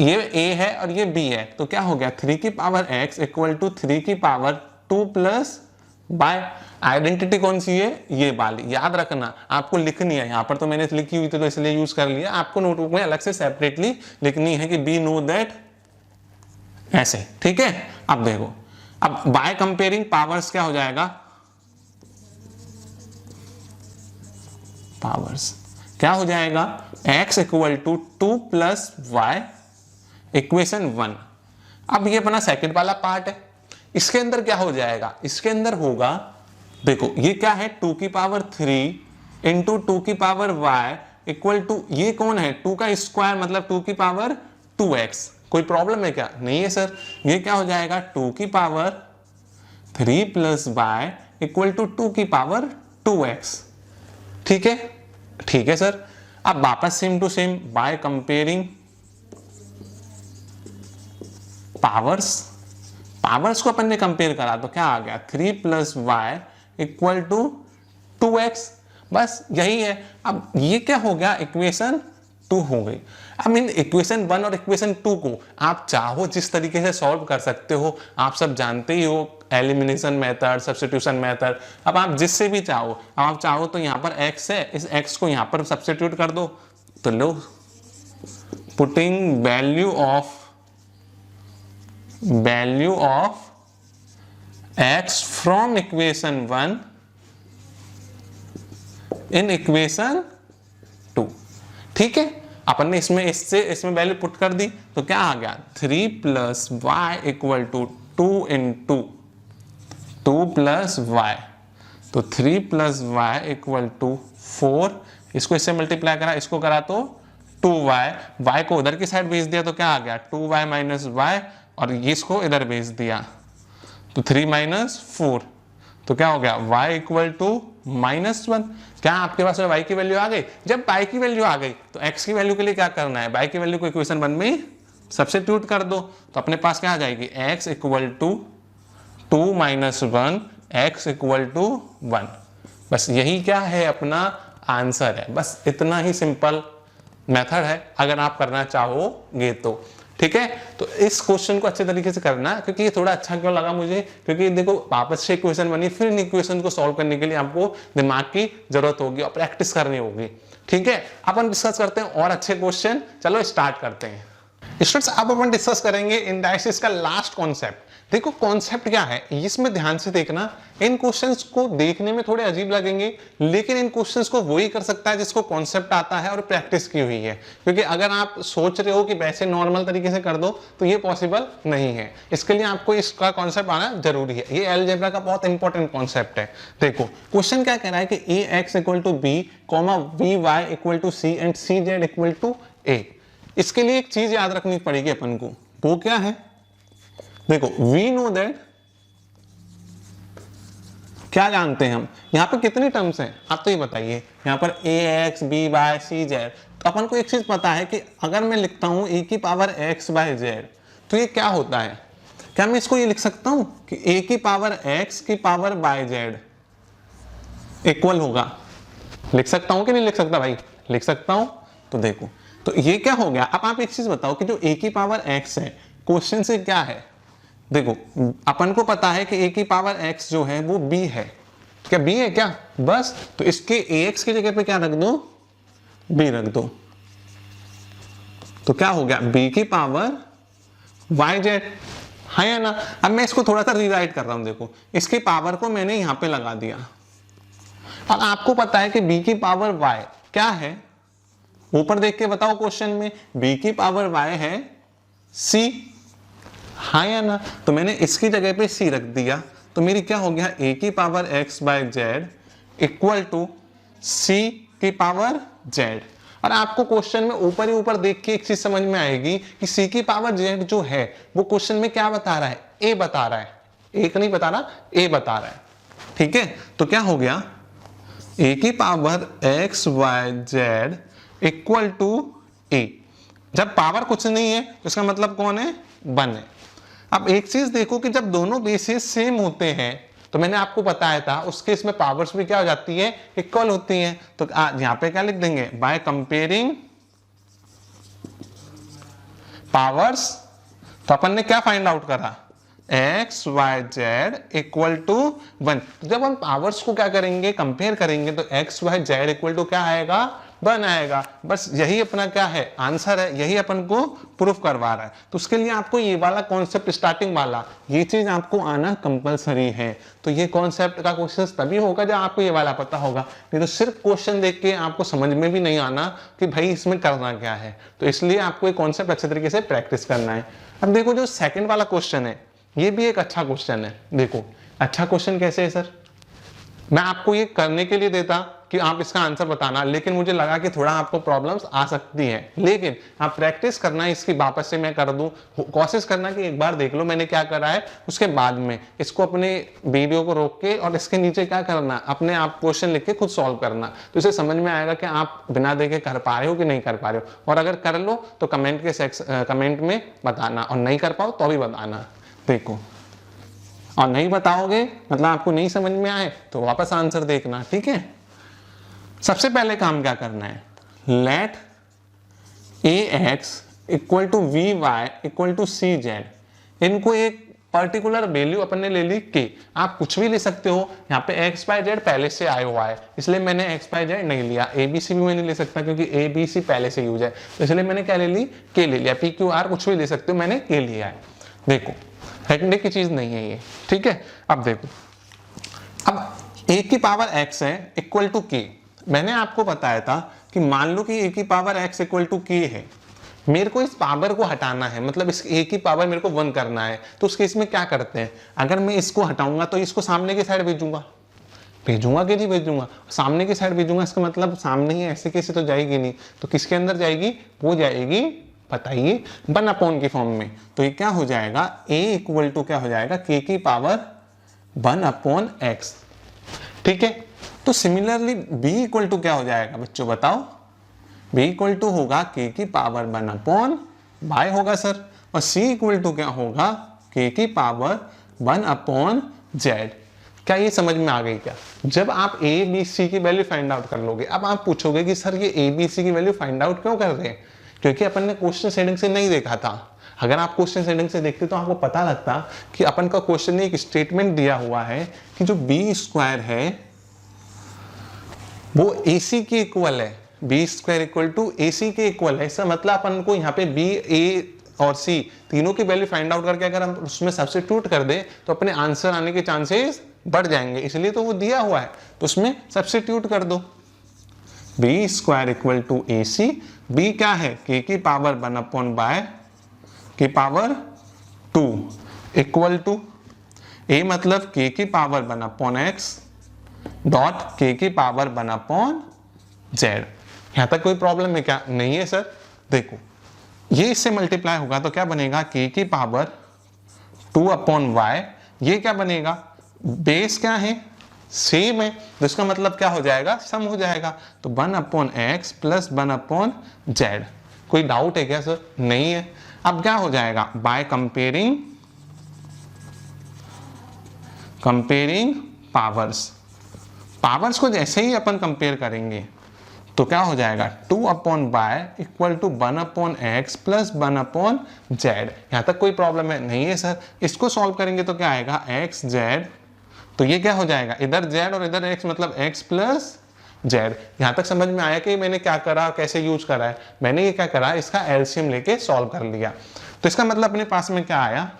ये a है और ये b है, तो क्या हो गया? 3 की पावर x इक्वल टू 3 की पावर 2 प्लस y। आइडेंटिटी कौन सी है? ये वाली। याद रखना, आपको लिखनी है। यहाँ पर तो मैंने लिखी हुई थी तो इसलिए यूज कर लिया, आपको नोटबुक में अलग से सेपरेटली लिखनी है कि बी नो दैट, ऐसे, ठीक है। अब देखो, अब बाय कंपेयरिंग पावर्स क्या हो जाएगा? पावर्स क्या हो जाएगा? x equal to 2 plus y equation 1। अब ये अपना सेकंड वाला पार्ट है। इसके अंदर क्या हो जाएगा? इसके अंदर होगा, देखो ये क्या है? 2 की पावर 3 इंटू 2 की पावर y इक्वल टू, ये कौन है? 2 का स्क्वायर मतलब 2 की पावर 2x। कोई प्रॉब्लम है क्या? नहीं है सर। ये क्या हो जाएगा? 2 की power 3 plus y equal to 2 की पावर 2x। ठीक है, ठीक है सर। अब वापस same to same by comparing powers, powers को अपन ने कंपेयर करा तो क्या आ गया? 3 plus y equal to 2x। बस यही है। अब ये क्या हो गया? इक्वेशन 2 हो गई। अब इन इक्वेशन 1 और इक्वेशन 2 को आप चाहो जिस तरीके से सॉल्व कर सकते हो। आप सब जानते ही हो एलिमिनेशन मेथड, सब्स्टिट्यूशन मेथड। अब आप जिससे भी चाहो, आप चाहो तो यहाँ पर x है, इस x को यहाँ पर सब्स्टिट्यूट कर दो। तो लो, putting value of x from equation 1 in equation 2। ठीक है, अपन ने इसमें वैल्यू पुट कर दी तो क्या आ गया? 3 plus y equal to 2 into 2 plus y. तो 3 प्लस वाई इक्वल टू 4। इसको इससे मल्टीप्लाई करा, इसको करा तो 2y। y को उधर की साइड भेज दिया तो क्या आ गया? 2y माइनस वाई, और इसको इधर भेज दिया तो 3 माइनस 4। तो क्या हो गया? y equal to -1। क्या आपके पास में y की वैल्यू आ गई? जब y की वैल्यू आ गई तो x की वैल्यू के लिए क्या करना है? y की वैल्यू को इक्वेशन 1 में सब्स्टिट्यूट कर दो तो अपने पास क्या आ जाएगी? x equal to 2 minus 1, x equal to 1। बस यही क्या है? अपना आंसर है। बस इतना ही सिंपल मेथड है अगर आप करना चाहोगे तो। ठीक है, तो इस क्वेश्चन को अच्छे तरीके से करना, क्योंकि ये थोड़ा अच्छा क्यों लगा मुझे, क्योंकि देखो वापस से इक्वेशन बनी, फिर इन इक्वेशन को सॉल्व करने के लिए आपको दिमाग की जरूरत होगी और प्रैक्टिस करनी होगी। ठीक है, अपन डिस्कस करते हैं और अच्छे क्वेश्चन। चलो स्टार्ट करते हैं। स्टूडेंट्स, अब अपन डिस्कस करेंगे इंडाइसिस का लास्ट कॉन्सेप्ट। देखो कॉन्सेप्ट क्या है इसमें ध्यान से देखना। इन क्वेश्चंस को देखने में थोड़े अजीब लगेंगे, लेकिन इन क्वेश्चंस को वही कर सकता है जिसको कॉन्सेप्ट आता है और प्रैक्टिस की हुई है। क्योंकि अगर आप सोच रहे हो कि वैसे नॉर्मल तरीके से कर दो तो ये पॉसिबल नहीं है। इसके लिए आपको इसका कॉन्सेप्ट आना जरूरी है। ये अलजेब्रा का बहुत इंपॉर्टेंट कॉन्सेप्ट है। देखो क्वेश्चन क्या कह रहा है कि ax equal to b, by equal to c and cz equal to a। इसके लिए एक चीज याद रखनी पड़ेगी अपन को, वो क्या है? देखो वी नो दैट क्या जानते हैं हम, यहाँ पे कितनी टर्म्स हैं आप तो ये बताइए। यहाँ पर A X B Y C Z, तो अपन को एक चीज पता है कि अगर मैं लिखता हूँ ए की पावर एक्स बाय जेड तो ये क्या होता है, क्या मैं इसको ये लिख सकता हूँ कि ए की पावर एक्स की पावर बाय जेड इक्वल होगा, लिख सकता हूँ कि नहीं लिख सकता भाई, लिख सकता हूँ। तो देखो तो ये क्या हो गया। अब आप एक चीज बताओ कि जो ए की पावर एक्स है क्वेश्चन से क्या है, देखो अपन को पता है कि ए की पावर एक्स जो है वो बी है, क्या बी है क्या, बस तो इसके एक्स की जगह पे क्या रख दो, बी रख दो, तो क्या हो गया बी की पावर वाई जेड, है या ना। अब मैं इसको थोड़ा सा रीराइट कर रहा हूं, देखो इसकी पावर को मैंने यहां पे लगा दिया और आपको पता है कि b की पावर y क्या है, ऊपर देख के बताओ क्वेश्चन में, b की पावर y है c, हाँ या ना। तो मैंने इसकी जगह पे c रख दिया, तो मेरी क्या हो गया a की power x by z equal to c की पावर z। और आपको क्वेश्चन में ऊपर ही ऊपर देख के एक चीज समझ में आएगी कि c की पावर z जो है वो क्वेश्चन में क्या बता रहा है, a बता रहा है, एक नहीं बता रहा, a बता रहा है, ठीक है। तो क्या हो गया a की power x y z equal to a, जब पावर कुछ नहीं है तो इसका मतलब कौन है, 1 है। अब एक चीज देखो कि जब दोनों बेसिस सेम होते हैं तो मैंने आपको बताया था उस केस में पावर्स भी क्या हो जाती है, इक्वल होती हैं। तो यहां पे क्या लिख देंगे, बाय कंपेयरिंग पावर्स, तो अपन ने क्या फाइंड आउट करा, x y z equal to 1। जब हम पावर्स को क्या करेंगे, कंपेयर करेंगे, तो x y z equal to क्या आएगा, 1 आएगा। बस यही अपना क्या है, आंसर है, यही अपन को प्रूफ करवा रहा है। तो उसके लिए आपको ये वाला कॉन्सेप्ट स्टार्टिंग वाला ये चीज आपको आना कंपलसरी है। तो ये कॉन्सेप्ट का क्वेश्चन तभी होगा जब आपको ये वाला पता होगा, नहीं तो सिर्फ क्वेश्चन देख के आपको समझ में भी नहीं आना कि भाई इसमें करना क्या है। तो इसलिए आपको ये कॉन्सेप्ट अच्छे तरीके से प्रैक्टिस करना है। अब देखो जो सेकंड वाला क्वेश्चन है ये भी एक अच्छा क्वेश्चन है। देखो अच्छा क्वेश्चन कैसे है सर, मैं आपको ये करने के लिए देता कि आप इसका आंसर बताना, लेकिन मुझे लगा कि थोड़ा आपको प्रॉब्लम्स आ सकती हैं, लेकिन आप प्रैक्टिस करना, इसकी वापस से मैं कर दूं, कोशिश करना कि एक बार देख लो मैंने क्या करा है, उसके बाद में इसको अपने वीडियो को रोक के और इसके नीचे क्या करना, अपने आप क्वेश्चन लिख के खुद सॉल्व करना। तो इसे समझ में आएगा कि आप बिना देखे कर पा रहे हो कि नहीं कर पा रहे हो। और अगर कर लो तो कमेंट में बताना, और नहीं कर पाओ तो भी बताना। देखो और नहीं बताओगे मतलब आपको नहीं समझ में आए तो वापस आंसर देखना, ठीक है। सबसे पहले काम क्या करना है, let a x equal to b y equal to c z, इनको एक पर्टिकुलर वैल्यू अपन ने ले ली के, आप कुछ भी ले सकते हो। यहाँ पे एक्स बाय जेड पहले से आया हुआ है इसलिए मैंने एक्स बाय जेड नहीं लिया, ए बी सी भी मैं नहीं ले सकता क्योंकि ए बी सी पहले से यूज है, तो इसलिए मैंने क्या ले ली, के ले लिया। पी क्यू आर कुछ भी ले सकते हो, मैंने के लिया है। देखो रटने की चीज नहीं है ये, ठीक है। अब देखो, अब a की पावर x है इक्वल टू k, मैंने आपको बताया था कि मान लो कि a की power x equal to k है, मेरे को इस पावर को हटाना है, मतलब इस a की पावर मेरे को 1 करना है। तो उस केस में क्या करते हैं, अगर मैं इसको हटाऊंगा तो इसको सामने की साइड भेजूंगा कि नहीं भेजूंगा, सामने की साइड भेजूंगा, इसका मतलब सामने ही ऐसे कैसे तो जाएगी नहीं, तो किसके अंदर जाएगी, वो जाएगी बताइए 1 अपॉन की फॉर्म में। तो ये क्या हो जाएगा, a इक्वल टू क्या हो जाएगा, k की पावर 1 अपॉन x, ठीक है। तो सिमिलरली b इक्वल टू क्या हो जाएगा बच्चों बताओ, b इक्वल टू होगा k की पावर 1 अपॉन y होगा सर, और c इक्वल टू क्या होगा, k की पावर 1 अपॉन z। क्या ये समझ में आ गई क्या, जब आप a b c की वैल्यू फाइंड आउट कर लोगे। अब आप पूछोगे कि सर ये a b c की वैल्यू फाइंड आउट क्यों कर रहे हैं, क्योंकि अपन ने क्वेश्चन सेटिंग से नहीं देखा था। अगर आप क्वेश्चन सेटिंग से देखते तो आपको पता लगता कि अपन का क्वेश्चन में एक स्टेटमेंट दिया हुआ है कि जो बी स्क्वायर है वो AC के इक्वल है, b square equal to AC के इक्वल है। इसका मतलब अपन को यहाँ पे B, A और C तीनों की वैल्यू फाइंड आउट करके अगर हम उसमें सब्स्टिट्यूट कर दे तो अपने आंसर आने के चांसेस बढ़ जाएंगे, इसलिए तो वो दिया हुआ है, तो उसमें सब्स्टिट्यूट कर दो। B square equal to AC, B क्या है, k की पावर 1 अपॉन बाय की पावर 2 इक्वल टू a मतलब k की power 1 upon x dot k की पावर 1 अपॉन z। यहां तक कोई प्रॉब्लम है क्या, नहीं है सर। देखो ये इससे मल्टीप्लाई होगा तो क्या बनेगा, k की पावर 2 अपॉन y, ये क्या बनेगा, बेस क्या है सेम है, तो इसका मतलब क्या हो जाएगा, सम हो जाएगा। तो 1/x प्लस 1/z। कोई डाउट है क्या सर? नहीं है। अब क्या हो जाएगा, बाय कंपेयरिंग पावर्स को जैसे ही अपन कंपेयर करेंगे तो क्या हो जाएगा, 2/y equal to 1/x plus 1/z। यहां तक कोई प्रॉब्लम है? नहीं है सर। इसको सॉल्व करेंगे तो क्या आएगा, x z, तो ये क्या हो जाएगा, इधर z और इधर x, मतलब x प्लस z। यहां तक समझ में आया कि मैंने क्या करा, कैसे यूज करा है? मैंने ये क्या करा, इसका एलसीएम लेके सॉल्व कर लिया। तो इसका मतलब अपने पास में क्या आया,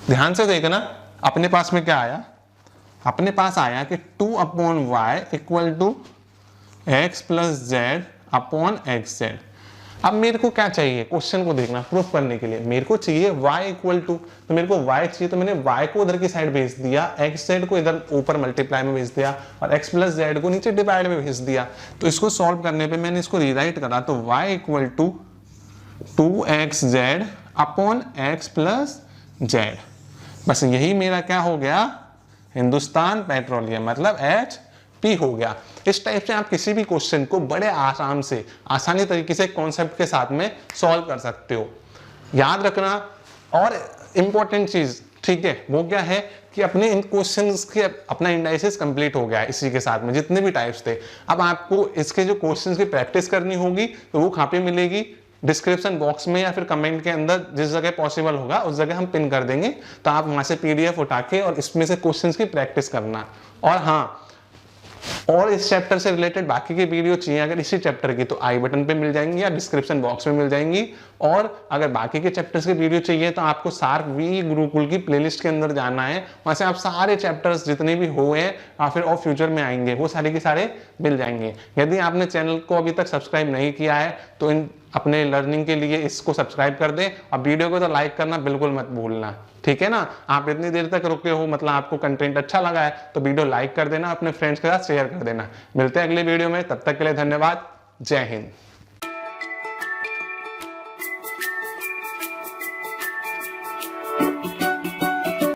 ध्यान से देखना, अपने पास में क्या आया, अपने पास आया कि 2/y equal to x plus Z upon X Z. अब मेरे को क्या चाहिए, क्वेश्चन को देखना, प्रूफ करने के लिए मेरे को चाहिए y इक्वल टू, तो मेरे को y चाहिए, तो मैंने y को उधर की साइड भेज दिया, x z को इधर ऊपर मल्टीप्लाई में भेज दिया और x प्लस जेड को नीचे डिवाइड में भेज दिया। तो इसको सॉल्व करने पे मैंने इसको रीराइट करा, तो y equal to 2xz upon x plus Z. बस यही मेरा क्या हो गया, हिंदुस्तान पेट्रोलियम, मतलब HP हो गया। इस टाइप से आप किसी भी क्वेश्चन को बड़े आसानी तरीके से कॉन्सेप्ट के साथ में सॉल्व कर सकते हो। याद रखना, और इंपॉर्टेंट चीज, ठीक है, वो क्या है कि अपने इन क्वेश्चंस के अपना इंडाइसिस कंप्लीट हो गया है इसी के साथ में, जितने भी टाइप्स थे। अब आपको इसके जो क्वेश्चंस की प्रैक्टिस करनी होगी तो वो कहाँ पे मिलेगी, डिस्क्रिप्शन बॉक्स में या फिर कमेंट के अंदर, जिस जगह पॉसिबल होगा उस जगह हम पिन कर देंगे। तो आप वहां से PDF उठा के और इसमें से क्वेश्चंस की प्रैक्टिस करना। और हाँ, और इस चैप्टर से रिलेटेड बाकी की वीडियो चाहिए अगर इसी चैप्टर की, तो आई बटन पे मिल जाएंगी या डिस्क्रिप्शन बॉक्स में मिल जाएंगी। और अगर बाकी के चैप्टर्स की वीडियो चाहिए तो आपको सार्क वी गुरुकुल की प्लेलिस्ट के अंदर जाना है, वहां से आप सारे चैप्टर्स जितने भी हुए हैं या फिर और फ्यूचर में आएंगे वो सारे के सारे मिल जाएंगे। यदि आपने चैनल को अभी तक सब्सक्राइब नहीं किया है तो इन अपने लर्निंग के लिए इसको सब्सक्राइब कर दें, और वीडियो को तो लाइक करना बिल्कुल मत भूलना, ठीक है ना। आप इतनी देर तक रुके हो, मतलब आपको कंटेंट अच्छा लगा है तो वीडियो लाइक कर देना, अपने फ्रेंड्स के साथ शेयर कर देना। मिलते हैं अगले वीडियो में, तब तक के लिए धन्यवाद। जय हिंद।